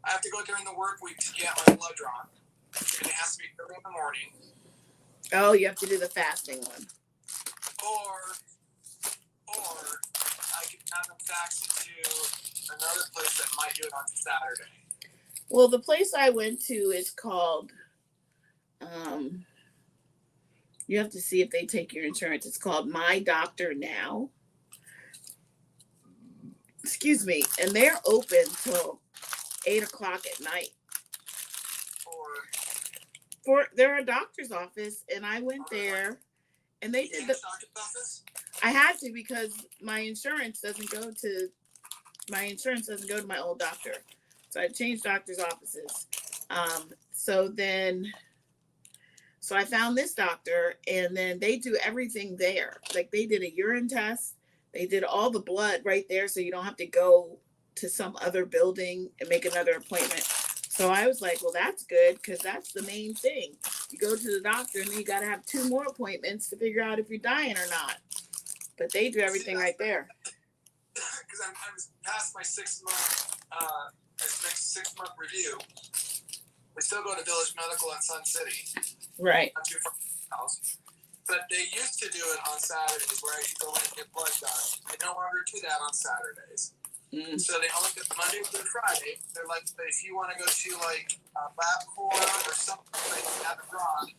I have to go during the work week to get my blood drawn, and it has to be early in the morning. Oh, you have to do the fasting one. or I can have them fax it to another place that might do it on Saturday. Well, the place I went to is called, you have to see if they take your insurance. It's called My Doctor Now. Excuse me. And they're open till 8 o'clock at night. They're a doctor's office, and I went there, and they did the doctor's office? I had to, because my insurance doesn't go to my old doctor. So I changed doctor's offices. So I found this doctor, and then they do everything there. Like, they did a urine test. They did all the blood right there, so you don't have to go to some other building and make another appointment. So I was like, well, that's good, because that's the main thing. You go to the doctor, and then you got to have 2 more appointments to figure out if you're dying or not. But they do everything right there. Because I'm past my 6-month review. We still go to Village Medical in Sun City. Right. Not too far from the house. But they used to do it on Saturdays, where I could go in and get blood done. They no longer do that on Saturdays. Mm. So they only get Monday through Friday. They're like, but if you want to go to like LabCorp or something like that abroad,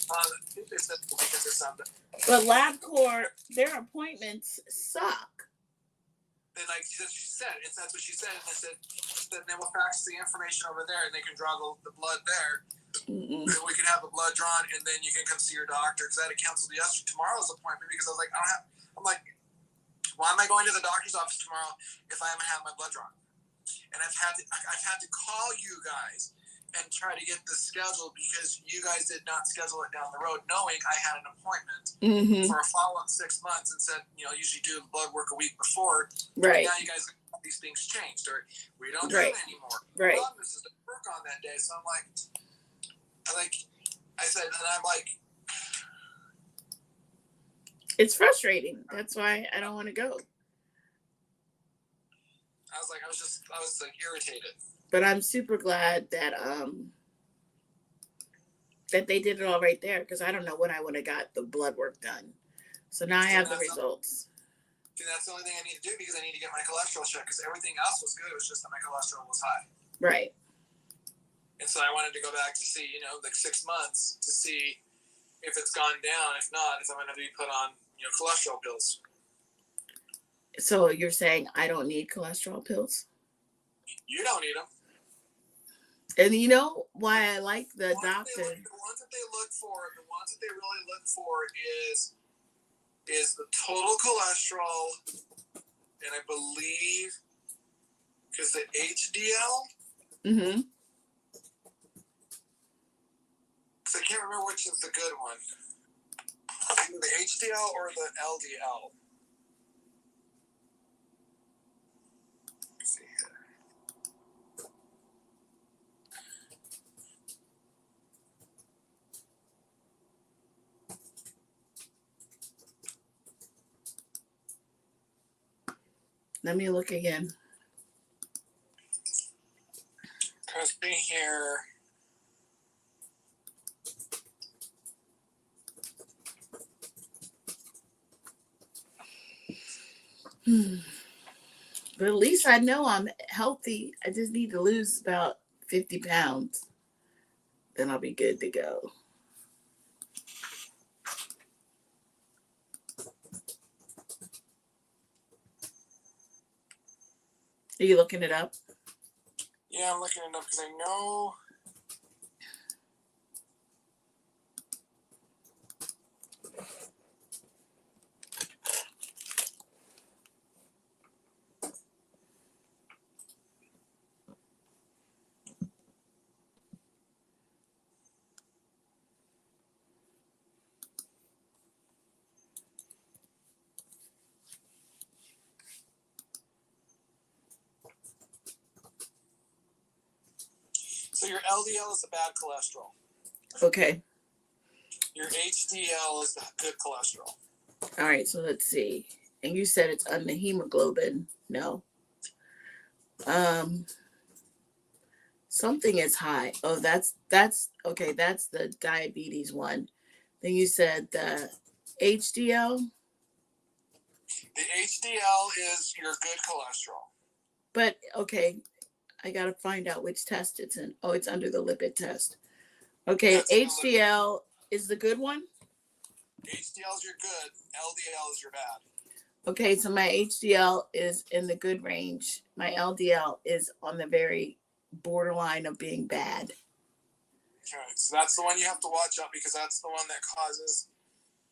I think they said because or something. But LabCorp, their appointments suck. And like she said, that's what she said. And they said they will fax the information over there, and they can draw the blood there. Mm-mm. And we can have the blood drawn, and then you can come see your doctor. Because I had to cancel tomorrow's appointment because I was like, I'm like, why am I going to the doctor's office tomorrow if I haven't had my blood drawn? And I've had to call you guys and try to get this scheduled because you guys did not schedule it down the road, knowing I had an appointment for a follow-up 6 months and said, usually do the blood work a week before. Right. Now you guys have these things changed, or we don't do Right. it anymore. Right. Well, this is the work on that day, so I'm like, I said, and I'm like, it's frustrating. That's why I don't want to go. I was irritated. But I'm super glad that that they did it all right there, because I don't know when I would have got the blood work done. So now I have the results. That's the only thing I need to do, because I need to get my cholesterol checked, because everything else was good. It was just that my cholesterol was high. Right. And so I wanted to go back to see, like 6 months to see if it's gone down. If not, if I'm going to be put on, cholesterol pills. So you're saying I don't need cholesterol pills? You don't need them. And you know why I like the doctor? The ones that they really look for is the total cholesterol, and I believe because the HDL. Mm-hmm. Because I can't remember which is the good one. Either the HDL or the LDL. Let's see here. Let me look again. Let's see here. But at least I know I'm healthy. I just need to lose about 50 pounds. Then I'll be good to go. Are you looking it up? Yeah, I'm looking it up because I know. So your LDL is the bad cholesterol. Okay. Your HDL is the good cholesterol. All right, so let's see. And you said it's on the hemoglobin. No. Something is high. Oh, that's okay. That's the diabetes one. Then you said the HDL? The HDL is your good cholesterol. But okay, I gotta find out which test it's in. Oh, it's under the lipid test. Okay, That's under HDL is the good one. HDL is your good. LDL is your bad. Okay, so my HDL is in the good range. My LDL is on the very borderline of being bad. Okay, so that's the one you have to watch out because that's the one that causes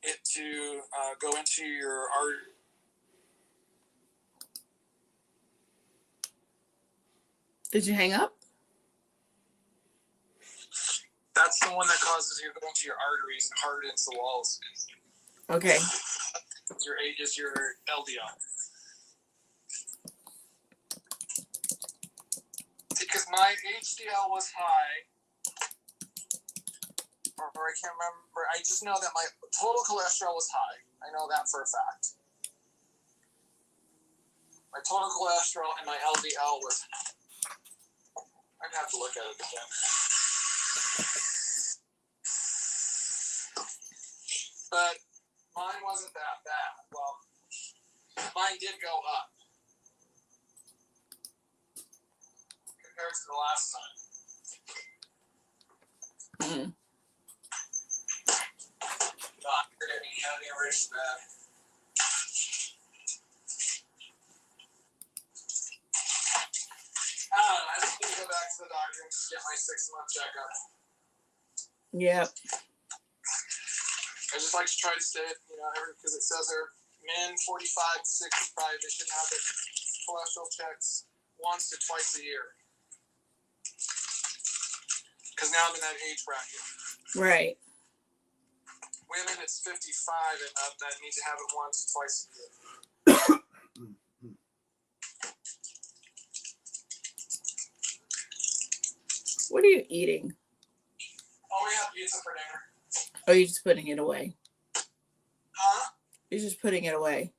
it to go into your artery. Did you hang up? That's the one that causes you to go into your arteries and hardens the walls. Okay. Your H is your LDL. Because my HDL was high, or I can't remember. I just know that my total cholesterol was high. I know that for a fact. My total cholesterol and my LDL was. I'd have to look at it again. But mine wasn't that bad. Well, mine did go up compared to the last time. Mm. Doctor didn't have any rich bad. I don't know. I just need to go back to the doctor and just get my 6-month checkup. Yep. I just like to try to stay, because it says they're men 45 to 65, they should have their cholesterol checks once to twice a year. Because now I'm in that age bracket. Right. Women, it's 55 and up that need to have it once to twice a year. What are you eating? Oh, we have pizza for dinner. Oh, you're just putting it away. Huh? You're just putting it away.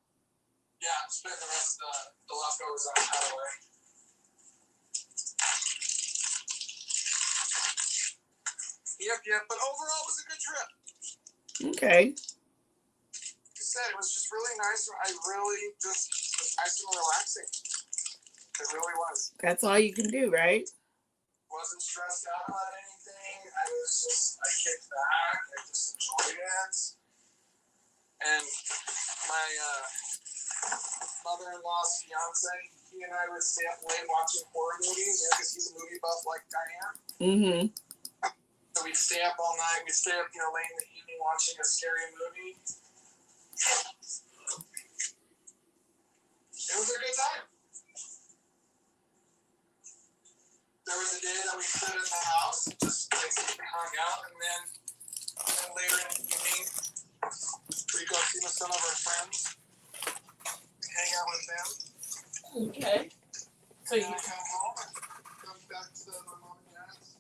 Yeah, I'm spitting the rest of the leftovers out away. Yep. But overall, it was a good trip. Okay. Like I said, it was just really nice. It was nice and relaxing. It really was. That's all you can do, right? Wasn't stressed out about anything. I kicked back. I just enjoyed it. And my mother-in-law's fiance, he and I would stay up late watching horror movies, because he's a movie buff like I am. Mm-hmm. So we'd stay up all night. We'd stay up, late in the evening watching a scary movie. It was a good time. There was a day that we stood at the house, just hung out, and then later in the evening, we go see some of our friends, hang out with them. Okay. So And I come home and come back to my mom and dad's.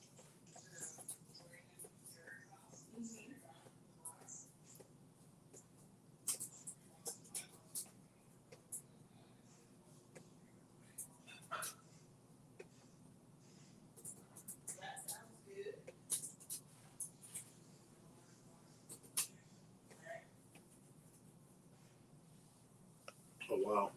Oh, wow.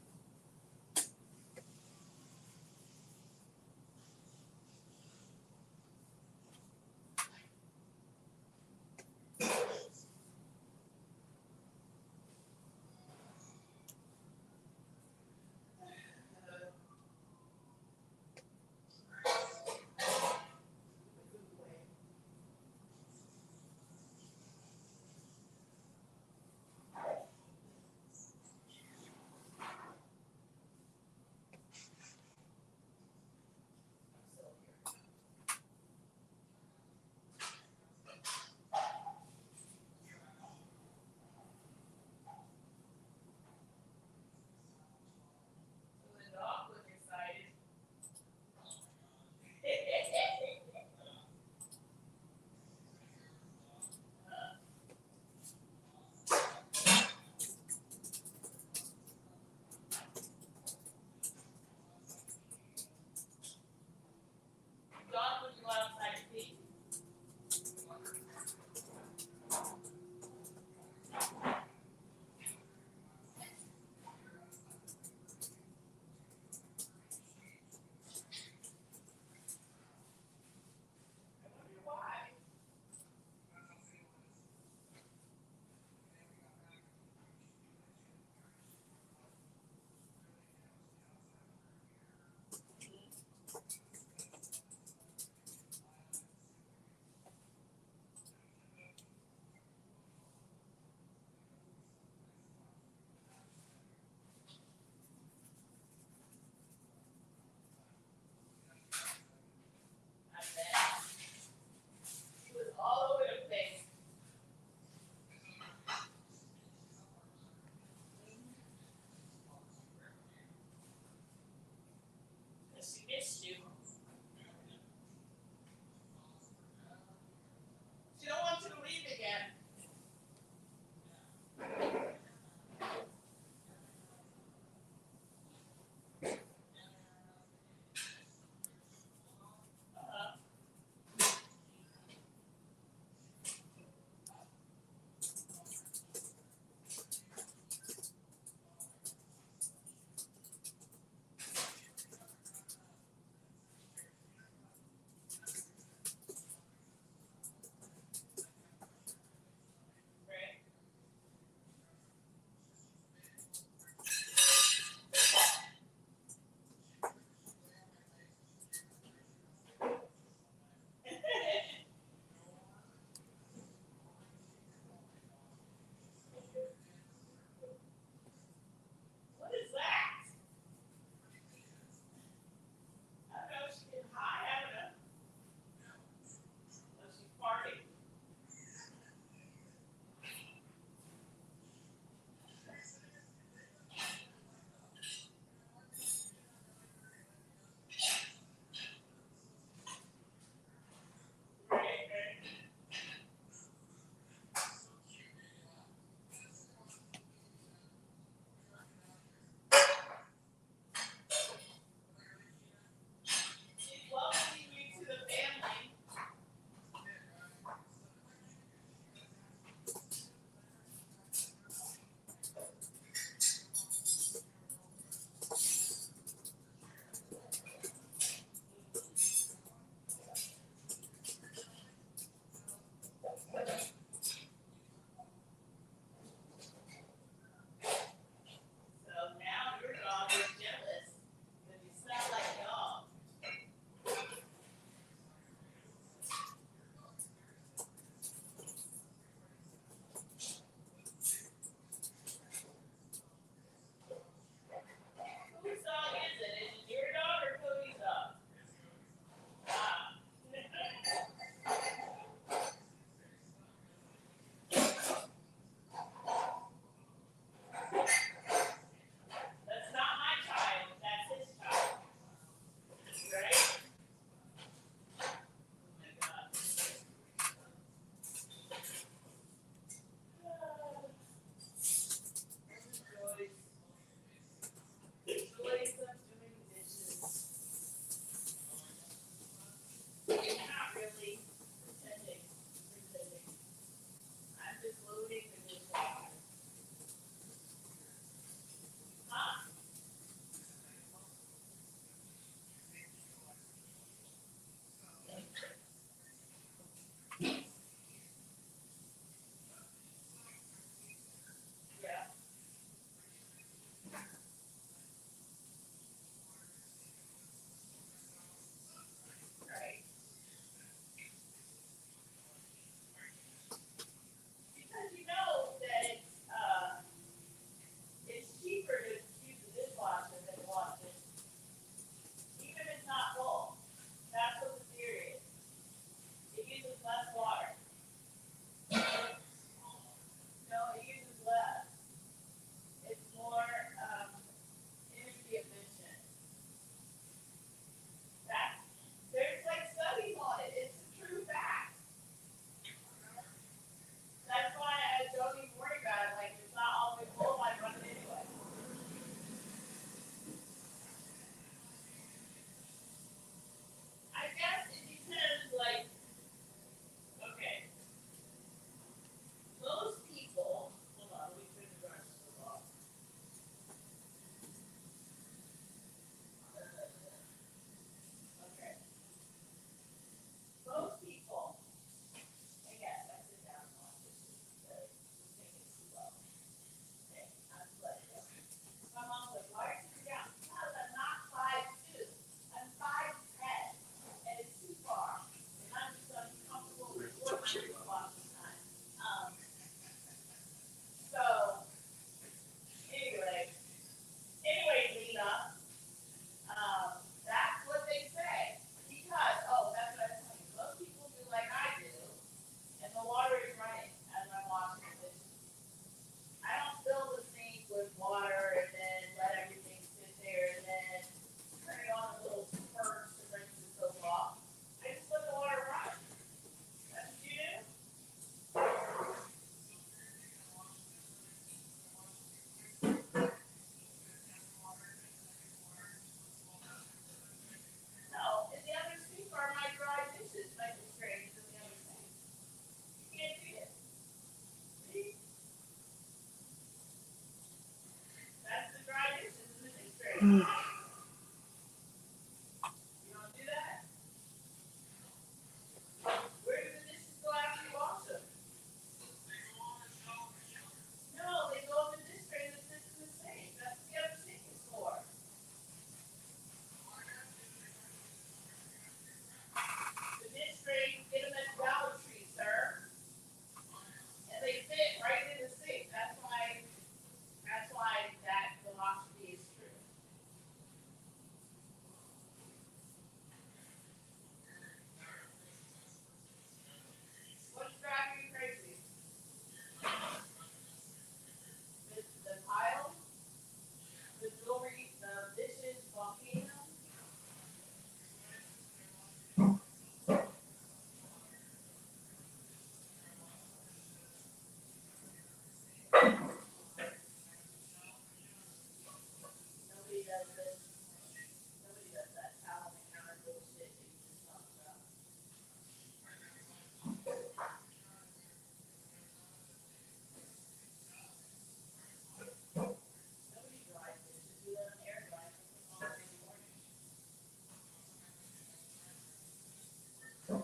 And did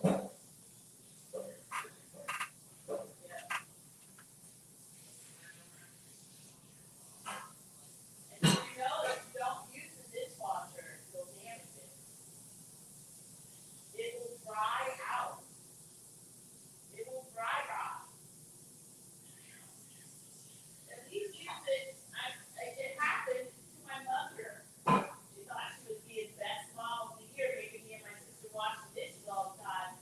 you know if you don't use the dishwasher, you'll damage it. It will dry out. It will dry rot. At least use it. It happened to my mother. She thought she was being best mom of the year, making me and my sister wash the dishes all the time.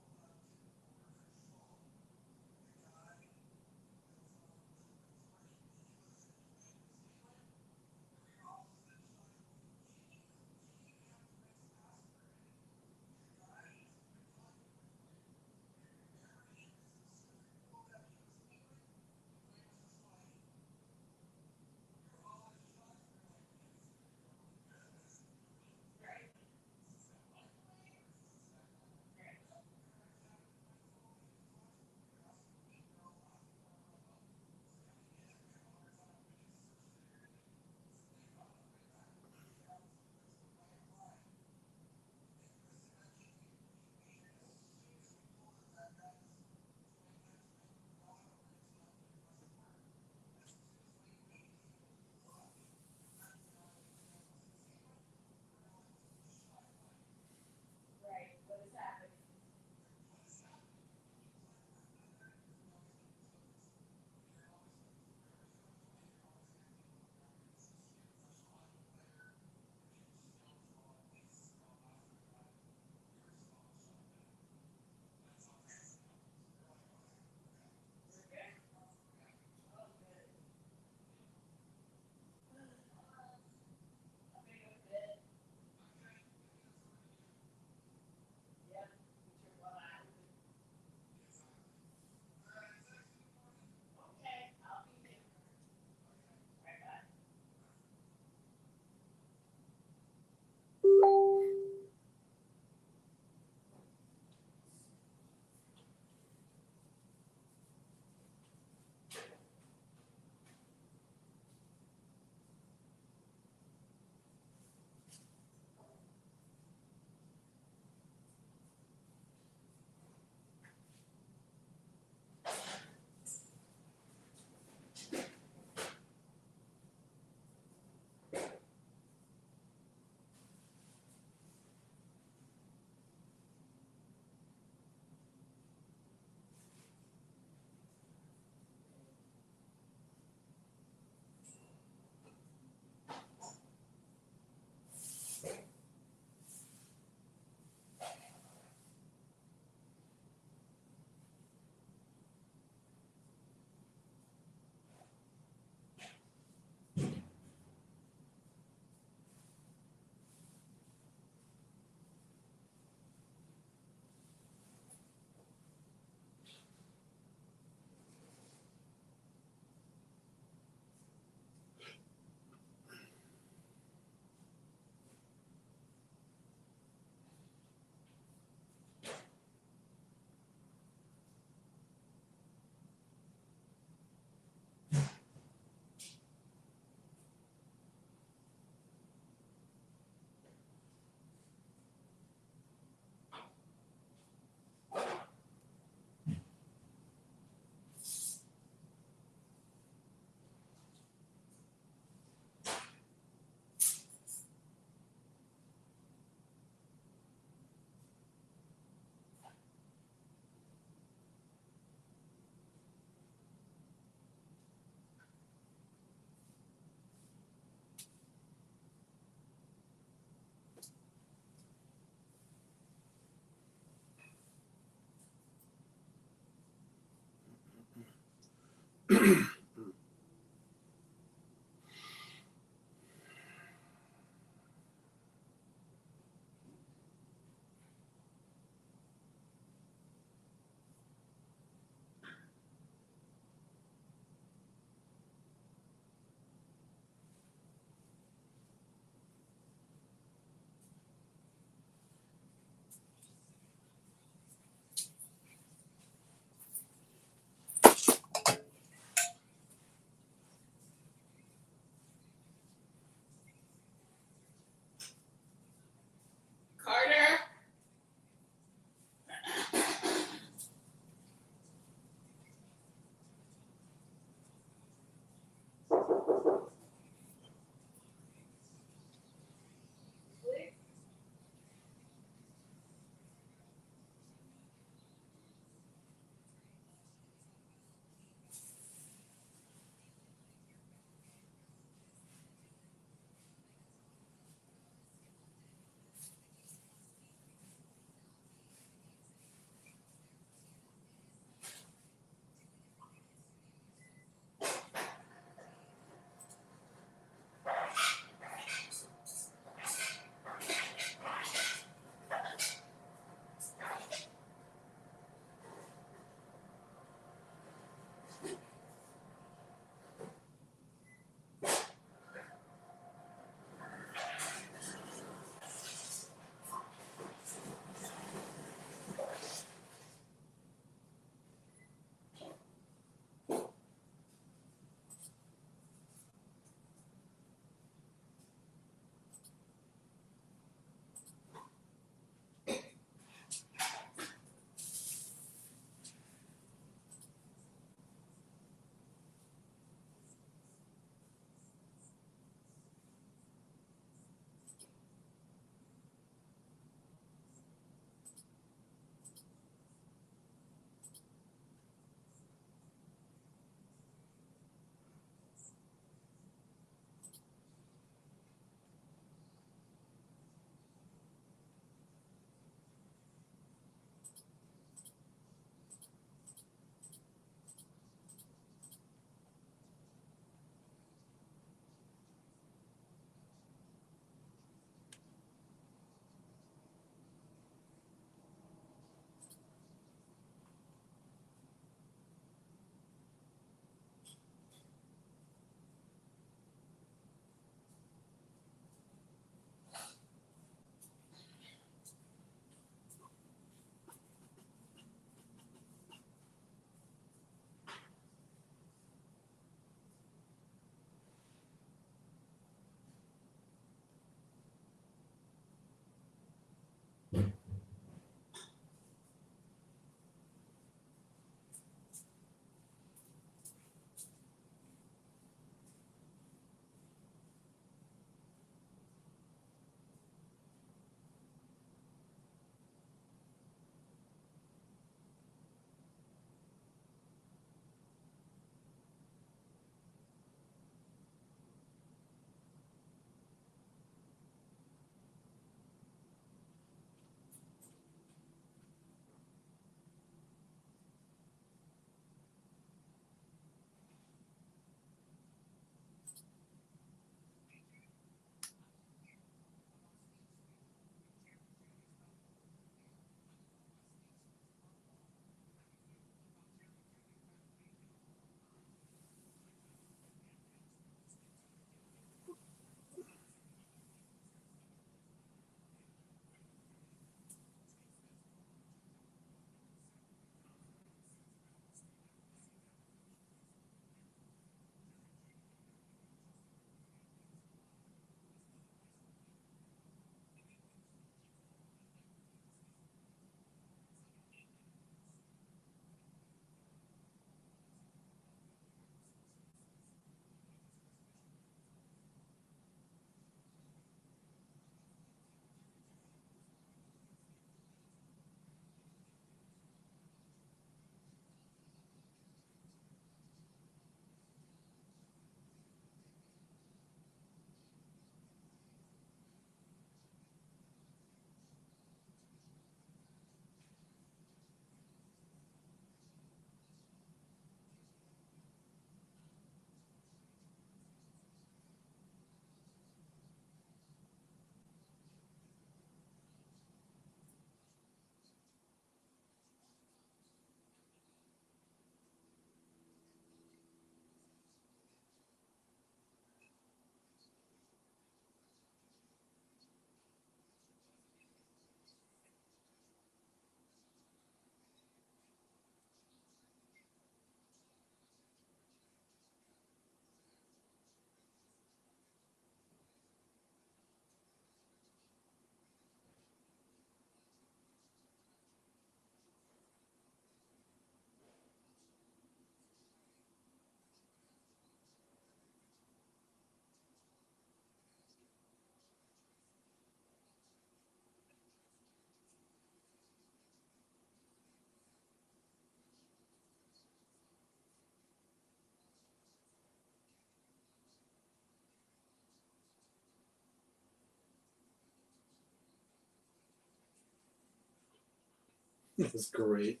That's great.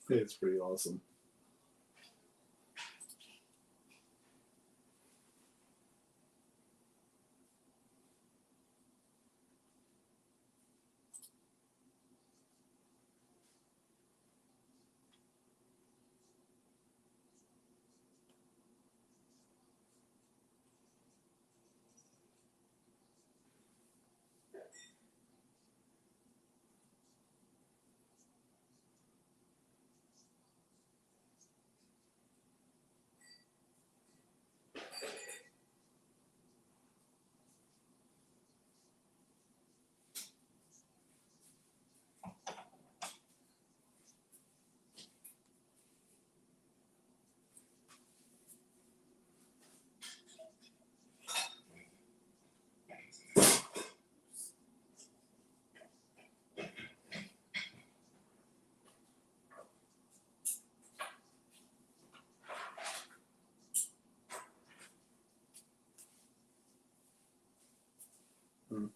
It's pretty awesome. Mm.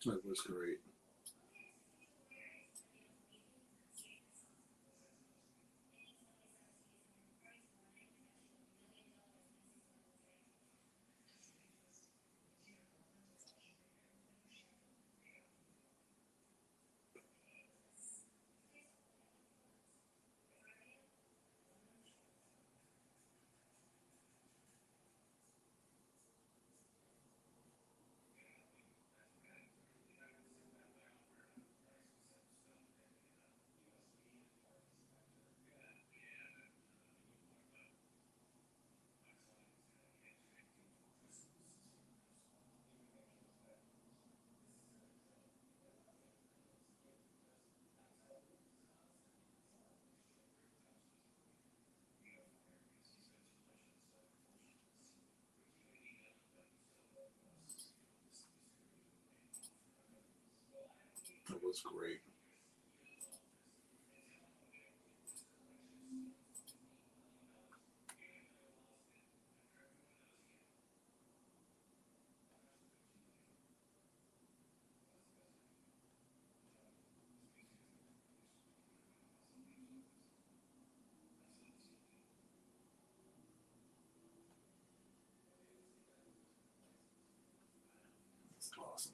That was great. That was great. That's awesome.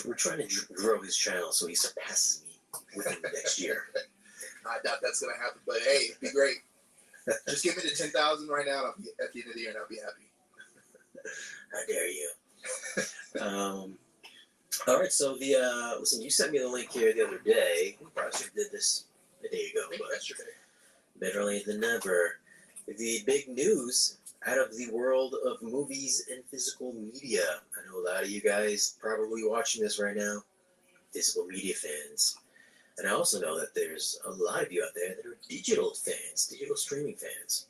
we're trying to grow his channel so he surpasses me within the next year. I doubt that's gonna happen, but hey, it'd be great. Just give me the 10,000 right now, and I'll be at the end of the year, and I'll be happy. How dare you? All right, so listen, you sent me the link here the other day. We probably should have did this a day ago, but Yesterday. better late than never. The big news out of the world of movies and physical media. I know a lot of you guys probably watching this right now, physical media fans. And I also know that there's a lot of you out there that are digital fans, digital streaming fans.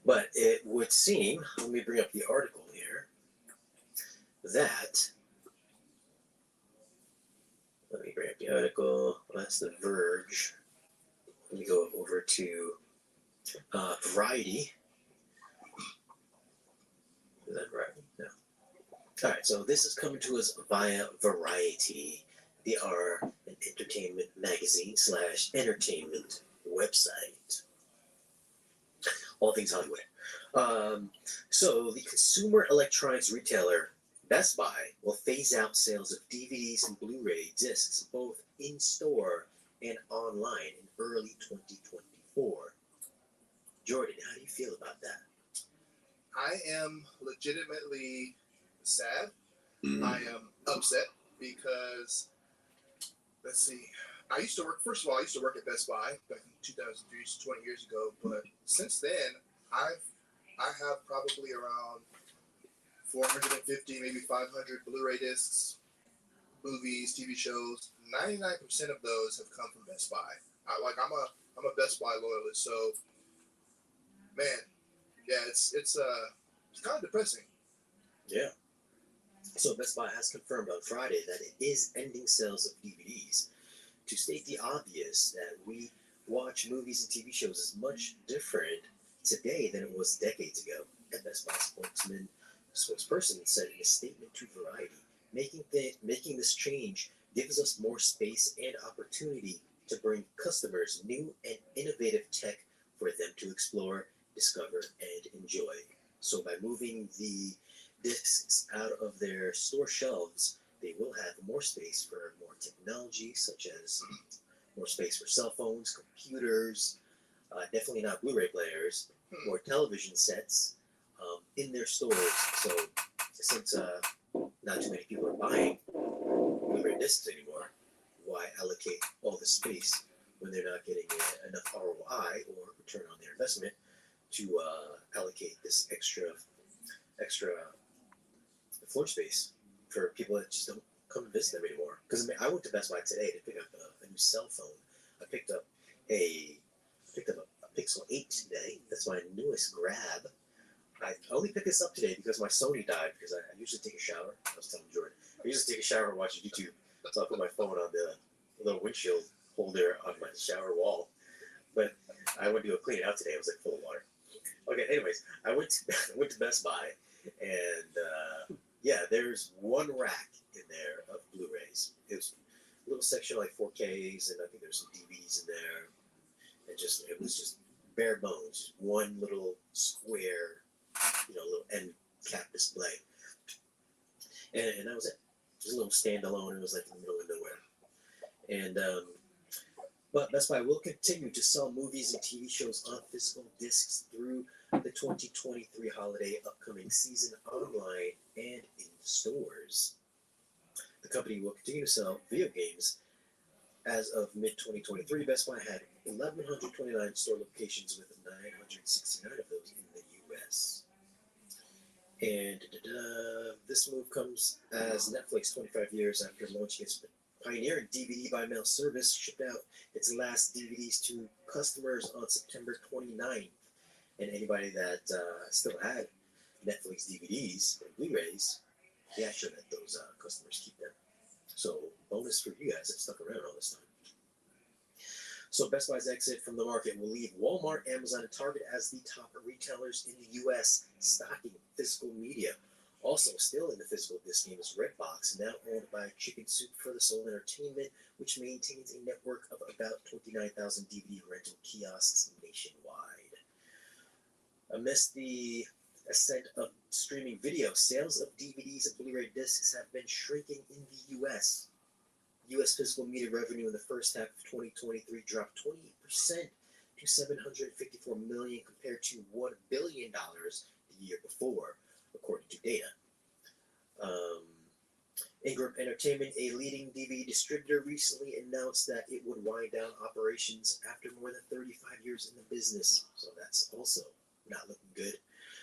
But it would seem, let me bring up the article here, that, let me bring up the article, that's The Verge. Let me go over to Variety. Is that right? No. All right, so this is coming to us via Variety. They are an entertainment magazine / entertainment website. All things Hollywood. So the consumer electronics retailer Best Buy will phase out sales of DVDs and Blu-ray discs both in store and online in early 2024. Jordan, how do you feel about that? I am legitimately sad. I am upset because, let's see, first of all, I used to work at Best Buy back in 2003, 20 years ago, but since then, I have probably around 450, maybe 500 Blu-ray discs, movies, TV shows. 99% of those have come from Best Buy. I'm a Best Buy loyalist, so man, yeah, it's kind of depressing. Yeah. So Best Buy has confirmed on Friday that it is ending sales of DVDs. To state the obvious, that we watch movies and TV shows is much different today than it was decades ago. And Best Buy spokesperson said in a statement to Variety, making this change gives us more space and opportunity to bring customers new and innovative tech for them to explore, discover, and enjoy. So by moving the discs out of their store shelves, they will have more space for more technology, such as more space for cell phones, computers, definitely not Blu-ray players, more television sets in their stores. So since not too many people are buying Blu-ray discs anymore, why allocate all the space when they're not getting enough ROI or return on their investment to allocate this extra floor space for people that just don't come and visit them anymore? Because I mean, I went to Best Buy today to pick up a new cell phone. I picked up a Pixel 8 today. That's my newest grab. I only picked this up today because my Sony died, because I usually take a shower. I was telling Jordan, I usually take a shower and watch YouTube. So I put my phone on the little windshield holder on my shower wall. But I went to go clean it out today. It was like full of water. Okay, anyways, I went to Best Buy, and yeah, there's one rack in there of Blu-rays. It was a little section like 4Ks, and I think there's some DVDs in there. It was just bare bones, one little square, little end cap display, and that was it. Just a little standalone. It was like in the middle of nowhere. And but Best Buy will continue to sell movies and TV shows on physical discs through the 2023 holiday upcoming season online and in stores. The company will continue to sell video games. As of mid-2023, Best Buy had 1,129 store locations with 969 of those in the U.S. And this move comes as Netflix, 25 years after launching its pioneering DVD by mail service, shipped out its last DVDs to customers on September 29th. And anybody that still had Netflix DVDs and Blu-rays, yeah, sure let those customers keep them. So bonus for you guys that stuck around all this time. So Best Buy's exit from the market will leave Walmart, Amazon, and Target as the top retailers in the U.S. stocking physical media. Also still in the physical disc game is Redbox, now owned by Chicken Soup for the Soul Entertainment, which maintains a network of about 29,000 DVD rental kiosks nationwide. Amidst the ascent of streaming video, sales of DVDs and Blu-ray discs have been shrinking in the U.S. U.S. physical media revenue in the first half of 2023 dropped 28% to $754 million compared to $1 billion the year before, according to data. Ingram Entertainment, a leading DVD distributor, recently announced that it would wind down operations after more than 35 years in the business. So that's also not looking good.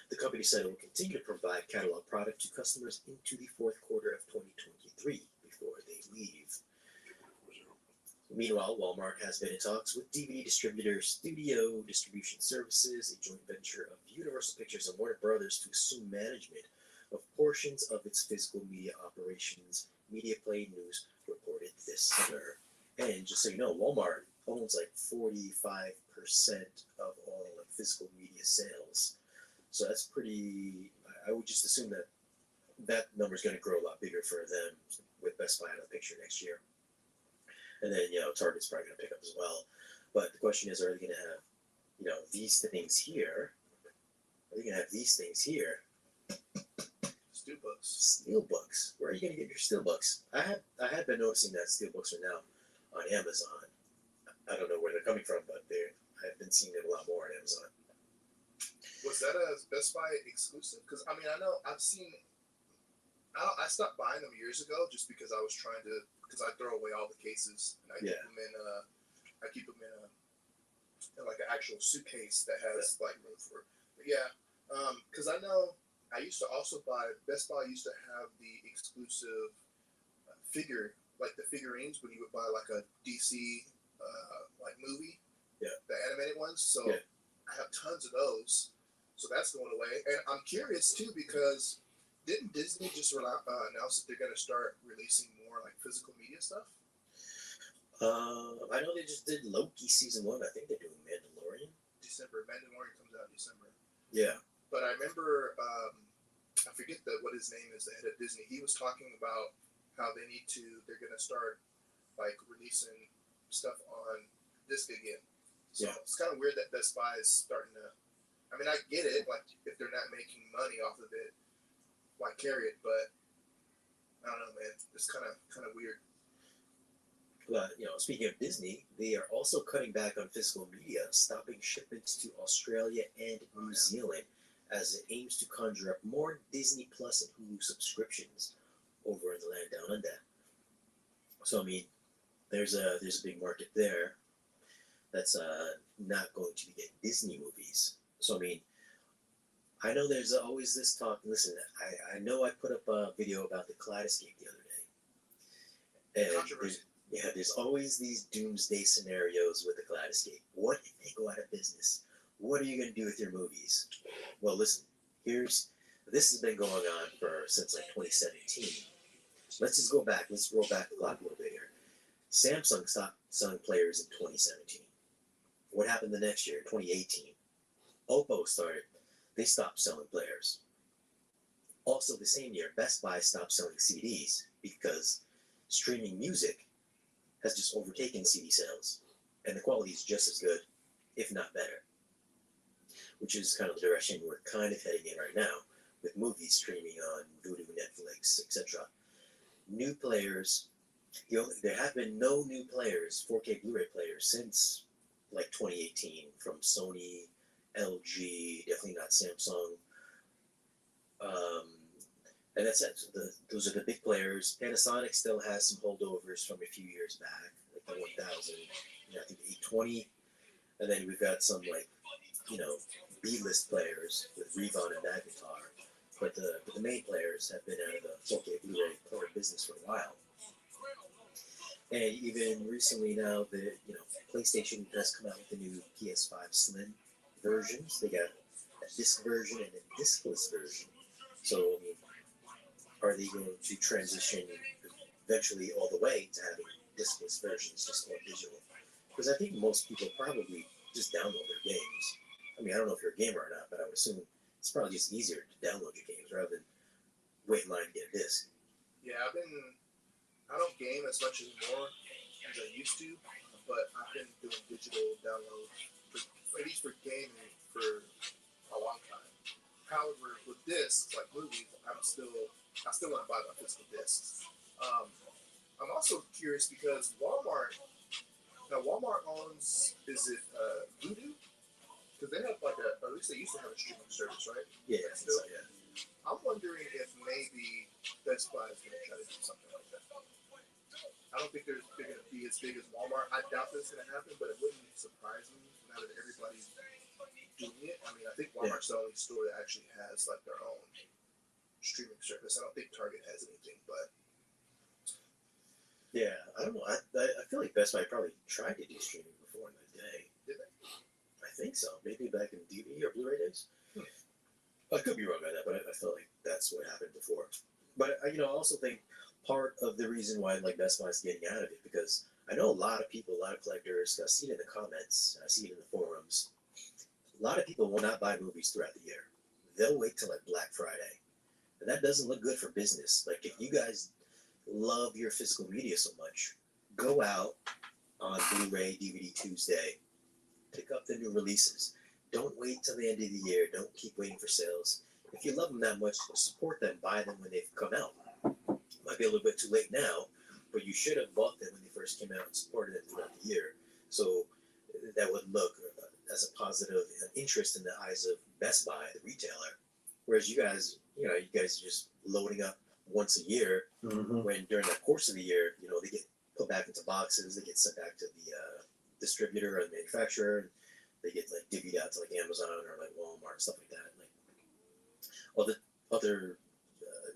The company said it will continue to provide catalog product to customers into the fourth quarter of 2023 before they leave. Meanwhile, Walmart has been in talks with DVD distributor Studio Distribution Services, a joint venture of Universal Pictures and Warner Brothers, to assume management of portions of its physical media operations, MediaPlay News reported this summer. And just so you know, Walmart owns like 45% of all like physical media sales. So that's pretty, I would just assume that that number is going to grow a lot bigger for them with Best Buy out of the picture next year. And then, Target's probably going to pick up as well. But the question is, are they going to have, these things here? Are they going to have these things here? Steelbooks. Steelbooks. Where are you going to get your steelbooks? I had been noticing that steelbooks are now on Amazon. I don't know where they're coming from, but I've been seeing it a lot more on Amazon. Was that a Best Buy exclusive? Because I mean, I know I've seen. I stopped buying them years ago just because I was trying to. Because I throw away all the cases and I keep them in. I keep them in like an actual suitcase that has like room for. But yeah, because I know I used to also buy. Best Buy used to have the exclusive figure, like the figurines when you would buy like a DC like movie. Yeah. The animated ones. So I have tons of those. So that's going away, and I'm curious too because didn't Disney just announce that they're going to start releasing more like physical media stuff? I know they just did Loki season 1. I think they're doing Mandalorian. Mandalorian comes out in December. Yeah. But I remember, I forget what his name is, the head of Disney. He was talking about how they're going to start like releasing stuff on disc again. So it's kind of weird that Best Buy is starting to. I mean, I get it. Like, if they're not making money off of it, why carry it? But I don't know, man. It's kind of weird. But speaking of Disney, they are also cutting back on physical media, stopping shipments to Australia and New Zealand, as it aims to conjure up more Disney Plus and Hulu subscriptions over in the land down under. So I mean, there's a big market there that's not going to be getting Disney movies. So I mean, I know there's always this talk. Listen, I know I put up a video about the Kaleidoscape the other day. And there's always these doomsday scenarios with the Kaleidoscape. What if they go out of business? What are you going to do with your movies? Well, listen, this has been going on since like 2017. Let's just go back. Let's roll back the clock a little bit here. Samsung stopped selling players in 2017. What happened the next year, 2018? Oppo they stopped selling players. Also the same year, Best Buy stopped selling CDs because streaming music has just overtaken CD sales. And the quality is just as good, if not better. Which is kind of the direction we're kind of heading in right now, with movies streaming on Vudu, Netflix, etc. New players, there have been no new players, 4K Blu-ray players, since like 2018 from Sony, LG, definitely not Samsung. And that's it. Those are the big players. Panasonic still has some holdovers from a few years back, like the 1000, I think 820. And then we've got some like, B-list players with Revon and Magnetar. But the main players have been out of the 4K Blu-ray player business for a while. And even recently now, PlayStation has come out with the new PS5 Slim versions. They got a disc version and a discless version. So, I mean, are they going to transition eventually all the way to having discless versions, just all digital? Because I think most people probably just download their games. I mean, I don't know if you're a gamer or not, but I would assume it's probably just easier to download your games rather than wait in line to get a disc. Yeah, I don't game as much anymore as I used to, but I've been doing digital downloads, at least for gaming, for a long time. However, with discs, like movies, I still want to buy my physical discs. I'm also curious because Walmart owns, is it Vudu? Because they have like at least they used to have a streaming service, right? Yeah, Still, yeah. I'm wondering if maybe Best Buy is going to try to do something like that. I don't think they're going to be as big as Walmart. I doubt that's going to happen, but it wouldn't surprise me now that everybody's doing it. I mean, I think Walmart's the only store that actually has like their own streaming service. I don't think Target has anything, but Yeah, I don't know. I feel like Best Buy probably tried to do streaming before in the day. did they? I think so. Maybe back in DVD or Blu-ray days. I could be wrong on that, but I feel like that's what happened before. But I also think part of the reason why like Best Buy is getting out of it because I know a lot of people, a lot of collectors. I see it in the comments. I see it in the forums. A lot of people will not buy movies throughout the year. They'll wait till like Black Friday, and that doesn't look good for business. Like if you guys love your physical media so much, go out on Blu-ray, DVD Tuesday, pick up the new releases. Don't wait till the end of the year. Don't keep waiting for sales. If you love them that much, support them. Buy them when they've come out. Might be a little bit too late now, but you should have bought them when they first came out and supported them throughout the year. So that would look as a positive interest in the eyes of Best Buy, the retailer. Whereas you guys are just loading up once a year. When during the course of the year, they get put back into boxes. They get sent back to the distributor or the manufacturer. They get like divvied out to like Amazon or like Walmart and stuff like that, like other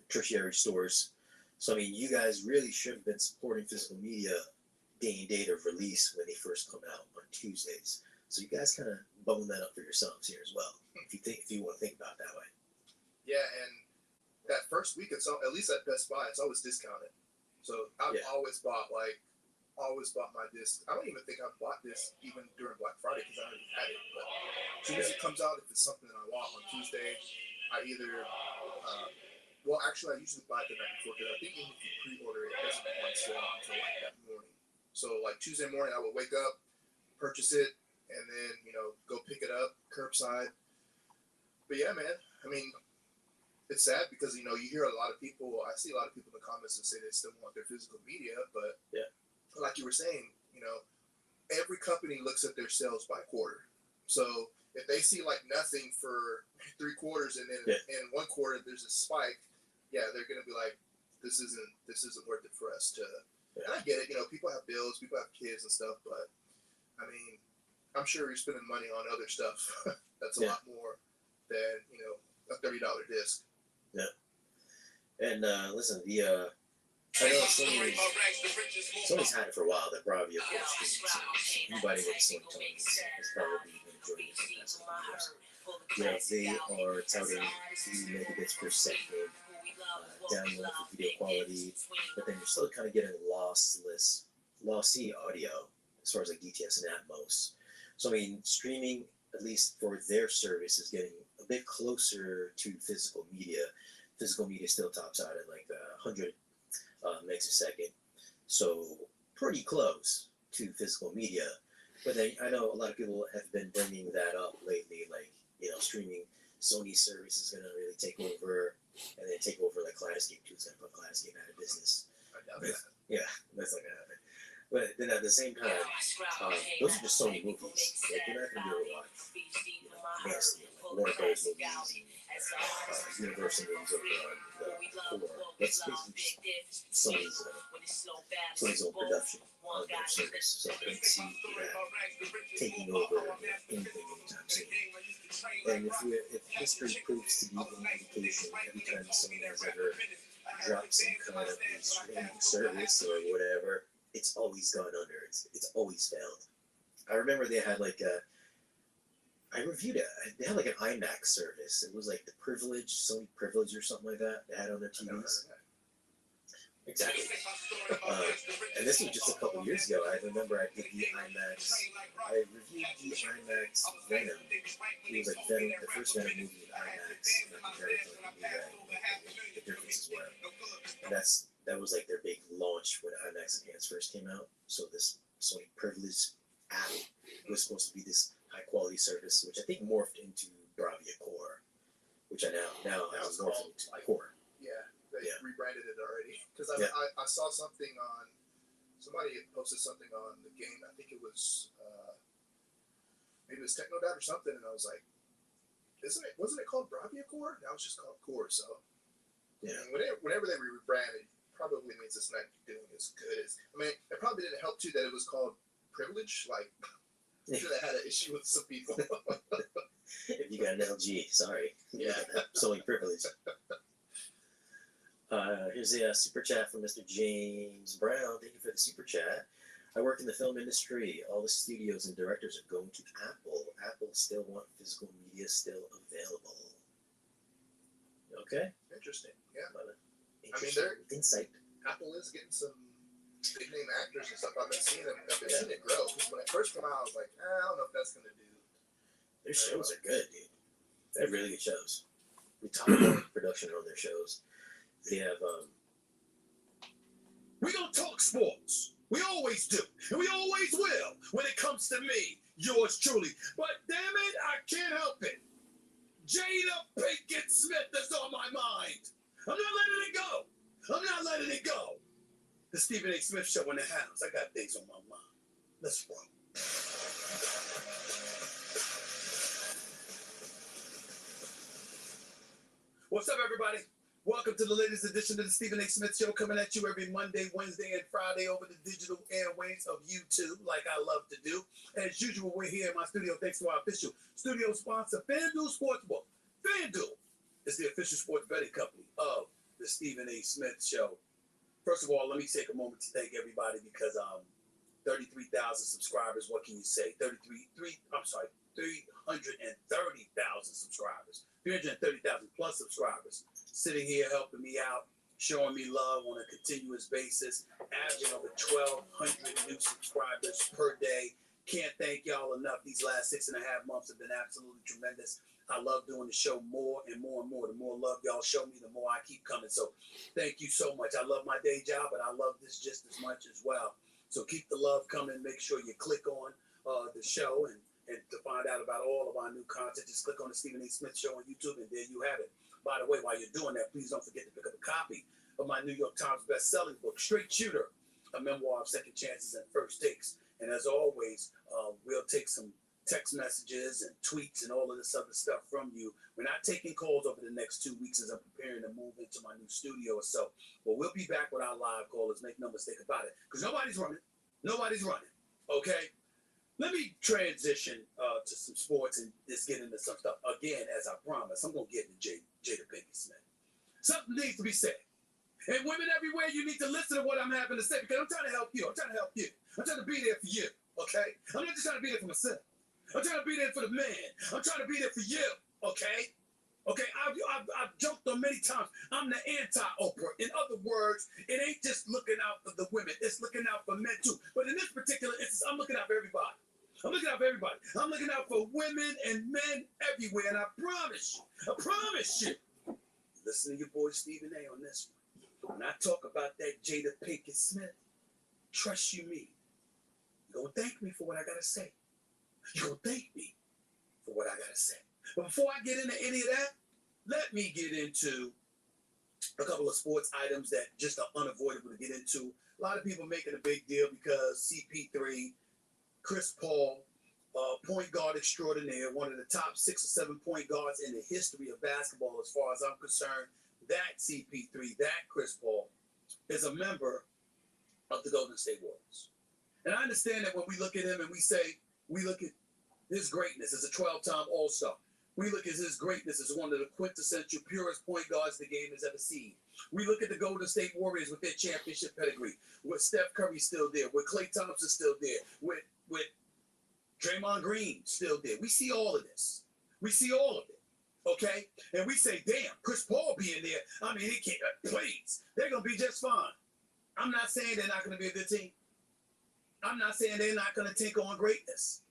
tertiary stores. So I mean, you guys really should have been supporting physical media day and date of release when they first come out on Tuesdays. So you guys kind of bone that up for yourselves here as well, if you want to think about it that way. Yeah, and that first week, it's at least at Best Buy, it's always discounted. So I've always bought my disc. I don't even think I've bought this even during Black Friday because I already had it. But as soon as it comes out, if it's something that I want on Tuesday, I either I usually buy it the night before because I think even if you pre-order it, it doesn't go on sale until like that morning. So like Tuesday morning, I would wake up, purchase it, and then go pick it up curbside. But yeah, man, I mean, it's sad because you hear a lot of people. I see a lot of people in the comments that say they still want their physical media, but like you were saying, every company looks at their sales by quarter. So if they see like nothing for 3 quarters and then in 1 quarter there's a spike, they're gonna be like, this isn't worth it for us to. And I get it, people have bills, people have kids and stuff, but I mean, I'm sure you're spending money on other stuff that's a lot more than a $30 disc. Yeah. And listen, I know Sony's had it for a while. That Bravia Force streaming. Anybody with Sony toys has probably been enjoying it for the past couple years. They are touting 3 megabits per second download for video quality, but then you're still kind of getting lossy audio as far as like DTS and Atmos. So I mean, streaming, at least for their service, is getting a bit closer to physical media. Physical media still tops out at like 100 megs a second, so pretty close to physical media. But then I know a lot of people have been bringing that up lately, like streaming. Sony's service is gonna really take over, and then take over like Kaleidoscape too. It's gonna put Kaleidoscape out of business. I doubt that. Yeah, that's not gonna happen. But then at the same time, those are just Sony movies. Like you're not gonna be able to watch nasty like Warner Bros. Movies, Universal movies over on the core. That's basically just Sony's own production on their service. So I don't see that taking over anything anytime soon. And if history proves to be an indication, every time Sony has ever dropped some kind of a streaming service or whatever, it's always gone under. It's always failed. I remember they had like I reviewed it. They had like an IMAX service. It was like the Sony Privilege or something like that. They had on their TVs. Exactly. And this was just a couple years ago. I remember I did the IMAX. I reviewed the IMAX Venom. It was like Venom, the first Venom movie in IMAX, and I compared it to like the Blu-ray. The differences were, and that was like their big launch when IMAX Enhanced first came out. So this Sony Privilege app was supposed to be this high quality service, which I think morphed into Bravia Core. which I now Now has it's North called, like, Core. Yeah, they Yeah. rebranded it already. Because Yeah. I saw something on, somebody had posted something on the game. I think it was, maybe it was Technodot or something. And I was like, wasn't it called Bravia Core? Now it's just called Core. So, Yeah. I mean, whenever they rebrand it, probably means it's not doing as good as, I mean, it probably didn't help too that it was called Privilege. Like, I'm sure they had an issue with some people. If you got an LG, sorry. Yeah. Solely privilege. Here's the super chat from Mr. James Brown. Thank you for the super chat. I work in the film industry. All the studios and directors are going to Apple. Apple still want physical media still available. Okay. Interesting. Yeah. Interesting insight. Apple is getting some big name actors and stuff. I've been seeing it grow. Because when it first came out, I was like, I don't know if that's gonna do. Their shows are good, dude. They're really good shows. We top production on their shows. They have We gonna talk sports. We always do, and we always will when it comes to me, yours truly. But damn it, I can't help it. Jada Pinkett Smith is on my mind. I'm not letting it go. I'm not letting it go. The Stephen A. Smith Show in the house. I got things on my mind. Let's roll. What's up, everybody? Welcome to the latest edition of the Stephen A. Smith Show, coming at you every Monday, Wednesday, and Friday over the digital airwaves of YouTube, like I love to do. As usual, we're here in my studio thanks to our official studio sponsor, FanDuel Sportsbook. FanDuel is the official sports betting company of the Stephen A. Smith Show. First of all, let me take a moment to thank everybody because 33,000 subscribers. What can you say? 330,000 subscribers. 330,000 plus subscribers sitting here helping me out, showing me love on a continuous basis, averaging over 1,200 new subscribers per day. Can't thank y'all enough. These last 6.5 months have been absolutely tremendous. I love doing the show more and more and more. The more love y'all show me, the more I keep coming. So thank you so much. I love my day job, but I love this just as much as well. So keep the love coming. Make sure you click on the show and to find out about all of our new content, just click on the Stephen A. Smith Show on YouTube, and there you have it. By the way, while you're doing that, please don't forget to pick up a copy of my New York Times best-selling book, Straight Shooter, a memoir of second chances and first takes. And as always, we'll take some text messages and tweets and all of this other stuff from you. We're not taking calls over the next 2 weeks as I'm preparing to move into my new studio or so. But we'll be back with our live callers. Make no mistake about it, because nobody's running. Nobody's running. Okay. Let me transition to some sports and just get into some stuff. Again, as I promised, I'm going to get into Jada Pinkett Smith. Something needs to be said. And women everywhere, you need to listen to what I'm having to say, because I'm trying to help you. I'm trying to help you. I'm trying to be there for you, okay? I'm not just trying to be there for myself. I'm trying to be there for the man. I'm trying to be there for you, okay? Okay, I've joked on many times. I'm the anti-Oprah. In other words, it ain't just looking out for the women. It's looking out for men, too. But in this particular instance, I'm looking out for everybody. I'm looking out for everybody. I'm looking out for women and men everywhere. And I promise you, listen to your boy Stephen A. on this one. When I talk about that Jada Pinkett Smith, trust you me, you're going to thank me for what I got to say. You're going to thank me for what I got to say. But before I get into any of that, let me get into a couple of sports items that just are unavoidable to get into. A lot of people making a big deal because CP3, Chris Paul, point guard extraordinaire, one of the top 6 or 7 point guards in the history of basketball as far as I'm concerned. That CP3, that Chris Paul, is a member of the Golden State Warriors. And I understand that when we look at him and we look at his greatness as a 12-time All-Star. We look at his greatness as one of the quintessential, purest point guards the game has ever seen. We look at the Golden State Warriors with their championship pedigree, with Steph Curry still there, with Klay Thompson still there, with Draymond Green still there. We see all of this. We see all of it, okay? And we say, damn, Chris Paul being there, I mean, he can't, please, they're going to be just fine. I'm not saying they're not going to be a good team. I'm not saying they're not going to take on greatness.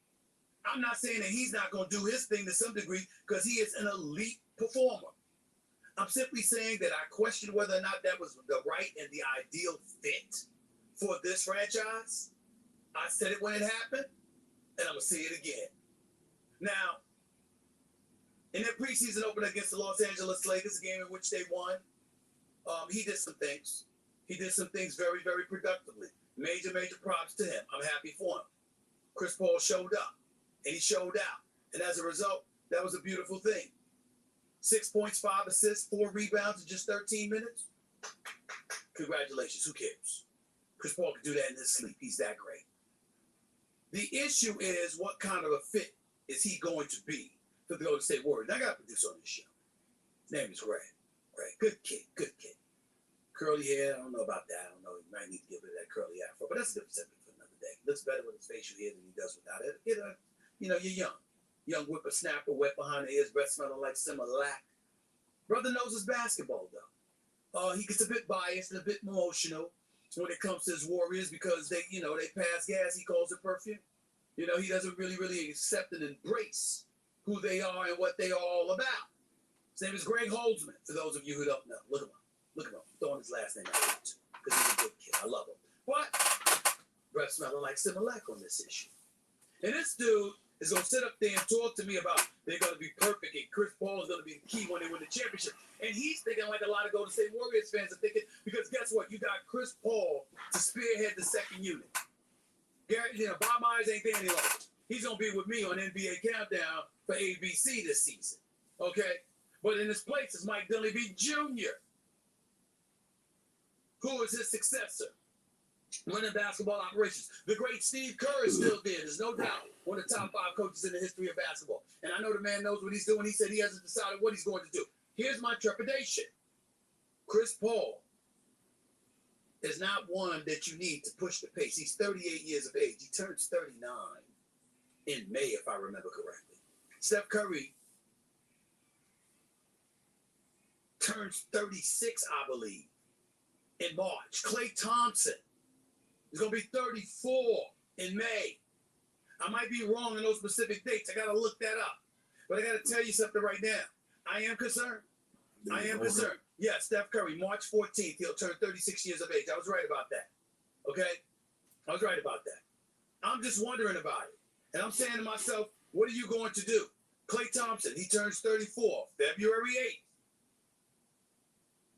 I'm not saying that he's not going to do his thing to some degree because he is an elite performer. I'm simply saying that I question whether or not that was the right and the ideal fit for this franchise. I said it when it happened, and I'm going to say it again. Now, In their preseason opener against the Los Angeles Lakers, a game in which they won, he did some things. He did some things very, very productively. Major props to him. I'm happy for him. Chris Paul showed up, and he showed out. And as a result, that was a beautiful thing. 6 points, 5 assists, 4 rebounds in just 13 minutes. Congratulations. Who cares? Chris Paul can do that in his sleep. He's that great. The issue is, what kind of a fit is he going to be for the Golden State Warriors? I got a producer on this show. His name is Greg. Good kid. Curly hair, I don't know about that. I don't know. You might need to get rid of that curly afro, but that's a different subject for another day. He looks better with his facial hair than he does without it. You're young. Young whippersnapper, wet behind the ears, breath smelling like Similac. Brother knows his basketball, though. He gets a bit biased and a bit emotional when it comes to his Warriors because they pass gas. He calls it perfume. He doesn't really accept and embrace who they are and what they are all about. His name is Greg Holtzman, for those of you who don't know. Look him up. I'm throwing his last name out too, because he's a good kid. I love him. But breath smelling like Similac on this issue. And this dude is going to sit up there and talk to me about they're going to be perfect and Chris Paul is going to be the key when they win the championship. And he's thinking like a lot of Golden State Warriors fans are thinking, because guess what? You got Chris Paul to spearhead the second unit. Bob Myers ain't there any longer. He's going to be with me on NBA Countdown for ABC this season. Okay? But in his place is Mike Dunleavy Jr., who is his successor? Running basketball operations. The great Steve Kerr is still there. There's no doubt. One of the top 5 coaches in the history of basketball. And I know the man knows what he's doing. He said he hasn't decided what he's going to do. Here's my trepidation. Chris Paul is not one that you need to push the pace. He's 38 years of age. He turns 39 in May, if I remember correctly. Steph Curry turns 36, I believe, in March. Klay Thompson is going to be 34 in May. I might be wrong in those specific dates. I got to look that up. But I got to tell you something right now. I am concerned. Yeah, Steph Curry, March 14th, he'll turn 36 years of age. I was right about that. Okay? I was right about that. I'm just wondering about it. And I'm saying to myself, what are you going to do? Klay Thompson, he turns 34, February 8th.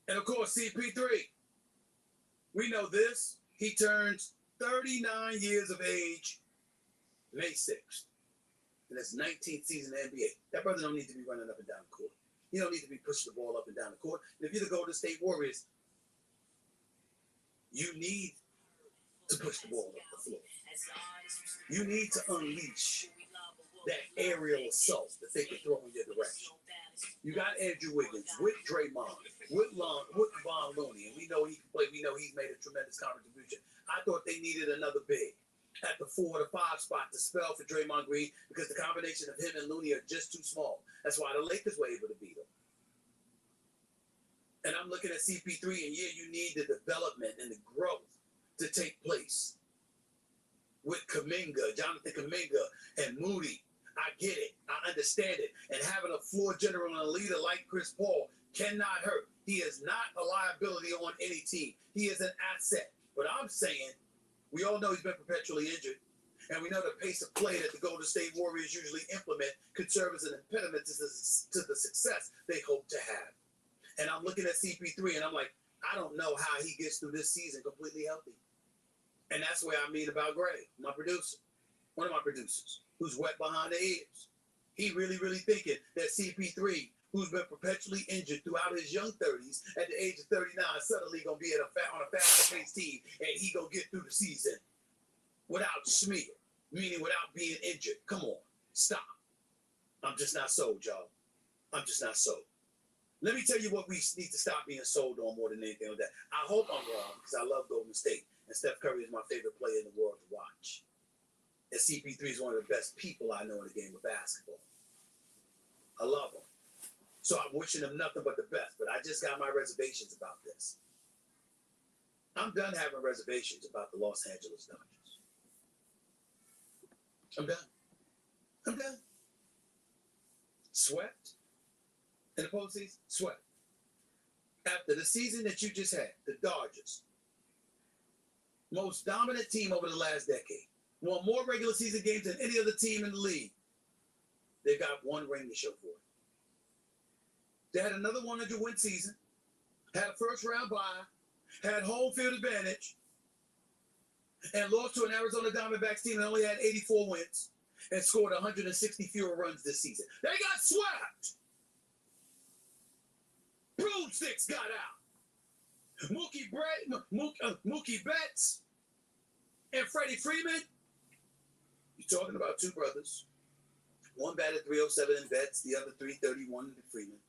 And of course, CP3. We know this. He turns 39 years of age May 6th. And that's 19th season in the NBA. That brother don't need to be running up and down the court. He don't need to be pushing the ball up and down the court. And if you're the Golden State Warriors, you need to push the ball up the floor. You need to unleash that aerial assault that they can throw in your direction. You got Andrew Wiggins with Draymond, with Von Looney, and we know he can play. We know he's made a tremendous contribution. I thought they needed another big at the 4 or 5 spot to spell for Draymond Green because the combination of him and Looney are just too small. That's why the Lakers were able to beat him. And I'm looking at CP3, and yeah, you need the development and the growth to take place with Jonathan Kuminga, and Moody. I get it. I understand it. And having a floor general and a leader like Chris Paul cannot hurt. He is not a liability on any team. He is an asset. But I'm saying, we all know he's been perpetually injured. And we know the pace of play that the Golden State Warriors usually implement could serve as an impediment to the success they hope to have. And I'm looking at CP3 and I'm like, I don't know how he gets through this season completely healthy. And that's where I mean about Gray, my producer, one of my producers, who's wet behind the ears. He really thinking that CP3, who's been perpetually injured throughout his young 30s, at the age of 39, suddenly going to be on a faster-paced team, and he going to get through the season without smear, meaning without being injured. Come on, stop. I'm just not sold, y'all. I'm just not sold. Let me tell you what we need to stop being sold on more than anything like that. I hope I'm wrong, because I love Golden State, and Steph Curry is my favorite player in the world to watch. And CP3 is one of the best people I know in the game of basketball. I love him. So I'm wishing him nothing but the best, but I just got my reservations about this. I'm done having reservations about the Los Angeles Dodgers. I'm done. Swept in the postseason? Swept. After the season that you just had, the Dodgers, most dominant team over the last decade, won more regular season games than any other team in the league. They've got one ring to show for it. They had another 100-win season, had a first-round bye, had home field advantage, and lost to an Arizona Diamondbacks team that only had 84 wins and scored 160 fewer runs this season. They got swept. Broomsticks got out. Mookie Betts and Freddie Freeman. You're talking about two brothers. One batted 307 in Betts, the other 331 in Freeman.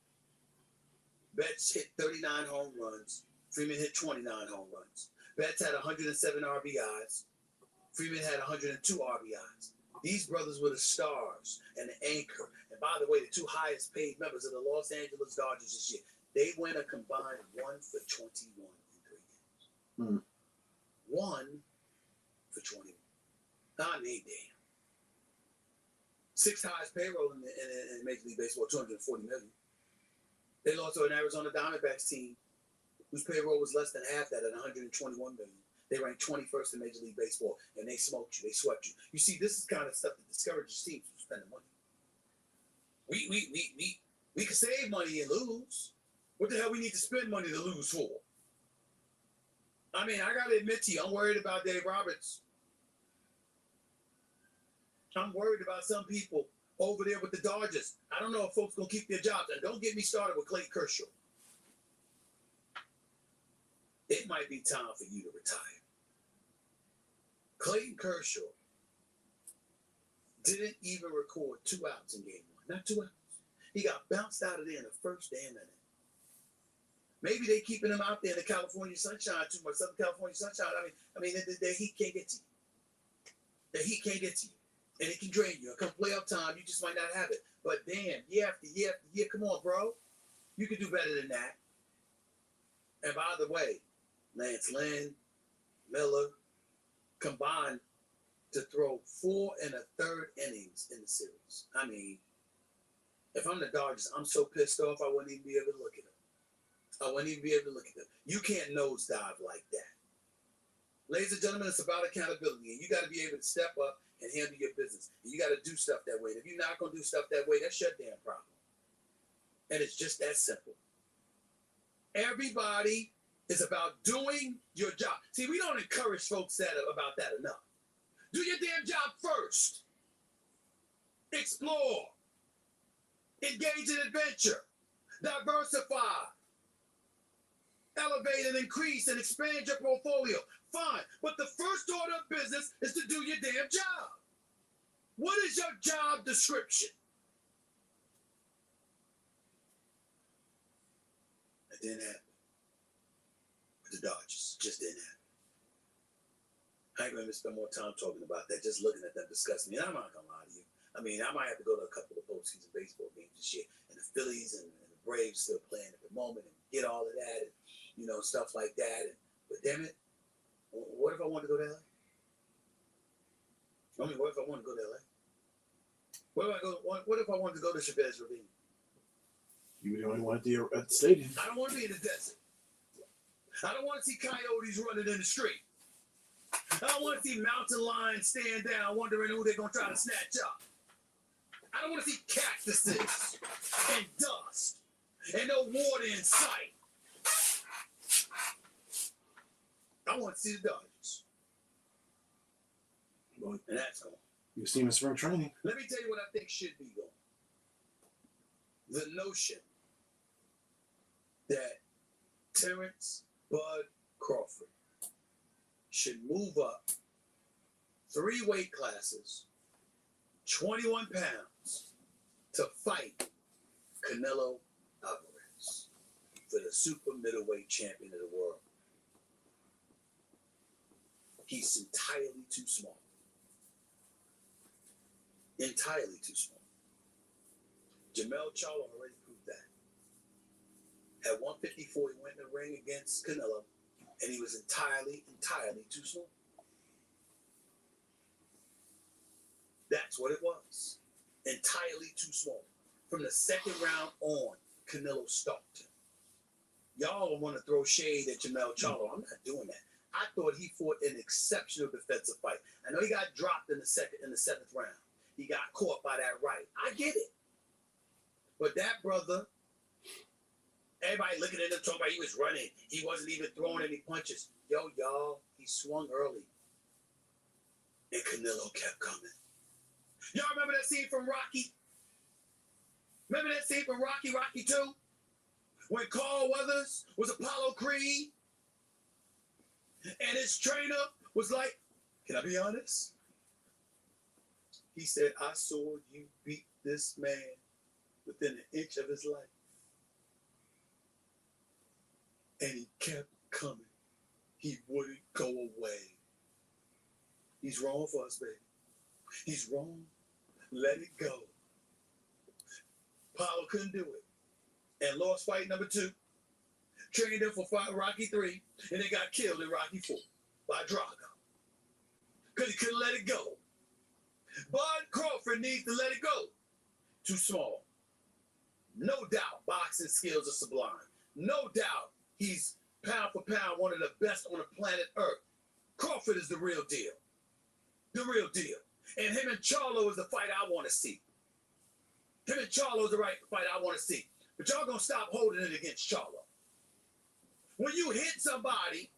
Betts hit 39 home runs. Freeman hit 29 home runs. Betts had 107 RBIs. Freeman had 102 RBIs. These brothers were the stars and the anchor. And by the way, the two highest paid members of the Los Angeles Dodgers this year. They went a combined 1 for 21 in 3 games. 1 for 21. I mean, damn. Sixth highest payroll in Major League Baseball, $240 million. They lost to an Arizona Diamondbacks team whose payroll was less than half that at $121 million. They ranked 21st in Major League Baseball, and they smoked you. They swept you. You see, this is the kind of stuff that discourages teams from spending money. We can save money and lose. What the hell we need to spend money to lose for? I mean, I got to admit to you, I'm worried about Dave Roberts. I'm worried about some people over there with the Dodgers. I don't know if folks going to keep their jobs. And don't get me started with Clayton Kershaw. It might be time for you to retire. Clayton Kershaw didn't even record 2 outs in game 1. Not 2 outs. He got bounced out of there in the first damn minute. Maybe they keeping him out there in the California sunshine too much. Southern California sunshine. I mean, the heat can't get to you. The heat can't get to you. And it can drain you. Come playoff time, you just might not have it. But damn, year after year after year, come on, bro. You can do better than that. And by the way, Lance Lynn, Miller, combined to throw 4 1/3 innings in the series. I mean, if I'm the Dodgers, I'm so pissed off I wouldn't even be able to look at them. I wouldn't even be able to look at them. You can't nosedive like that. Ladies and gentlemen, it's about accountability, and you got to be able to step up and handle your business. And you got to do stuff that way. And if you're not going to do stuff that way, that's your damn problem. And it's just that simple. Everybody is about doing your job. See, we don't encourage folks about that enough. Do your damn job first. Explore. Engage in adventure. Diversify. Elevate and increase and expand your portfolio. Fine. But the first order of business is to do your damn job. What is your job description? It didn't happen. With the Dodgers. Just didn't happen. I ain't going to spend more time talking about that, just looking at them disgusting me. And I'm not going to lie to you. I mean, I might have to go to a couple of postseason baseball games this year. And the Phillies and the Braves still playing at the moment and get all of that and, you know, stuff like that. But damn it, what if I want to go to LA? I mean, what if I want to go to LA? What if I wanted to go to Chavez Ravine? You the only one at the stadium. I don't want to be in the desert. I don't want to see coyotes running in the street. I don't want to see mountain lions stand down wondering who they're going to try to snatch up. I don't want to see cactuses and dust and no water in sight. I want to see the Dodgers. Well, and that's going. You see him in spring training. Let me tell you what I think should be going. The notion that Terrence Bud Crawford should move up 3 weight classes, 21 pounds, to fight Canelo Alvarez for the super middleweight champion of the world. He's entirely too small. Entirely too small. Jamel Charlo already proved that. At 154, he went in the ring against Canelo, and he was entirely too small. That's what it was. Entirely too small. From the second round on, Canelo stalked him. Y'all want to throw shade at Jamel Charlo. I'm not doing that. I thought he fought an exceptional defensive fight. I know he got dropped in the 7th round. He got caught by that right. I get it. But that brother Everybody looking at him talking about he was running. He wasn't even throwing any punches. Yo, y'all, he swung early. And Canelo kept coming. Y'all remember that scene from Rocky? Remember that scene from Rocky 2? When Carl Weathers was Apollo Creed? And his trainer was like, can I be honest? He said, I saw you beat this man within an inch of his life. And he kept coming. He wouldn't go away. He's wrong for us, baby. He's wrong. Let it go. Apollo couldn't do it. And lost fight number 2. Trained him for Rocky 3. And then got killed in Rocky 4 by Drago. Because he couldn't let it go. Bud Crawford needs to let it go. Too small. No doubt boxing skills are sublime. No doubt he's pound for pound one of the best on the planet Earth. Crawford is the real deal. The real deal. And him and Charlo is the fight I want to see. Him and Charlo is the right fight I want to see. But y'all gonna stop holding it against Charlo. When you hit somebody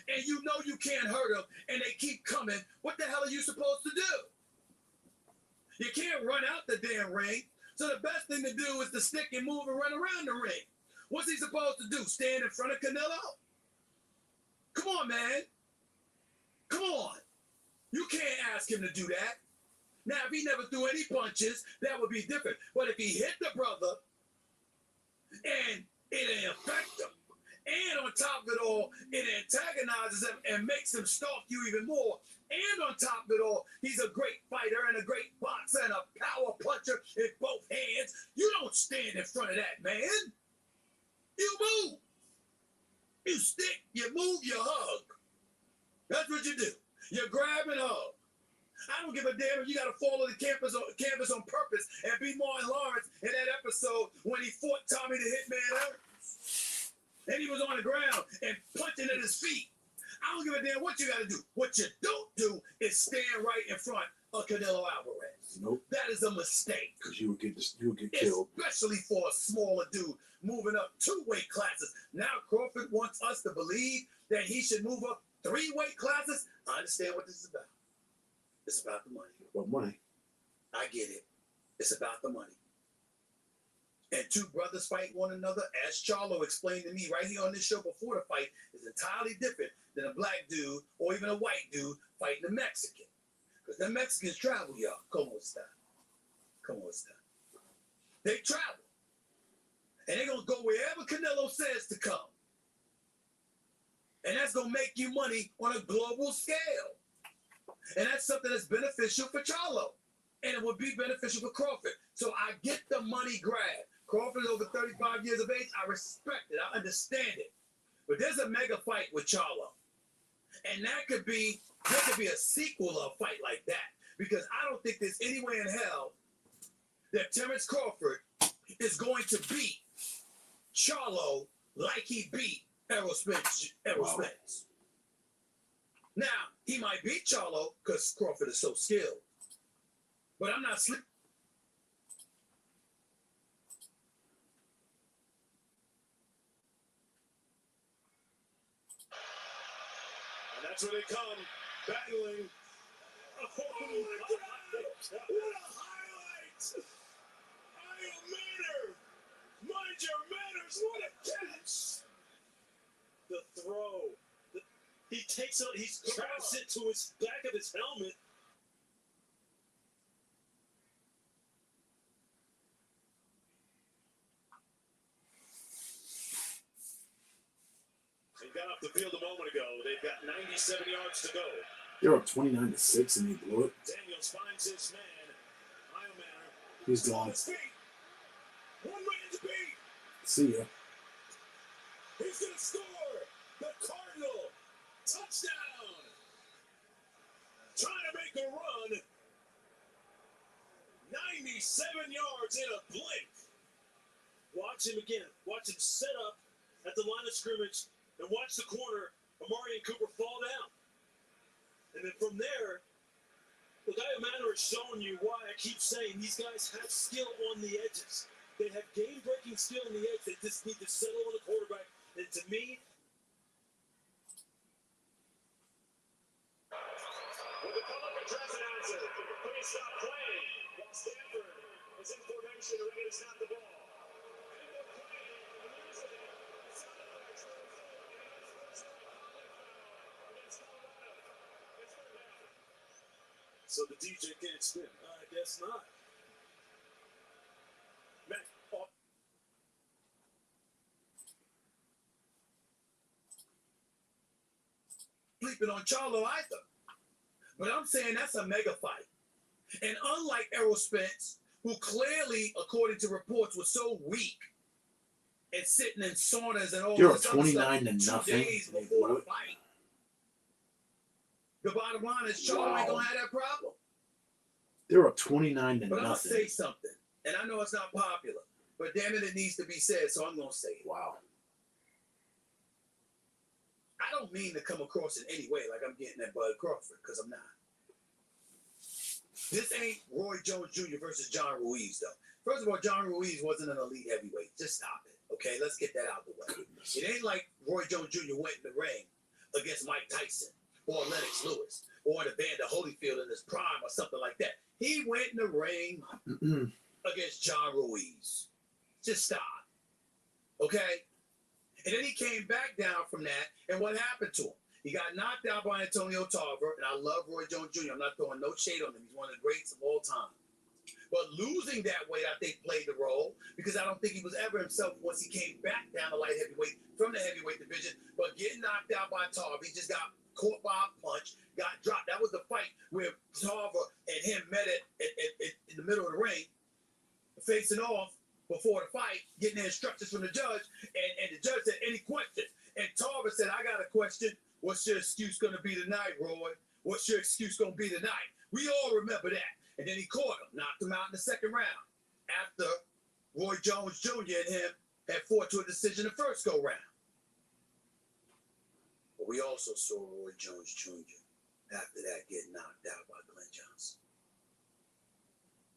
and you know you can't hurt them and they keep coming, what the hell are you supposed to do? You can't run out the damn ring. So the best thing to do is to stick and move and run around the ring. What's he supposed to do? Stand in front of Canelo? Come on, man. Come on. You can't ask him to do that. Now, if he never threw any punches, that would be different. But if he hit the brother and it didn't affect him, and on top of it all, it antagonizes him and makes him stalk you even more. And on top of it all, he's a great fighter and a great boxer and a power puncher in both hands. You don't stand in front of that, man. You move. You stick, you move, you hug. That's what you do. You grab and hug. I don't give a damn if you got to fall on the canvas on purpose and be Martin Lawrence in that episode when he fought Tommy the Hitman Hearns. And he was on the ground and punching at his feet. I don't give a damn what you got to do. What you don't do is stand right in front of Canelo Alvarez. Nope. That is a mistake. Because you would get killed. Especially for a smaller dude moving up 2 weight classes. Now Crawford wants us to believe that he should move up 3 weight classes. I understand what this is about. It's about the money. What money? I get it. It's about the money. And 2 brothers fight one another, as Charlo explained to me right here on this show before the fight, is entirely different than a black dude or even a white dude fighting a Mexican. Because the Mexicans travel, y'all. Como esta? Como esta? They travel. And they're going to go wherever Canelo says to come. And that's going to make you money on a global scale. And that's something that's beneficial for Charlo. And it would be beneficial for Crawford. So I get the money grab. Crawford is over 35 years of age. I respect it. I understand it. But there's a mega fight with Charlo. And there could be a sequel of a fight like that. Because I don't think there's any way in hell that Terrence Crawford is going to beat Charlo like he beat Errol Spence. Now, he might beat Charlo because Crawford is so skilled. But I'm not sleeping. And that's where they come, battling. Oh my God! What a highlight! I'm Adrienne! Mind your manners, what a catch! The throw. He takes it, he straps it to his back of his helmet. He got off the field a moment ago. They've got 97 yards to go. They're up 29-6 and they blew it. Daniels finds his man. Manor. He's gone. One man to beat. See ya. He's going to score. The Cardinal. Touchdown. Trying to make a run. 97 yards in a blink. Watch him again. Watch him set up at the line of scrimmage and watch the corner, Amari and Cooper fall down. And then from there, look, Manor has shown you why I keep saying these guys have skill on the edges. They have game-breaking skill in the edge. They just need to settle on the quarterback. And to me, with the public address announcer, please stop playing while Stanford is in formation ready to snap the ball. So the DJ can't spin. I guess not. Man, Sleeping on Charlo either. But I'm saying that's a mega fight. And unlike Errol Spence, who clearly, according to reports, was so weak and sitting in saunas and all You're this up other 29 stuff to 2 nothing. days before the fight. The bottom line is Charlo ain't gonna have that problem. They're up 29 to But I'm gonna nothing. say something, and I know it's not popular, but damn it, it needs to be said, so I'm gonna say it. Wow. I don't mean to come across in any way like I'm getting at Bud Crawford, because I'm not. This ain't Roy Jones Jr. versus John Ruiz, though. First of all, John Ruiz wasn't an elite heavyweight. Just stop it, okay? Let's get that out the way. It ain't like Roy Jones Jr. went in the ring against Mike Tyson or Lennox Lewis or the Evander Holyfield in his prime or something like that. He went in the ring against John Ruiz. Just stop, okay? And then he came back down from that, and what happened to him? He got knocked out by Antonio Tarver, and I love Roy Jones Jr. I'm not throwing no shade on him. He's one of the greats of all time. But losing that weight, I think, played the role, because I don't think he was ever himself once he came back down to light heavyweight from the heavyweight division. But getting knocked out by Tarver, he just got caught by a punch, got dropped. That was the fight where Tarver and him met in the middle of the ring, facing off before the fight, getting the instructions from the judge, and the judge said, any questions? And Tarver said, I got a question. What's your excuse going to be tonight, Roy? What's your excuse going to be tonight? We all remember that. And then he caught him, knocked him out in the second round, after Roy Jones Jr. and him had fought to a decision the first go-round. But we also saw Roy Jones Jr. after that get knocked out by Glenn Johnson.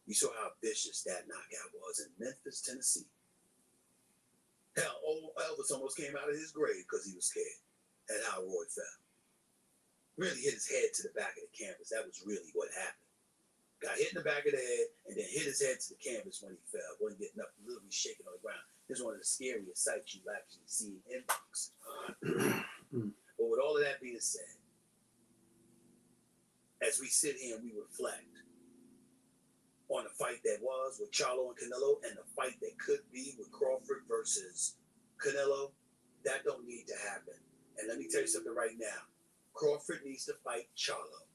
You saw how vicious that knockout was in Memphis, Tennessee. Hell, old Elvis almost came out of his grave because he was scared at how Roy fell. Really hit his head to the back of the canvas. That was really what happened. Got hit in the back of the head and then hit his head to the canvas when he fell. Wasn't getting up, literally shaking on the ground. This is one of the scariest sights you've actually seen in boxing. But with all of that being said, as we sit here and we reflect on the fight that was with Charlo and Canelo and the fight that could be with Crawford versus Canelo, that don't need to happen. And let me tell you something right now. Crawford needs to fight Charlo.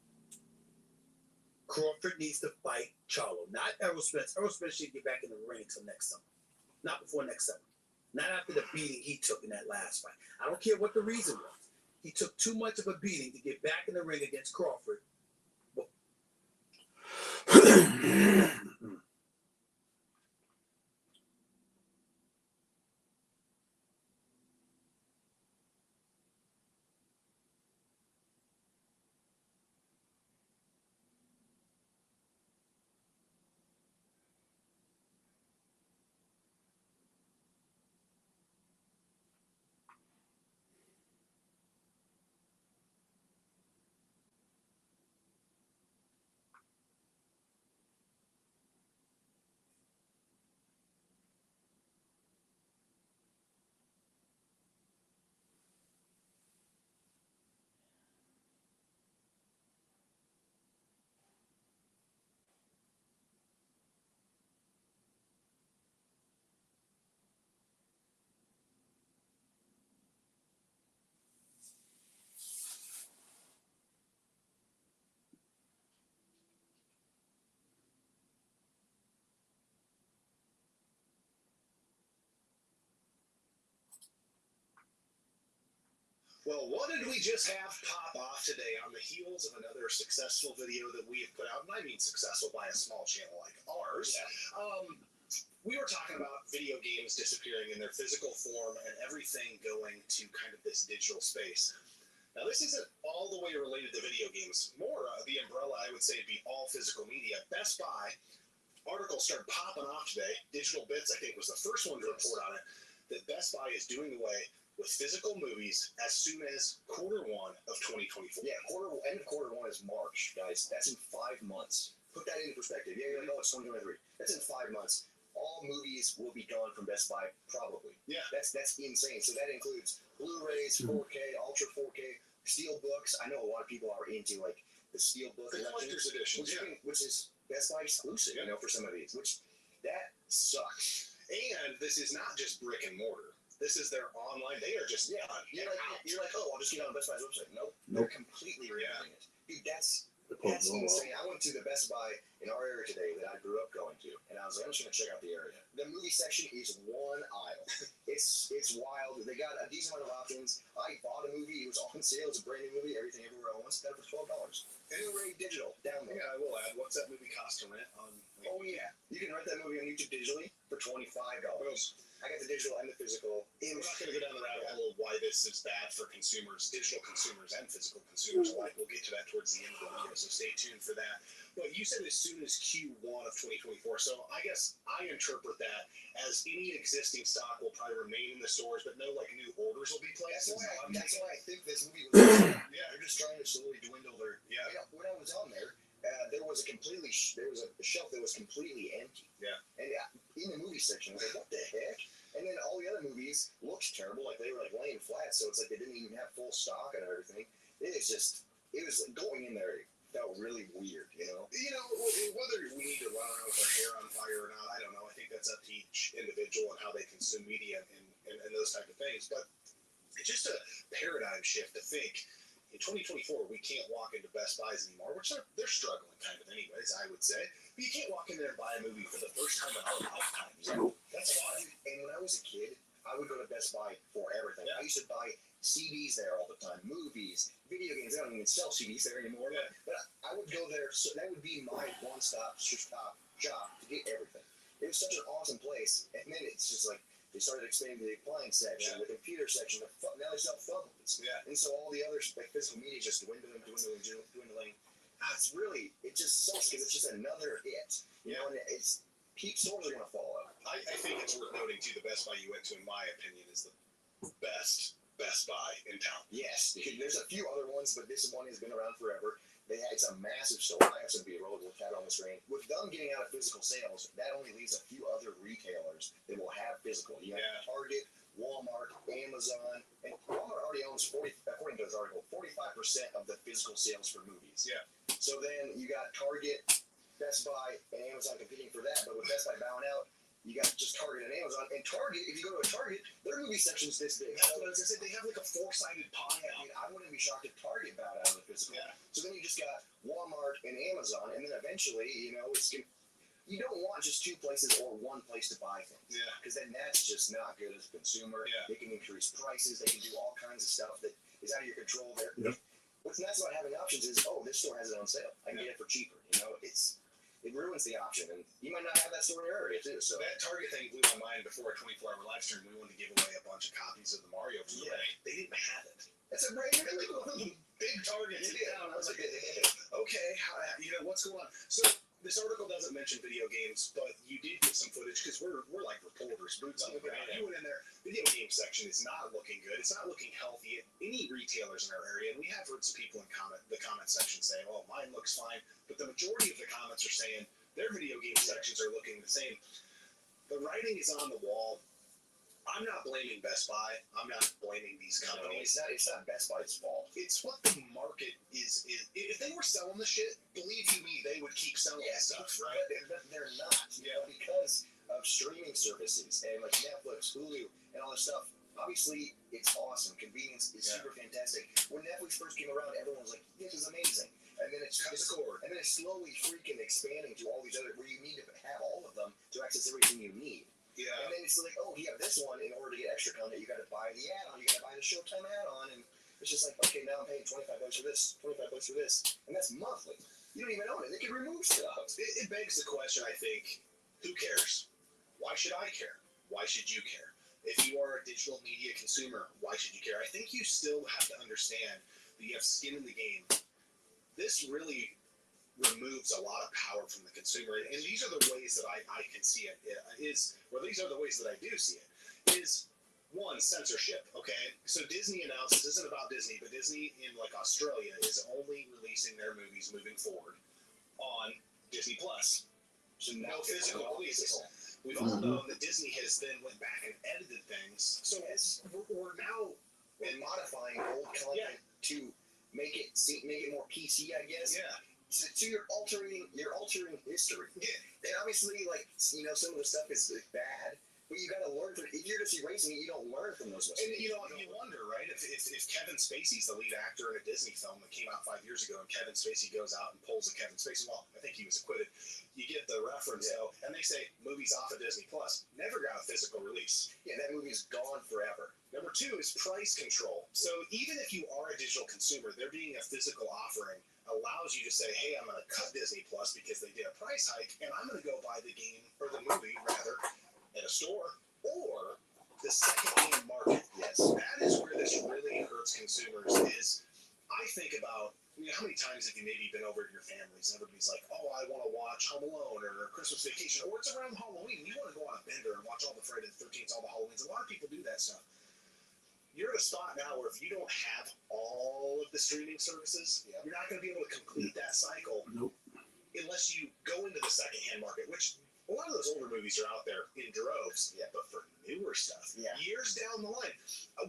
Crawford needs to fight Charlo, not Errol Spence. Errol Spence should get back in the ring until next summer. Not before next summer. Not after the beating he took in that last fight. I don't care what the reason was. He took too much of a beating to get back in the ring against Crawford. Well, what did we just have pop off today on the heels of another successful video that we have put out? And I mean successful by a small channel like ours. Yeah. We were talking about video games disappearing in their physical form and everything going to kind of this digital space. Now, this isn't all the way related to video games. More the umbrella, I would say, would be all physical media. Best Buy articles started popping off today. Digital Bits, I think, was the first one to report on it, that Best Buy is doing away with physical movies as soon as Q1 of 2024. Yeah, end of Q1 is March, guys. That's in 5 months. Put that into perspective. Yeah, you're like, oh, it's 2023. That's in 5 months. All movies will be gone from Best Buy, probably. Yeah. That's insane. So that includes Blu-rays, 4K, Ultra 4K, Steelbooks. I know a lot of people are into like the Steelbook The collector's editions, which is Best Buy exclusive, you know, for some of these. Which that sucks. And this is not just brick and mortar. This is their online. They are just You're like, oh, I'll just get on Best Buy's website. Nope. They're completely removing it. Dude, that's insane. I went to the Best Buy in our area today that I grew up going to, and I was like, I'm just gonna check out the area. The movie section is one aisle. It's wild. They got a decent amount of options. I bought a movie. It was on sale. It's a brand new movie. Everything Everywhere at Once. Got it for $12. Blu-ray digital download. Yeah, I will add. What's that movie cost to rent on? Oh yeah, you can rent that movie on YouTube digitally for $25. I got the digital and the physical. We're not going to go down the rabbit hole of why this is bad for consumers, digital consumers and physical consumers alike. We'll get to that towards the end of the video, so stay tuned for that. But you said as soon as Q1 of 2024, so I guess I interpret that as any existing stock will probably remain in the stores, but no like new orders will be placed. That's why I think this movie was. They're just trying to slowly dwindle their. Yeah. When I was on there, there was a shelf that was completely empty. Yeah. And in the movie section, I was like, what the heck? And then all the other movies looked terrible, like they were like laying flat. So it's like they didn't even have full stock and everything. It was like going in there. Felt really weird, you know. Whether we need to run around with our hair on fire or not, I don't know. I think that's up to each individual and how they consume media and those type of things. But it's just a paradigm shift to think in 2024 we can't walk into Best Buys anymore, which they're struggling kind of anyways, I would say. But you can't walk in there and buy a movie for the first time in our lifetimes. That's why. And when I was a kid, I would go to Best Buy for everything. Yeah. I used to buy CDs there all the time, movies, video games. They don't even sell CDs there anymore. Yeah. But I would go there, so that would be my one-stop shop to get everything. It was such an awesome place. And then it's just like they started expanding the appliance section, the computer section. Now they sell phones. Yeah. And so all the other like physical media is just dwindling. It just sucks because it's just another hit. You know, and stores are going to fall out. I think it's worth noting too, the Best Buy you went to, in my opinion, is the best Best Buy in town. Yes, there's a few other ones, but this one has been around forever. It's a massive store. I have some B-roll with that on the screen. With them getting out of physical sales, that only leaves a few other retailers that will have physical. You have Target, Walmart, Amazon, and Walmart already owns according to this article, 45% of the physical sales for movies. Yeah. So then you got Target, Best Buy, and Amazon competing for that. But with Best Buy bowing out, you got just Target and Amazon. And Target, if you go to a Target, their movie section's this big. That's what I was gonna say. They have like a 4-sided pie. I mean, I wouldn't be shocked if Target bowed out of the physical. Yeah. So then you just got Walmart and Amazon, and then eventually, you don't want just two places or one place to buy things. Yeah. Because then that's just not good as a consumer. Yeah. They can increase prices. They can do all kinds of stuff that is out of your control. There. Yep. What's nice about having options is, this store has it on sale. I can get it for cheaper. You know, it ruins the option, and you might not have that store in your area too. So that Target thing blew my mind before a 24-hour live stream. We wanted to give away a bunch of copies of the Mario Blu-ray. Yeah. They didn't have it. That's a brand new one of the big Targets in town. I was like, okay, what's going on? So this article doesn't mention video games, but you did get some footage because we're like reporters, boots on the ground. You went in there. Video game section is not looking good. It's not looking healthy at any retailers in our area, and we have heard some people in the comment section say, "Oh, mine looks fine," but the majority of the comments are saying their video game sections are looking the same. The writing is on the wall. I'm not blaming Best Buy. I'm not blaming these companies. No, it's not Best Buy's fault. It's what the market is. If they were selling the shit, believe you me, they would keep selling stuff, right? But they're not. You know, because of streaming services and like Netflix, Hulu, and all this stuff. Obviously, it's awesome. Convenience is super fantastic. When Netflix first came around, everyone was like, "This is amazing." And then it's slowly freaking expanding to all these other where you need to have all of them to access everything you need. Yeah. And then it's like, you have this one. In order to get extra content, you got to buy the add-on. You got to buy the Showtime add-on, and it's just like, okay, now I'm paying $25 for this, and that's monthly. You don't even own it. They can remove stuff. It begs the question, I think, who cares? Why should I care? Why should you care? If you are a digital media consumer, why should you care? I think you still have to understand that you have skin in the game. This really removes a lot of power from the consumer. And these are the ways that I can see it. These are the ways that I do see it. Is one, censorship. Okay, so Disney announced this isn't about Disney, but Disney in like Australia is only releasing their movies moving forward on Disney Plus. So no physical releases. We've all known that Disney has then went back and edited things. So we're now modifying old content to make it more PC, I guess. Yeah. So you're altering history. Yeah. And obviously, like, you know, some of the stuff is bad, but you got to learn from. If you're just erasing it, you don't learn from those mistakes. And you know, you wonder, right? If Kevin Spacey's the lead actor in a Disney film that came out 5 years ago, and Kevin Spacey goes out and pulls a Kevin Spacey, well, I think he was acquitted. You get the reference though, and they say movies off of Disney Plus never got a physical release. Yeah, that movie's gone forever. Number two is price control. So even if you are a digital consumer, there being a physical offering allows you to say, hey, I'm going to cut Disney Plus because they did a price hike, and I'm going to go buy the game, or the movie, rather, at a store, or the second-hand market. Yes. That is where this really hurts consumers is, I think about, you know, how many times have you maybe been over to your families and everybody's like, oh, I want to watch Home Alone or Christmas Vacation, or it's around Halloween. You want to go on a bender and watch all the Friday the 13th, all the Halloweens. A lot of people do that stuff. You're at a spot now where if you don't have all of the streaming services, you're not going to be able to complete that cycle unless you go into the secondhand market, which a lot of those older movies are out there in droves. Yeah, but for newer stuff, years down the line,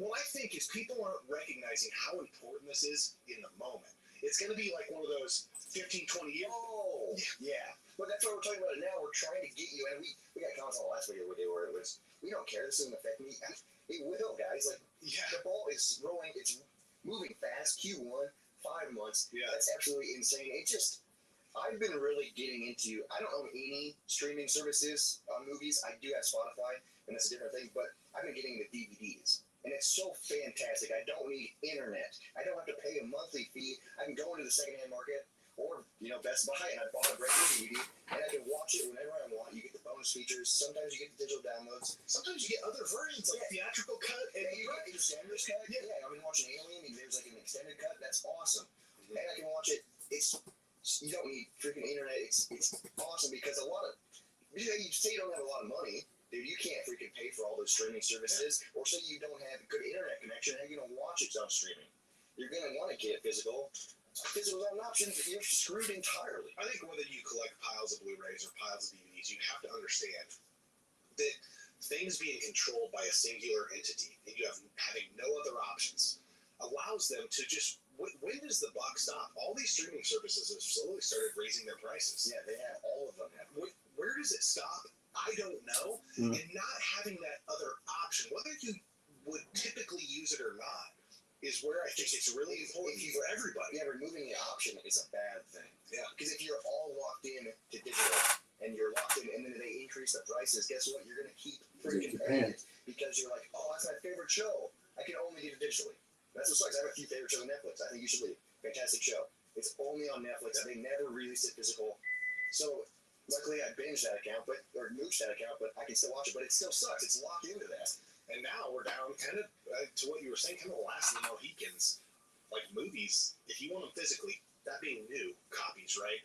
what I think is people aren't recognizing how important this is in the moment. It's going to be like one of those 15, 20 years. Oh, yeah. Well, that's what we're talking about it now. We're trying to get you, and we got comments on the last video where it was, we don't care, this doesn't affect me. It will, guys. Like, the ball is rolling, it's moving fast. Q1, 5 months. Yeah. That's absolutely insane. It just, I've been really getting into, I don't own any streaming services on movies. I do have Spotify, and that's a different thing, but I've been getting the DVDs. And it's so fantastic. I don't need internet. I don't have to pay a monthly fee. I can go into the secondhand market or, you know, Best Buy, and I bought a brand new DVD, and I can watch it whenever I want. You get the bonus features. Sometimes you get the digital downloads. Sometimes you get other versions, like theatrical cut, and you get the standard cut. Yeah, I've been watching Alien, and there's like an extended cut. That's awesome. And I can watch it. You don't need freaking internet. It's awesome because a lot of, you say you don't have a lot of money. Dude, you can't freaking pay for all those streaming services, or say you don't have a good internet connection, how are you going to watch it on streaming? You're going to want to get it physical. Physical is not an option, but you're screwed entirely. I think whether you collect piles of Blu-rays or piles of DVDs, you have to understand that things being controlled by a singular entity and you having no other options allows them to just, when does the buck stop? All these streaming services have slowly started raising their prices. Yeah, they have. All of them have. Where does it stop? I don't know. And not having that other option, whether you would typically use it or not, is where I think it's really important for everybody. Yeah, removing the option is a bad thing. Yeah. Because if you're all locked in to digital and you're locked in and then they increase the prices, guess what? You're going to keep freaking paying it because you're like, oh, that's my favorite show. I can only get it digitally. That's what sucks. I have a few favorite shows on Netflix. I think you should leave. Fantastic show. It's only on Netflix. They never released it physical. So luckily I binged that account, or mooched that account, but I can still watch it. But it still sucks. It's locked into that. And now we're down kind of to what you were saying, kind of the last of the Mohicans. Like movies, if you want them physically, that being new copies, right?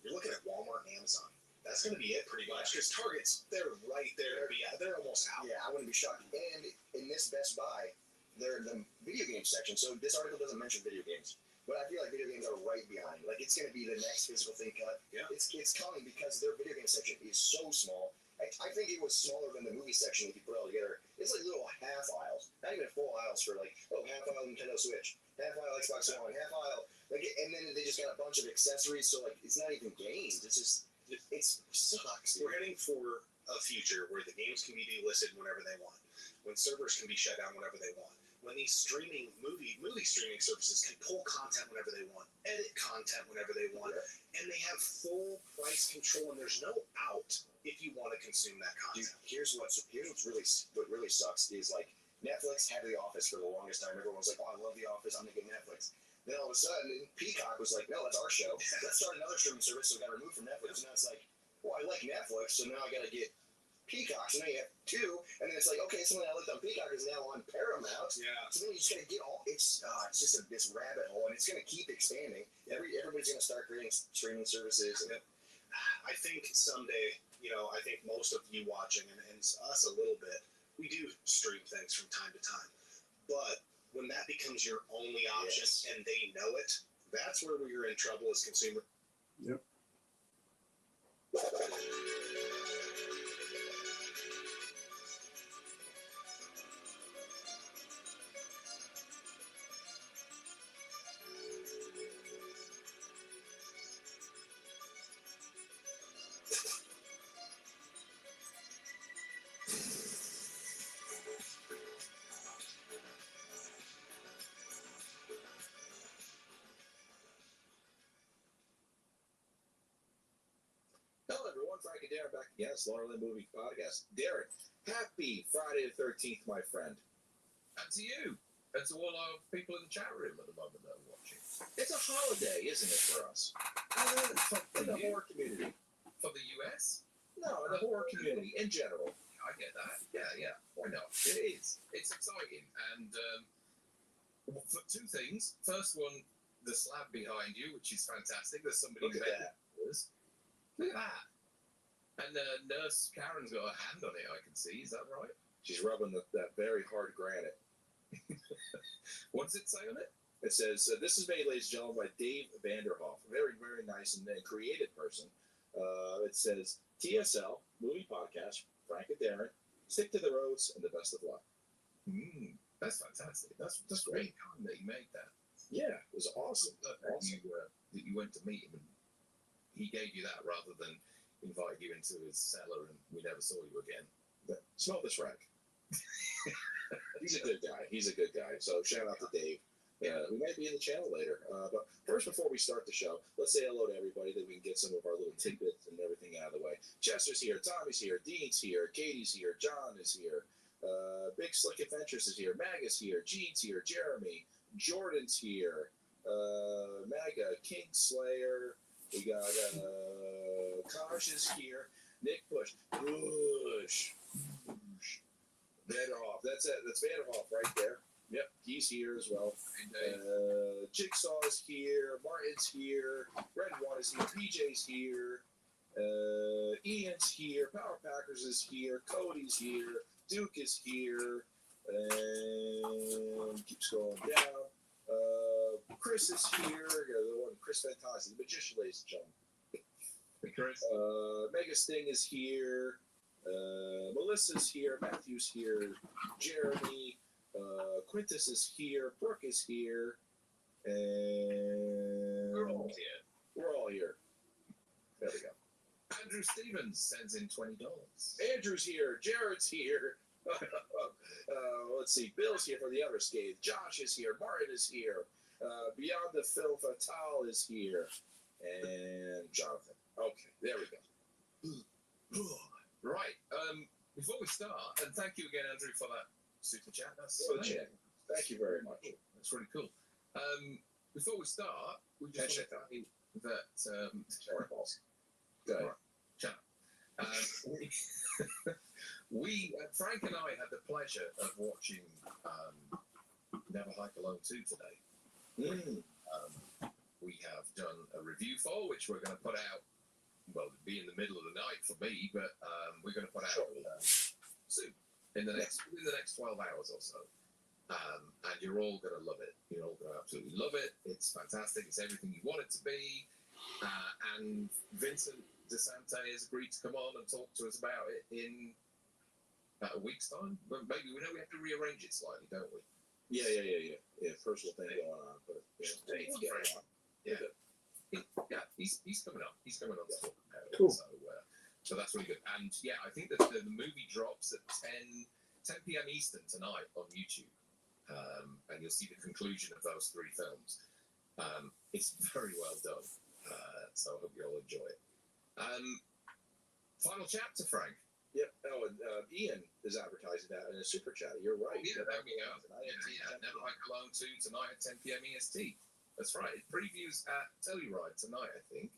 You're looking at Walmart and Amazon. That's going to be it pretty much. Because Target's, they're right there. They're almost out. Yeah, I wouldn't be shocked. And in this Best Buy, they're the video game section. So this article doesn't mention video games. But I feel like video games are right behind. Like, it's going to be the next physical thing cut. Yeah. It's coming because their video game section is so small. I think it was smaller than the movie section if you put it all together. It's like little half aisles, not even full aisles for like, oh, half aisle Nintendo Switch, half aisle Xbox One, half aisle, like, and then they just got a bunch of accessories, so like, it's not even games. It's just, it sucks. We're heading for a future where the games can be delisted whenever they want, when servers can be shut down whenever they want, when these streaming movie streaming services can pull content whenever they want, edit content whenever they want, and they have full price control, and there's no out if you want to consume that content. Dude, here's what really sucks is like Netflix had The Office for the longest time. Everyone was like, oh, I love The Office, I'm gonna get Netflix. Then all of a sudden, Peacock was like, no, that's our show. Let's start another streaming service, so it got removed from Netflix. And now it's like, well, I like Netflix, so now I gotta get Peacock, so now you have two, and then it's like, okay, something I looked on Peacock is now on Paramount. Yeah. So then you just gotta get all. It's just this rabbit hole, and it's gonna keep expanding. Everybody's gonna start creating streaming services. Yep. I think someday, I think most of you watching and us a little bit, we do stream things from time to time. But when that becomes your only option and they know it, that's where we're in trouble as consumers. Yep. Hello, everyone. Frank and Darren back again. It's Laurel Movie Podcast. Darren, happy Friday the 13th, my friend. And to you, and to all our people in the chat room at the moment that are watching. It's a holiday, isn't it, for us? In the horror community. For the US? No, in the horror community in general. I get that. Yeah. Why not? It is. It's exciting. And for two things. First one, the slab behind you, which is fantastic. There's somebody Look at that. Look at that. And Nurse Karen's got a hand on it, I can see. Is that right? She's rubbing that very hard granite. What does it say on it? It says, this is made, ladies and gentlemen, by Dave Vanderhoff. A very, very nice and creative person. It says, TSL, Movie Podcast, Frank and Darren, stick to the roads and the best of luck. That's fantastic. That's really kind that you made that. Yeah, it was awesome. That you went to meet him and he gave you that rather than invite you into his cellar and we never saw you again. But smell this rack. He's a good guy. So shout out to Dave. Yeah, we might be in the channel later. But first, before we start the show, let's say hello to everybody that we can get some of our little tidbits and everything out of the way. Chester's here, Tommy's here, Dean's here, Katie's here, John is here, Big Slick Adventures is here, Mag is here, Gene's here, Jeremy, Jordan's here, Maga, Kingslayer, we got Kosh is here, Nick Bush, Vanderhoff. That's it. That's Vanderhoff right there. Yep, he's here as well. Jigsaw is here. Martin's here. Red One is here. PJ's here. Ian's here. Power Packers is here. Cody's here. Duke is here. And keeps going down. Chris is here. The one, Chris Fantastic, the magician, ladies and gentlemen. Chris. Mega Sting is here. Melissa's here. Matthew's here. Jeremy. Quintus is here. Brooke is here. And We're all here. We're all here. There we go. Andrew Stevens sends in $20. Andrew's here. Jared's here. Let's see. Bill's here for the Unscathed. Josh is here. Martin is here. Beyond the Film Fatale is here. And Jonathan. Okay, there we go. Right. Before we start, and thank you again, Andrew, for that super chat. That's Thank you very much. That's really cool. Before we start, we just want to say that sorry, boss. Go ahead. Chat. We Frank and I had the pleasure of watching Never Hike Alone 2 today. We have done a review for, which we're going to put out. Well, it'd be in the middle of the night for me, but we're going to put out soon, in the next 12 hours or so. And you're all going to love it. You're all going to absolutely love it. It's fantastic. It's everything you want it to be. And Vincent DeSante has agreed to come on and talk to us about it in about a week's time. But maybe we have to rearrange it slightly, don't we? Yeah. Personal thing going on, but he's coming up. He's coming on to talk about it. Cool. So that's really good. And yeah, I think that the movie drops at 10 p.m. Eastern tonight on YouTube. And you'll see the conclusion of those three films. It's very well done. So I hope you all enjoy it. Final chapter, Frank. Yep. Oh, and Ian is advertising that in a super chat. You're right. Yeah, there we go. Never Hike Alone 2 tonight at 10 p.m. EST. That's right. It previews at Telluride tonight, I think.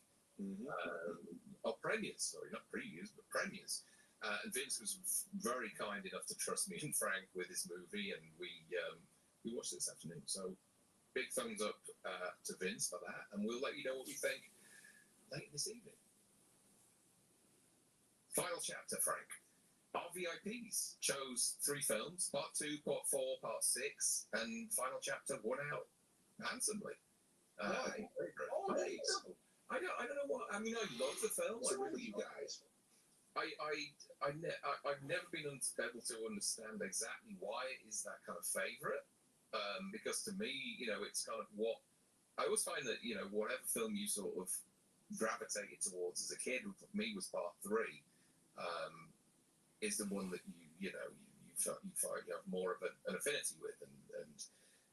Or premieres, sorry, not previews, but premieres And Vince was very kind enough to trust me and Frank with this movie, and we watched it this afternoon. So big thumbs up to Vince for that, and we'll let you know what we think later this evening. Final chapter, Frank. Our VIPs chose 3 films, part 2, part 4, part 6, and final chapter won out handsomely. Why? Always. I don't know what. I mean, I love the film. What's I wrong with really you guys? I've never been able to understand exactly why it is that kind of favorite. Because to me, you know, it's kind of what I always find that, you know, whatever film you sort of gravitated towards as a kid, for me was part 3, is the one that you find you have more of an affinity with, and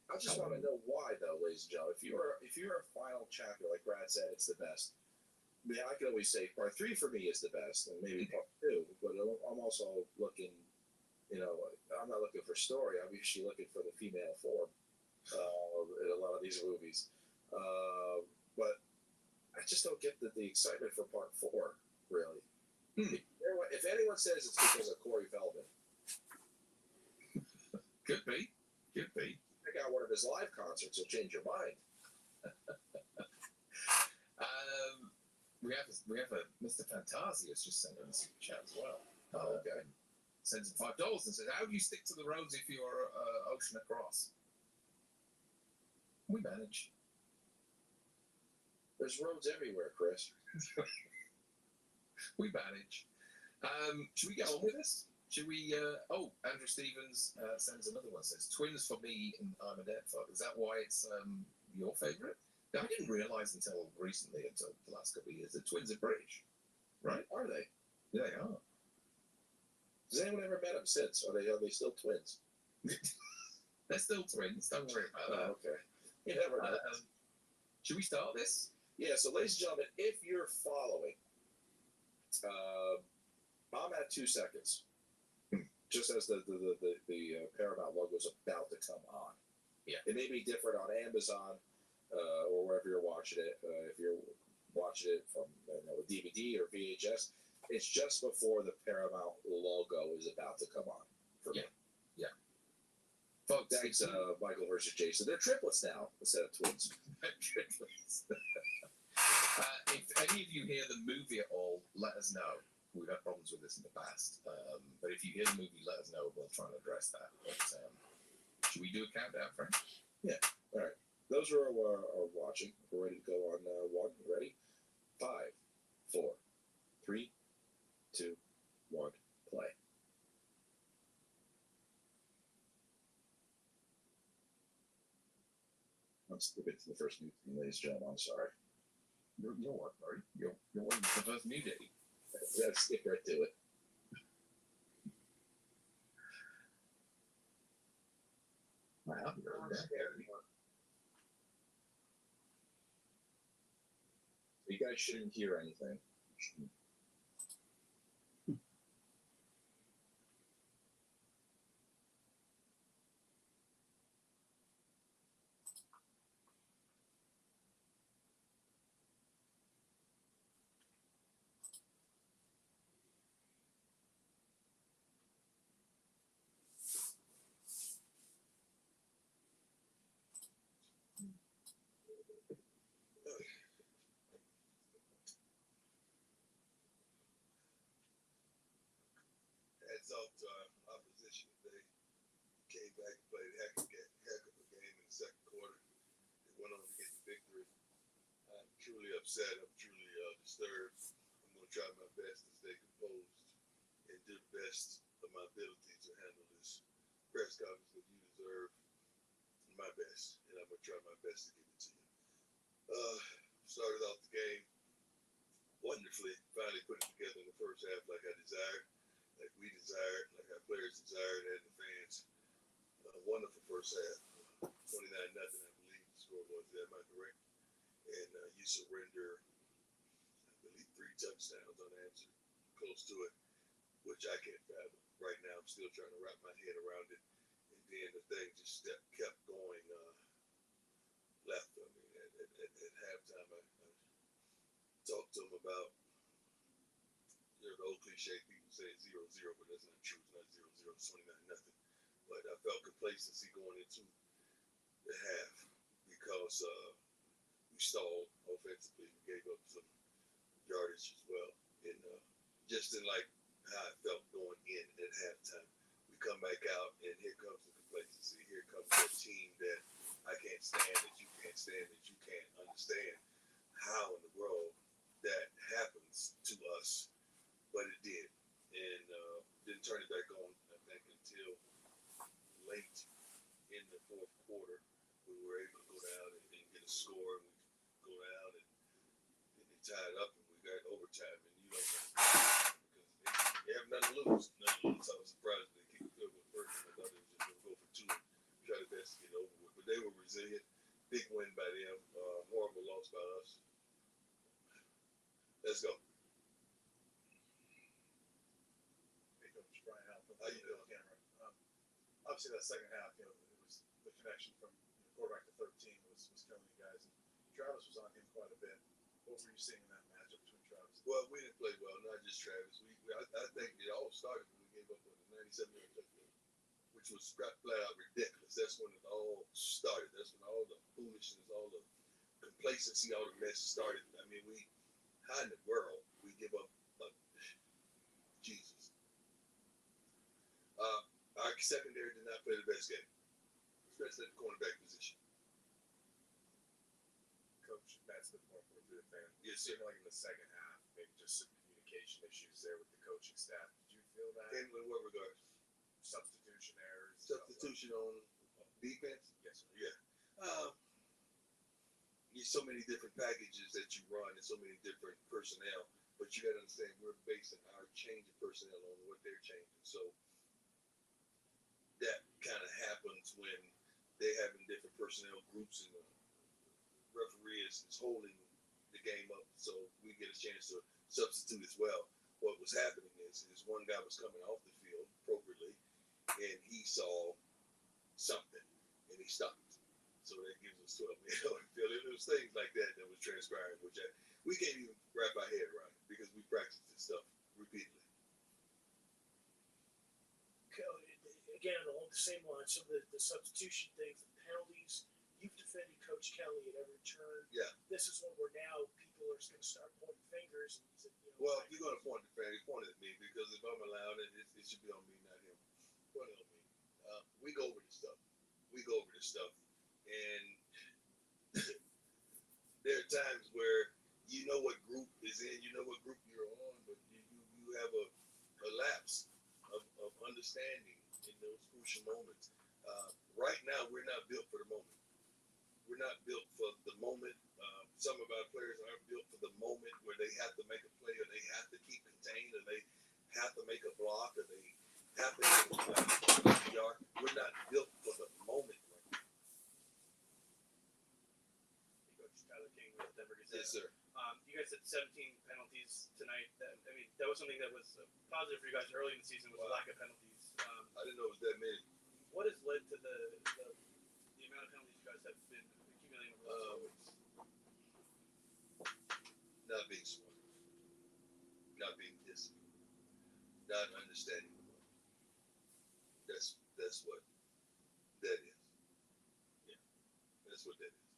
I just want to know why, though, ladies and gentlemen. If you're a final chapter, like Brad said, it's the best. I mean, I can always say part 3 for me is the best, and maybe part 2. But I'm also looking, you know, I'm not looking for story. I'm usually looking for the female form in a lot of these movies. But I just don't get the excitement for part 4, really. If anyone says it's because of Corey Feldman, could be. Check out one of his live concerts; he'll change your mind. We have a Mr. Fantasia has just sent in a super chat as well. Okay. Sends him $5 and says, "How do you stick to the roads if you're ocean across?" We manage. There's roads everywhere, Chris. We manage. Should we get on with this? Should we? Andrew Stevens sends another one. Says twins for me and I'm Adrienne. Is that why it's your favourite? I didn't realise until recently, until the last couple of years, that twins are British. Right? Are they? Yeah, they are. Has anyone ever met them since? Are they still twins? They're still twins. Don't worry about that. Okay. You never know. Should we start this? Yeah. So, ladies and gentlemen, if you're following, I'm at 2 seconds. Just as the Paramount logo is about to come on. Yeah. It may be different on Amazon or wherever you're watching it. If you're watching it from a DVD or VHS, it's just before the Paramount logo is about to come on. For me. Yeah. Folks, thanks, Michael versus Jason. They're triplets now instead of twins. Triplets. If any of you hear the movie at all, let us know. We've had problems with this in the past. But if you hear the movie, let us know. We'll try and address that. But should we do a countdown, Frank? Yeah. All right. Those are watching. We're ready to go on 1. Ready? 5, 4, 3, 2, 1. Play. Let's skip it to the first new thing, ladies and gentlemen. I'm sorry. You're what, Murray? You're one of the first nudity. Let's skip right to it. Wow, you guys shouldn't hear anything. Heads off to our opposition today. Came back and played a heck of a game in the second quarter. They went on to get the victory. I'm truly upset. I'm truly disturbed. I'm going to try my best to stay composed and do the best of my ability to handle this press conference that you deserve. My best, and I'm going to try my best to give it to you. Started off the game wonderfully. Finally put it together in the first half like I desired. Like we desired, like our players desired, and the fans. Wonderful first half. 29-0, I believe the score was. Am I correct? And you surrender, I believe, 3 touchdowns unanswered, close to it, which I can't fathom. Right now, I'm still trying to wrap my head around it. And then the thing just kept going left. I mean, at halftime, I talked to him about, the old cliche people say it's 0-0, but that's not true. It's not 0-0. It's 29-0. But I felt complacency going into the half because we stalled offensively. We gave up some yardage as well, and just didn't like how I felt going in at halftime. We come back out, and here comes the complacency. Here comes that team that I can't stand, that you can't stand, that you can't understand how in the world that happens to us, but it did, and didn't turn it back on, I think, until late in the fourth quarter. We were able to go down and get a score, and we go down and they tied up, and we got overtime, and you don't know because they have nothing to lose. Nothing to lose. I was surprised they keep good with first. I thought they were just going to go for two and try their best to get over with, but they were resilient. Big win by them. Horrible loss by us. Let's go. Hey, Coach Brian Alpha. How you doing? Obviously, that second half, it was the connection from quarterback to 13 was killing you guys. And Travis was on him quite a bit. What were you seeing in that matchup between Travis? Well, we didn't play well, not just Travis. I think it all started when we gave up on the 97-yard touchdown, which was flat out ridiculous. That's when it all started. That's when all the foolishness, all the complacency, all the mess started. I mean, how in the world we give up? Jesus. Our secondary did not play the best game, especially at the cornerback position. Coach, that's the point for the fan. Yes, It sir. seemed like in the second half, maybe just some communication issues there with the coaching staff. Did you feel that? In what regard? Substitution errors. Substitution on defense? Yes, sir. Yeah. There's so many different packages that you run and so many different personnel, but you got to understand we're basing our change of personnel on what they're changing. So that kind of happens when they're having different personnel groups and the referee is holding the game up, so we get a chance to substitute as well. What was happening is one guy was coming off the field appropriately, and he saw something, and he stopped. So that gives us 12 minutes on the field. It was things like that was transpiring, which we can't even wrap our head around it because we practice this stuff repeatedly. Again, along the same line, some of the substitution things, the penalties. You've defended Coach Kelly at every turn. Yeah. This is when we're now people are going to start pointing fingers. And Well, if you're going to point the fan, point at me because if I'm allowed it, it should be on me, not him. Point it on me. We go over this stuff. And there are times where you know what group is in, you know what group you're on, but you have a lapse of understanding in those crucial moments. Right now, we're not built for the moment. We're not built for the moment. Some of our players aren't built for the moment where they have to make a play or they have to keep contained or they have to make a block or they have to make a yard. We're not built for the moment right now. Coach Tyler King with Denver Gazette. Yes, sir. You guys had 17 penalties tonight. That was something that was positive for you guys early in the season was the lack of penalties. I didn't know it was that many. What has led to the amount of penalties you guys have been accumulating over the last 4 weeks? Not being smart, not being disciplined, not understanding the moment. That's what that is. Yeah, that's what that is.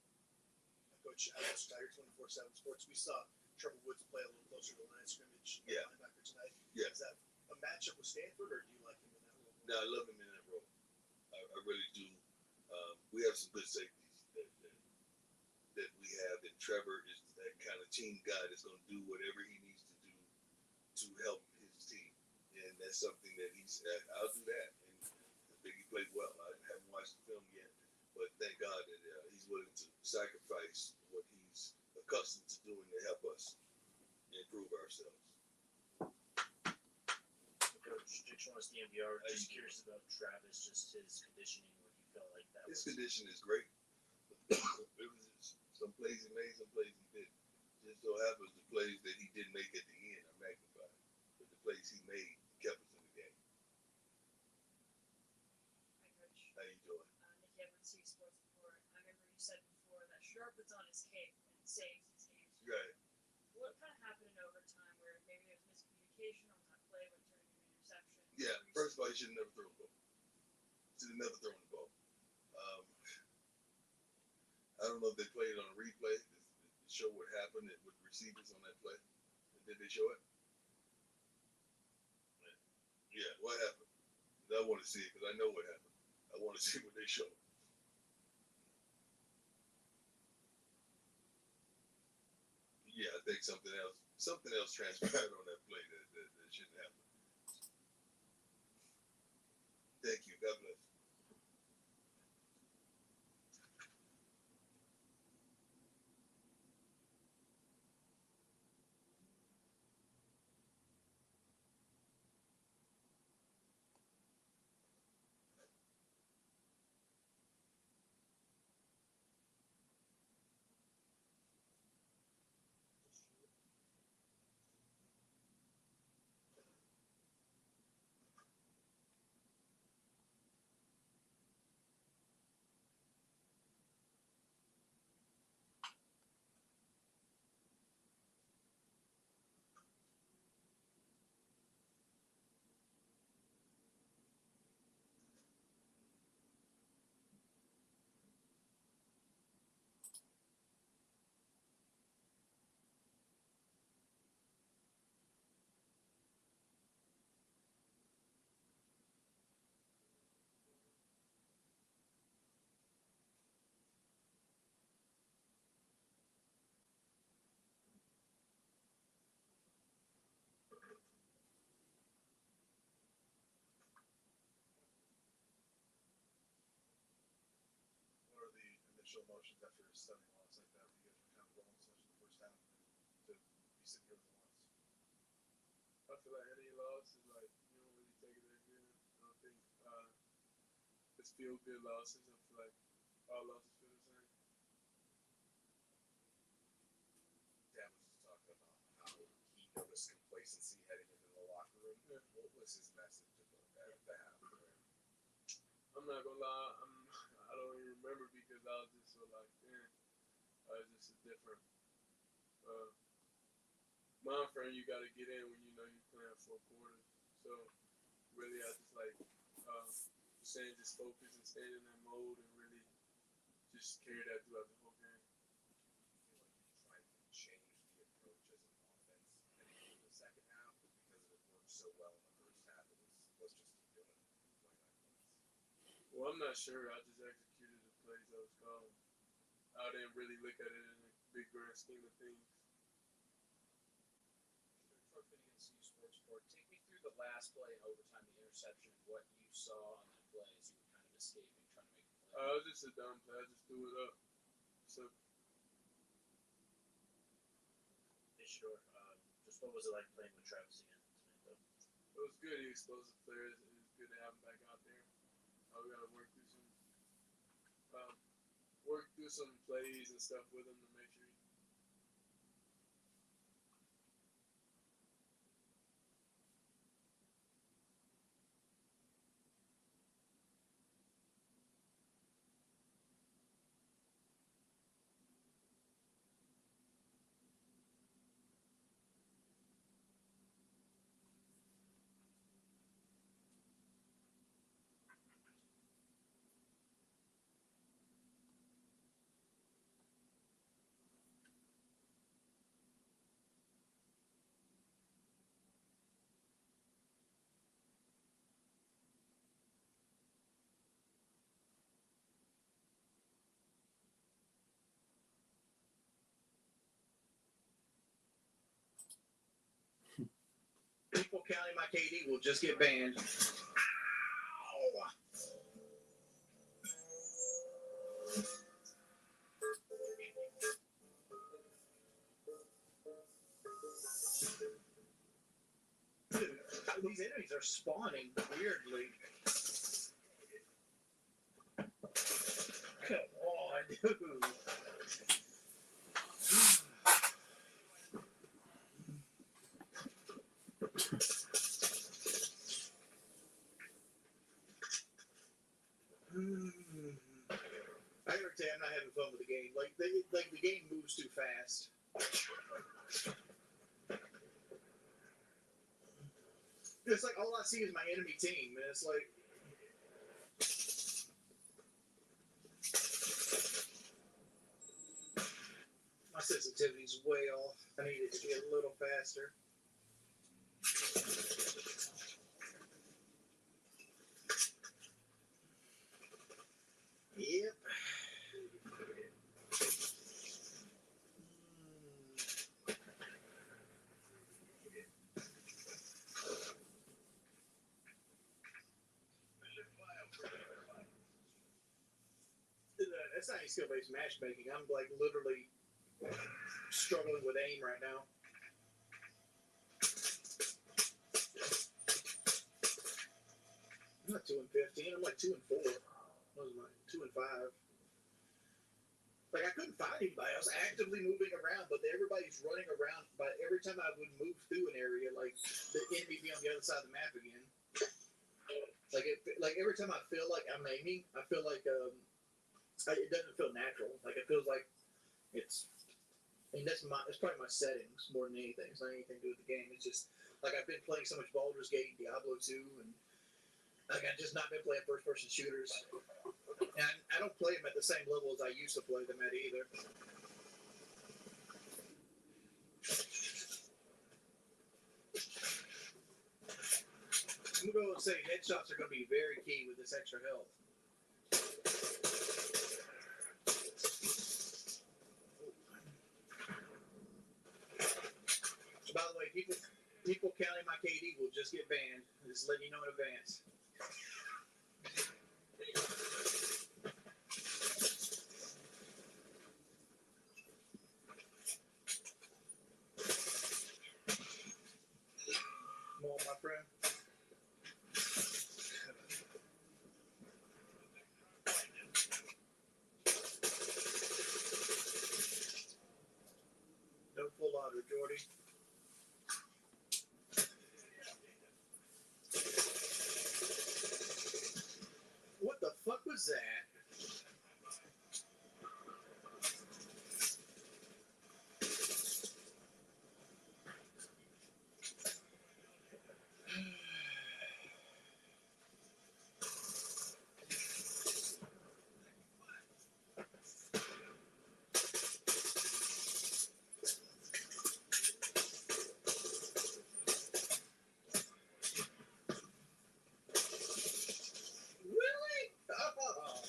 Coach Alex Tiger, 24/7 Sports. We saw Trevor Woods play a little closer to the line of scrimmage. Yeah. Linebacker tonight. Yeah. Is that a matchup with Stanford, or do you like him in that role? No, I love him in that role. I really do. We have some good safeties that we have, and Trevor is that kind of team guy that's going to do whatever he needs to do to help his team, and that's something that I'll do that. And I think he played well. I haven't watched the film yet, but thank God that he's willing to sacrifice what he's accustomed to doing to help us improve ourselves. Coach, Dick Schwartz, the NBR. Just curious about Travis, just his conditioning. What you felt like that? His condition is great. It was just some plays he made, some plays he didn't. Just so happens the plays that he didn't make at the end are magnified, but the plays he made kept us in the game. Hi, Coach. How you doing? Nick Evans, C Sports Report. I remember you said before that Sharp puts on his cape and saves his games. Right. What kind of happened in overtime where maybe there was miscommunication on that play when turning Yeah, first of all, he should have never thrown the ball. Should have never thrown the ball. I don't know if they played it on a replay to show what happened with receivers on that play. Did they show it? Yeah, what happened? I want to see it because I know what happened. I want to see what they showed. Yeah, I think something else transpired on that play that shouldn't happen. Thank you. God bless. What are the initial emotions after a stunning loss like that? You guys were kind of rolling so much in the first half, and to be sitting here with a loss. I feel like any loss is like you don't really take it as good. I don't think it's feel good losses. I feel like all losses feel the same. Dad was just talking about how he noticed complacency heading into the locker room. Yeah. What was his message about that? I'm not gonna lie, I don't even remember because I was just so like, it's just a different mind frame you gotta get in when you know you're playing 4 quarters. So really, I just like staying just focused and staying in that mode and really just carry that throughout the whole game. I feel like you tried to change the approach as an offense heading into the second half because it worked so well in the first half. It was let's just keep doing it. 29 points. Well, I'm not sure. I just executed the plays I was calling. I didn't really look at it in the big grand scheme of things. Detroit against U Sports Sport. Take me through the last play in overtime, the interception, what you saw on that play as you were kind of escaping, trying to make a play. It was just a dumb play. I just threw it up. So. Hey, sure. Just what was it like playing with Travis again tonight, though? It was good. He exposed the players. It was good to have him back out there. We got to work through some plays and stuff with him to make sure. People counting my KD will just get banned. Dude, these enemies are spawning weirdly. Come on, dude. I gotta tell you, I'm not having fun with the game. Like the game moves too fast. It's like all I see is my enemy team, and it's like. My sensitivity's way off. I need it to be a little faster. Yep. That's not any skill-based matchmaking. I'm like literally struggling with aim right now. I'm not 2 and 15. I'm like 2 and 4. What was mine? 2 and 5. Like I couldn't find anybody. I was actively moving around, but everybody's running around. But every time I would move through an area, like the enemy be on the other side of the map again. Like every time I feel like I'm aiming, I feel like it doesn't feel natural. Like it feels like it's. I mean, it's probably my settings more than anything. It's not anything to do with the game. It's just like I've been playing so much Baldur's Gate, Diablo 2, and like I've just not been playing first-person shooters. And I don't play them at the same level as I used to play them at either. I'm going to say headshots are going to be very key with this extra health. By the way, people counting my KD will just get banned. Just letting you know in advance. Come on, my friend. No full auto, Jordy. What the fuck was that? Really? Oh.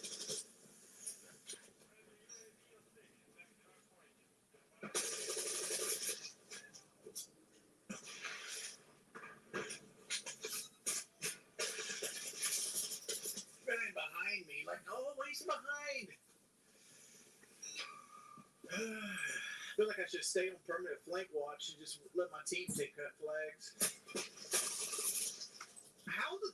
Running behind me, like, oh, he's behind. I feel like I should stay on permanent flank watch and just let my team take cut flags. How the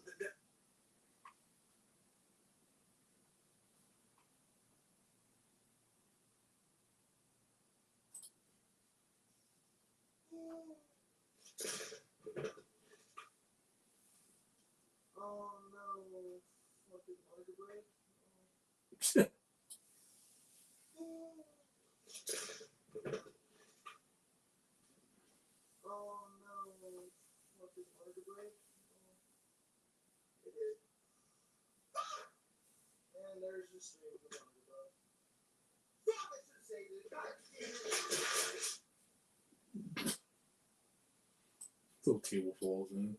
oh no. What did I do break? Oh no. What did I do break? It did. And there's your stream of the underdog. Stop it, Satan! God damn it! Little table falls in.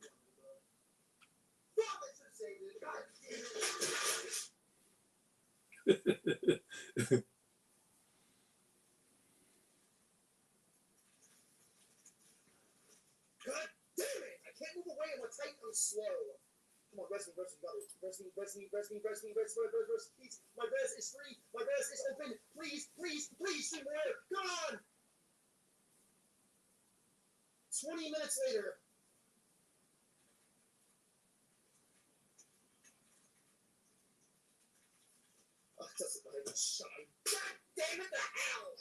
Stop it, Satan! God damn it! God damn it! I can't move away. I'm tight. I'm slow. Come on, rest me, please. My res is free. My res is open. Please, stream there. Come on. 20 minutes later. Oh, it doesn't matter. Shine. God damn it, the hell!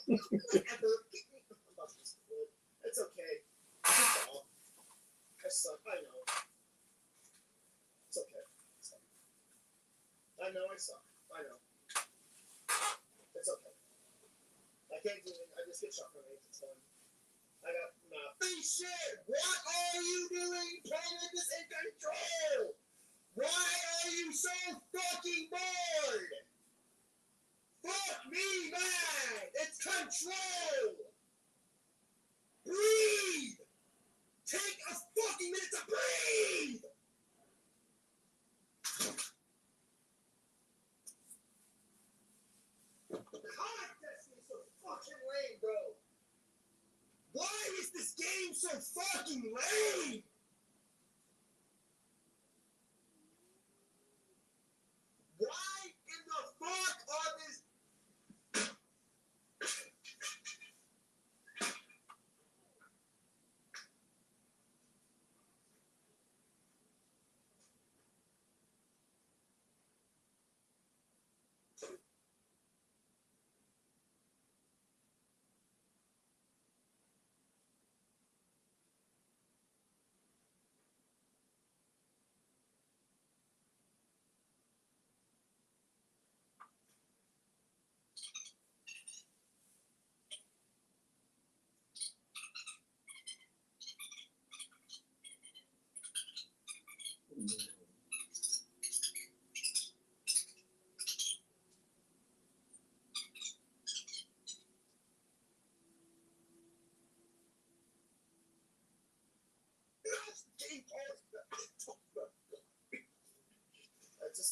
It's okay. I suck. I know. It's okay. I know I suck. I know. It's okay. I can't do it. I just get shot from me. It's fun. I got face shit! What are you doing? Playing this in control! Why are you so fucking bored? Fuck me, man! It's control! Breathe! Take a fucking minute to breathe! God, this is so fucking lame, bro. Why is this game so fucking lame? Why in the fuck are this?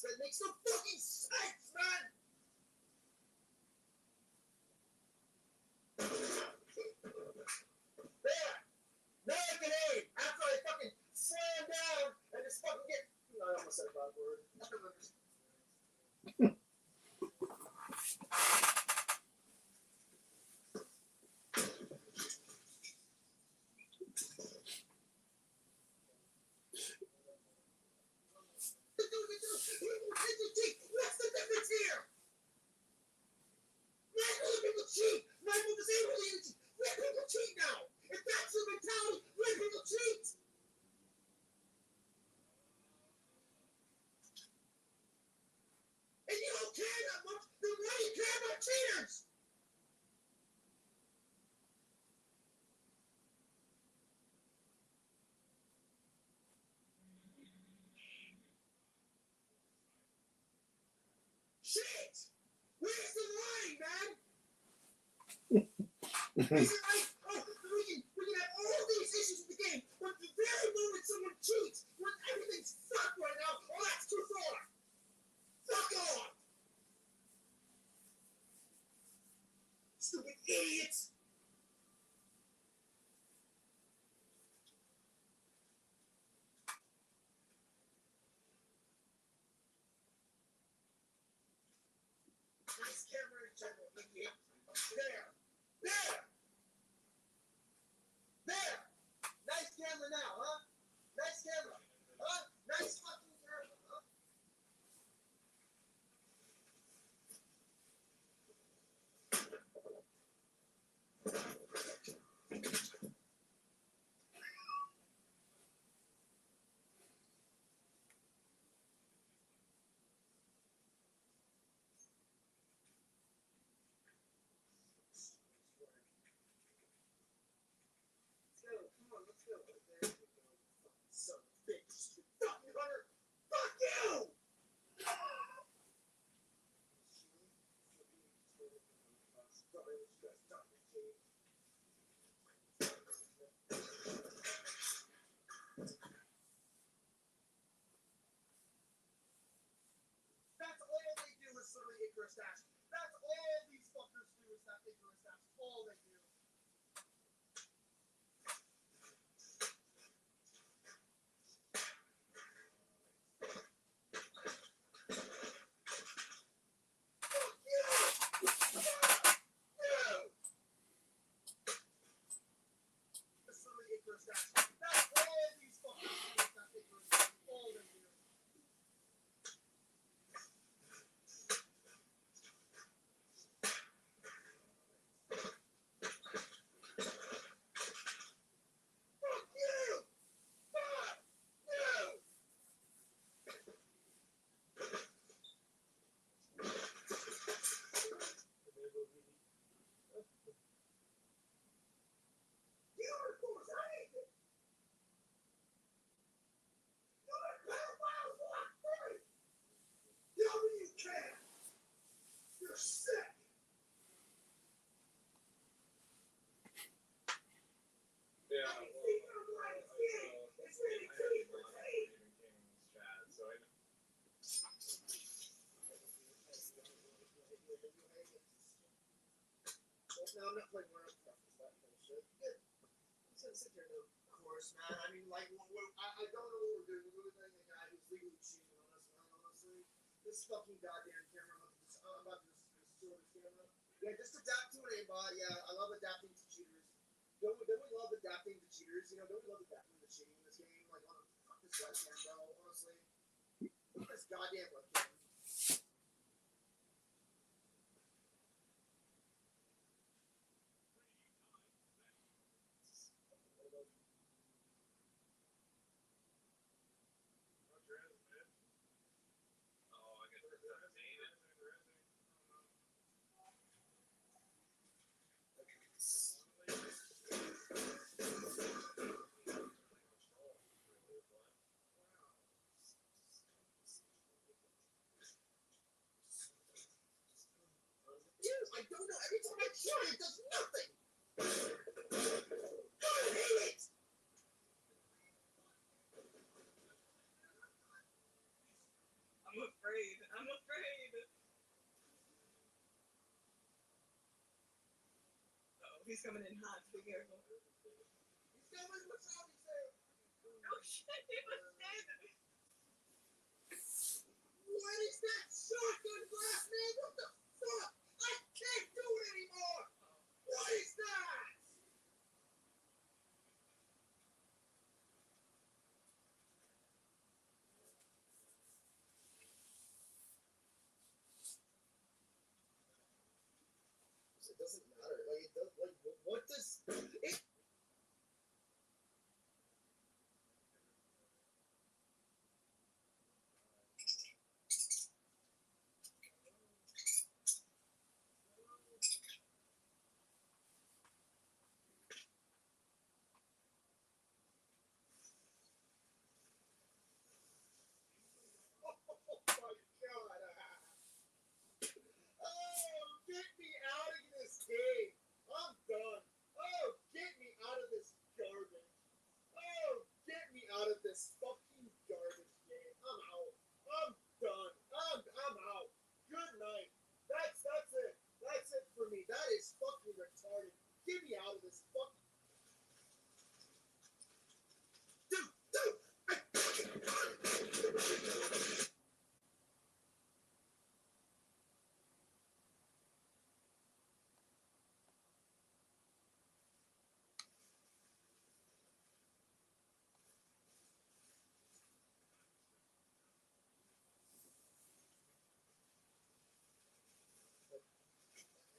That makes no fucking sense, man! There! Now I can aim! After I fucking slam down and just fucking get... No, I almost said a bad word. What's the difference here? Let people cheat! Let people disable the energy! Let people cheat now! If that's your mentality, let people cheat! And you don't care that much, then why do you care about cheaters? Shit! Where's the line, man? Is it like, oh, we can have all these issues with the game, but the very moment someone cheats, when everything's fucked right now, oh, that's too far! Fuck off! Stupid idiots! Nice camera in general, idiot. There! There! There! Nice camera now, huh? Nice camera. Huh? Nice fucking camera, huh? Let's go, come on, let's go. There we go. Son of a bitch. Fuck you, Hunter! Fuck you! That's all they do is literally Icarus dash. That's all these fuckers do is that Icarus dash. That's all they do. Fuck you! Fuck you! It's literally Icarus dash. That's all these fuckers do is that Icarus dash. All they do. No, I'm not playing World Cup. It's that bullshit. Good. I'm just gonna sit there and go, of course, man. I mean, like, I don't know what we're doing. We're letting a guy who's legally cheating on us, man, honestly. This fucking goddamn camera. I'm about to just steal this camera. Yeah, just adapt to an aimbot. Yeah, I love adapting to cheaters. Don't we love adapting to cheaters? You know, don't we love adapting to cheating in this game? Like, fuck this webcam, bro, honestly. Fuck this goddamn webcam. I don't know. Every time I try, it does nothing. I hate it. I'm afraid. I'm afraid. Oh, he's coming in hot. Be careful. He's coming. What's up? He's there. Oh shit! He was standing. What is that shotgun glass, man? What the fuck? I can't do it anymore. What is that? It doesn't matter. Like, it does. Like, what does it? Oh my god. Oh, get me out of this game. I'm done. Oh, get me out of this garbage. Oh, get me out of this fucking garbage game. I'm out. I'm done. I'm out. Good night. That's it. That's it for me. That is fucking retarded. Get me out of this fucking. Dude.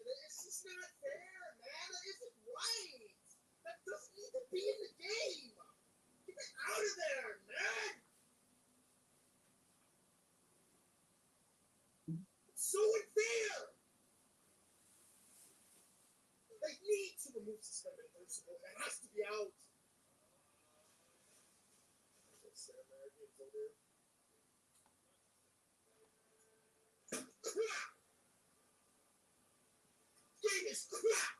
It's just not fair, man. That isn't right. That doesn't need to be in the game. Get me out of there, man. It's so unfair. They need to remove suspended personal. It has to be out. Crap. Game is crap.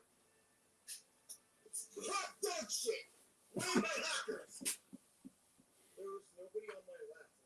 It's hot dog shit. Ran by hackers. There was nobody on my left.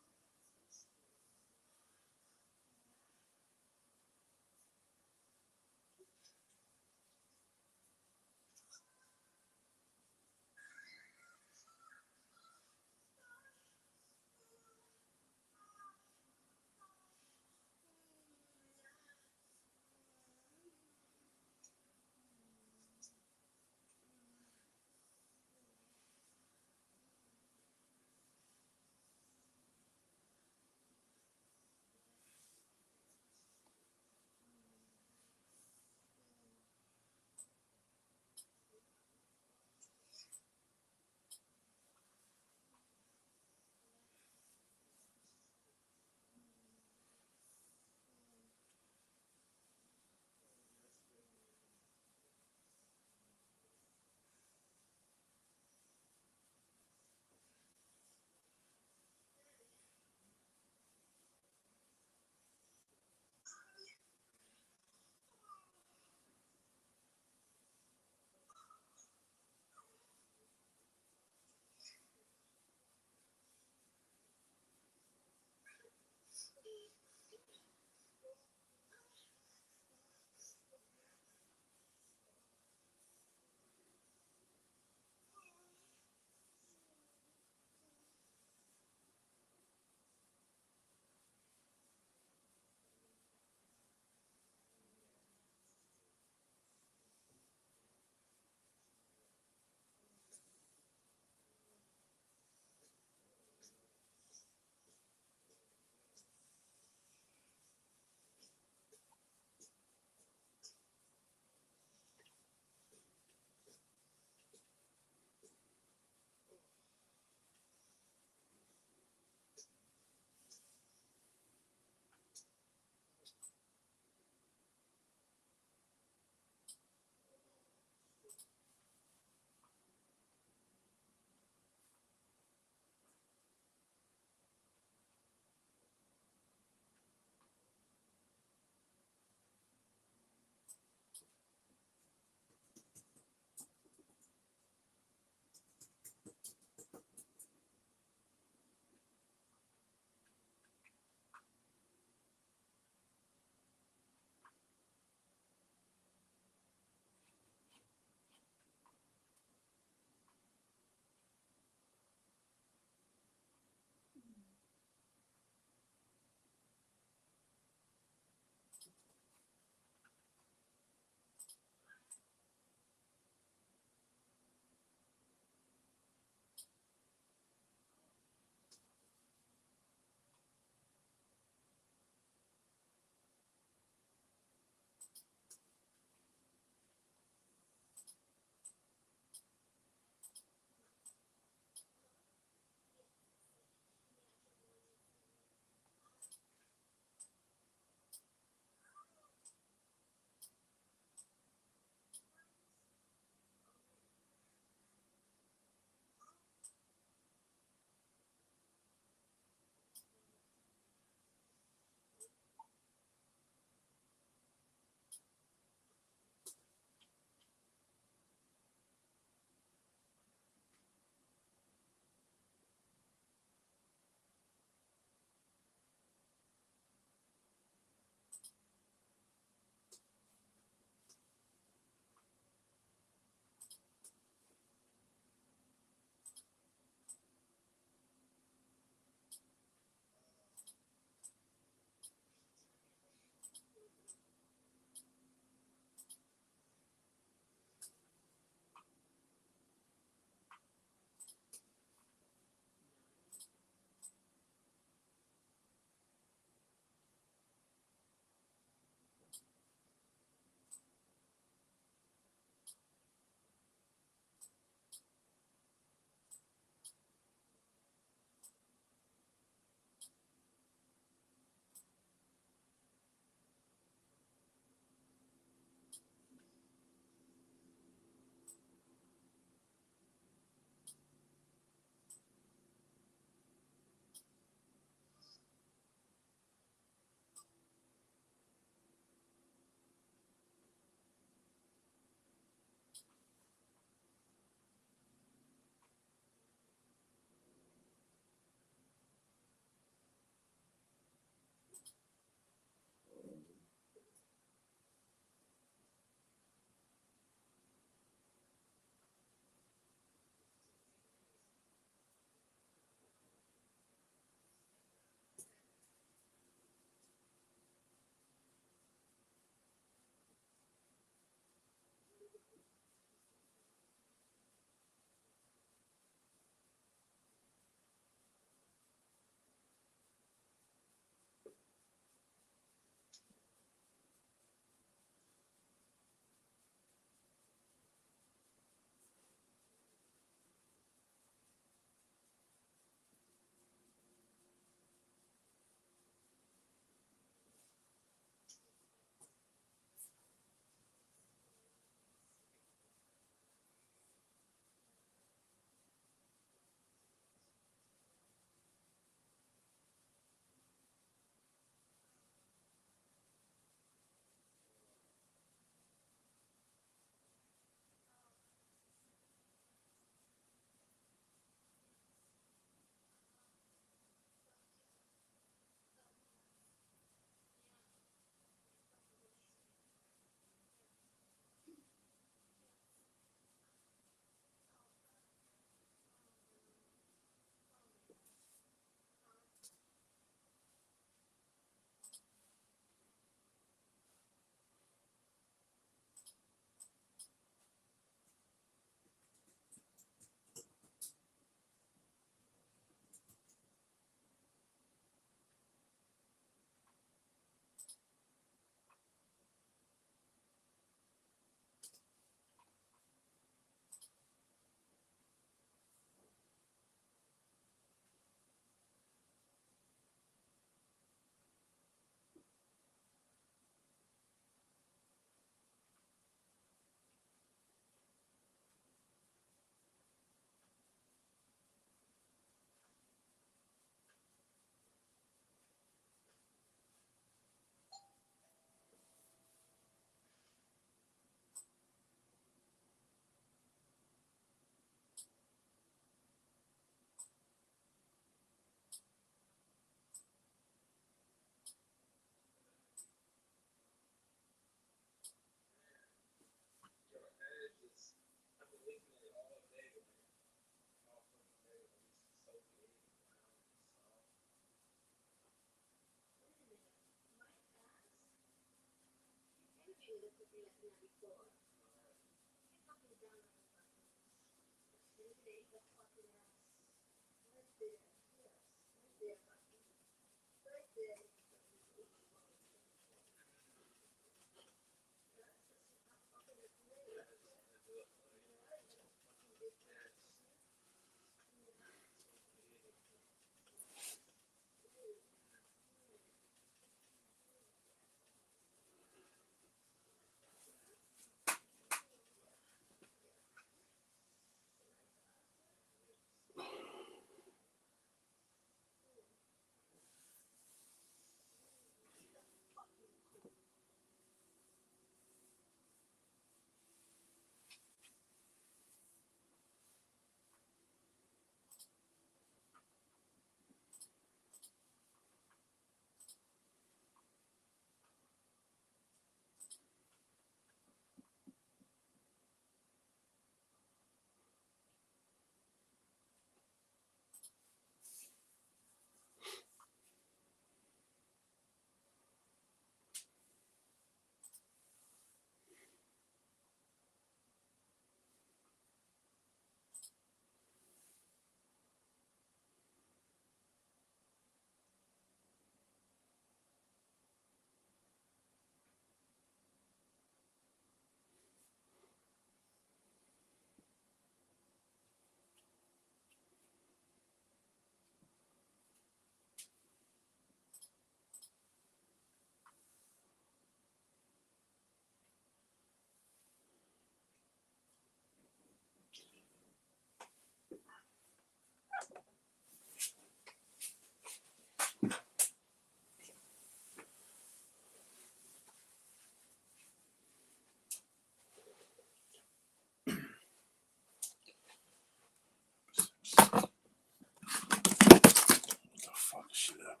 Fuck shit up.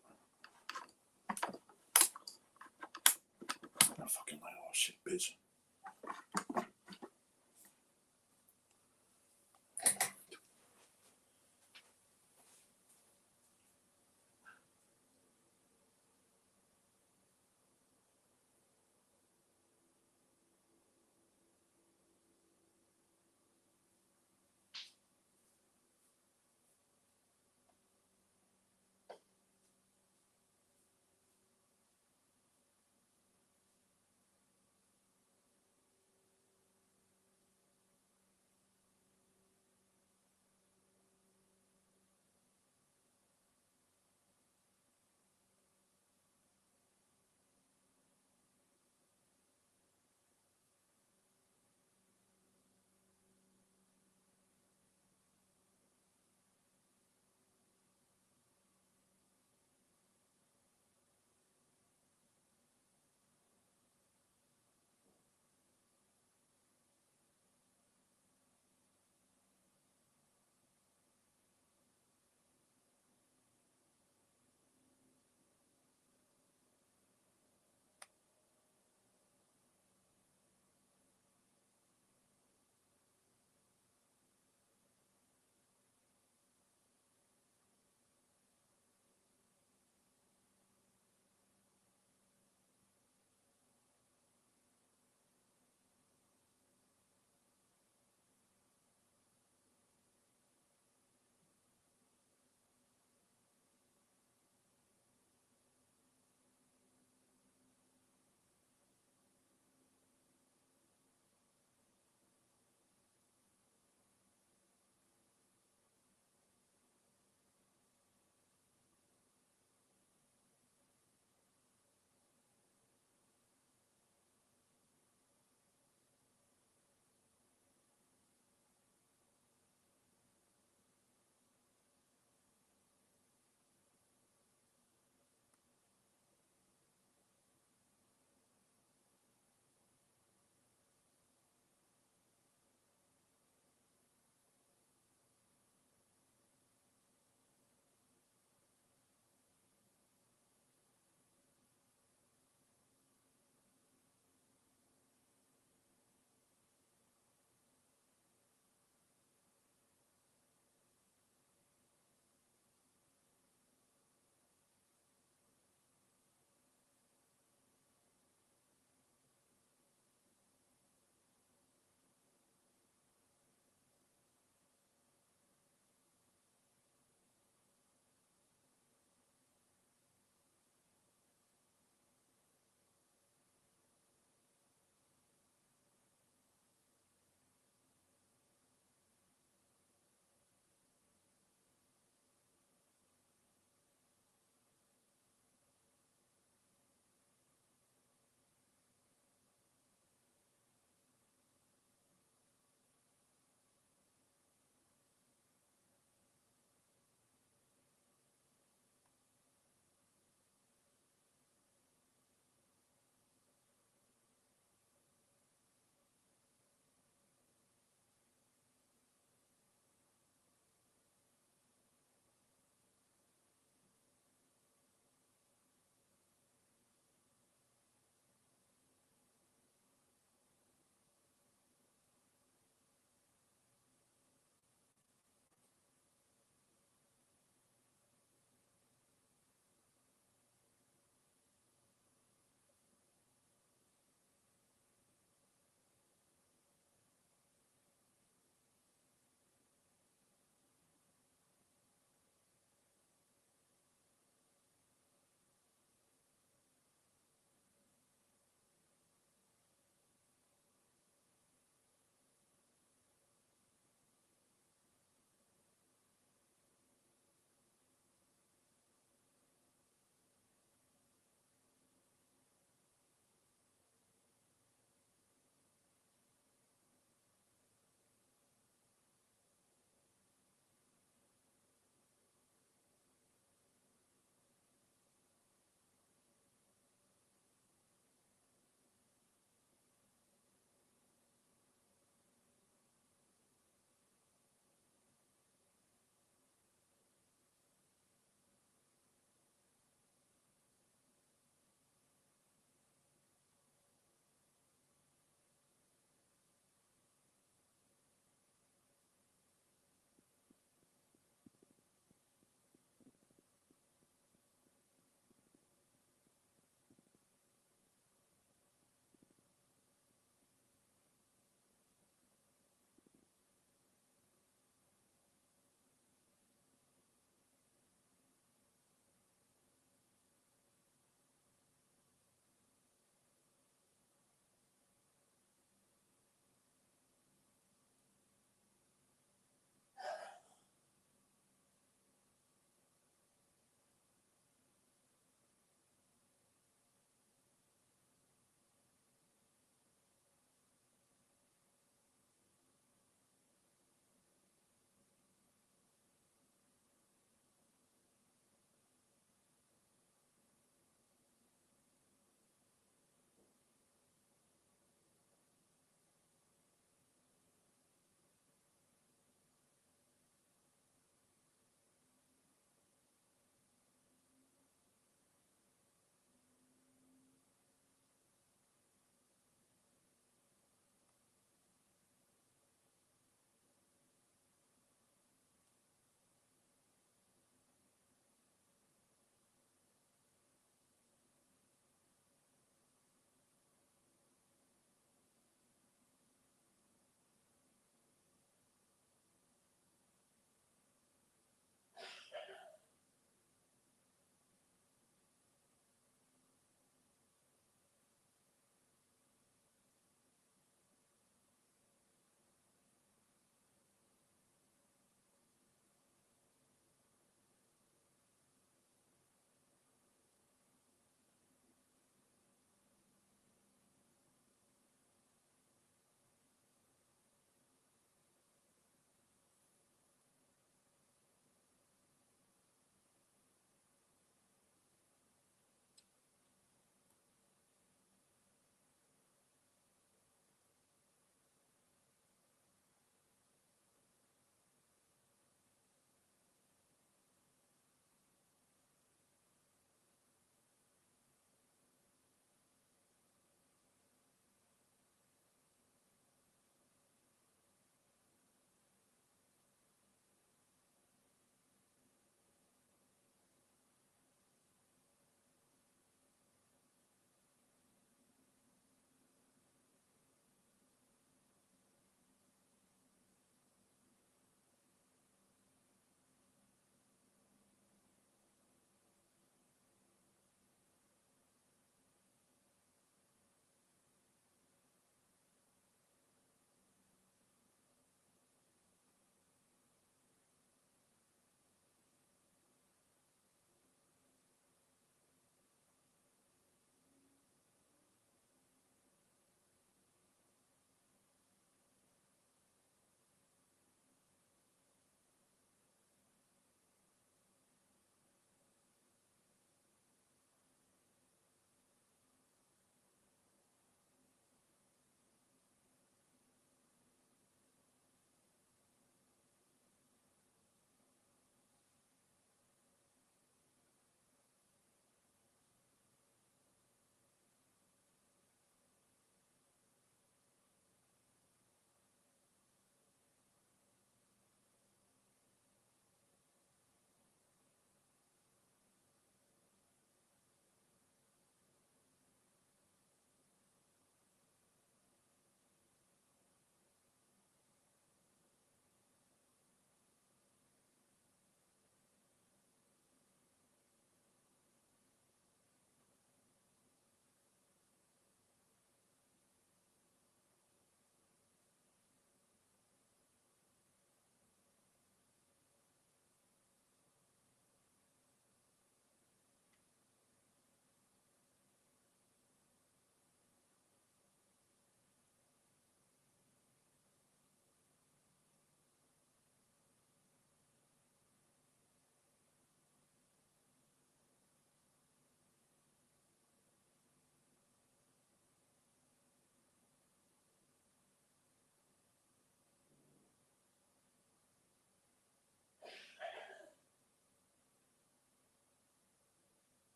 I fucking like all shit, bitch.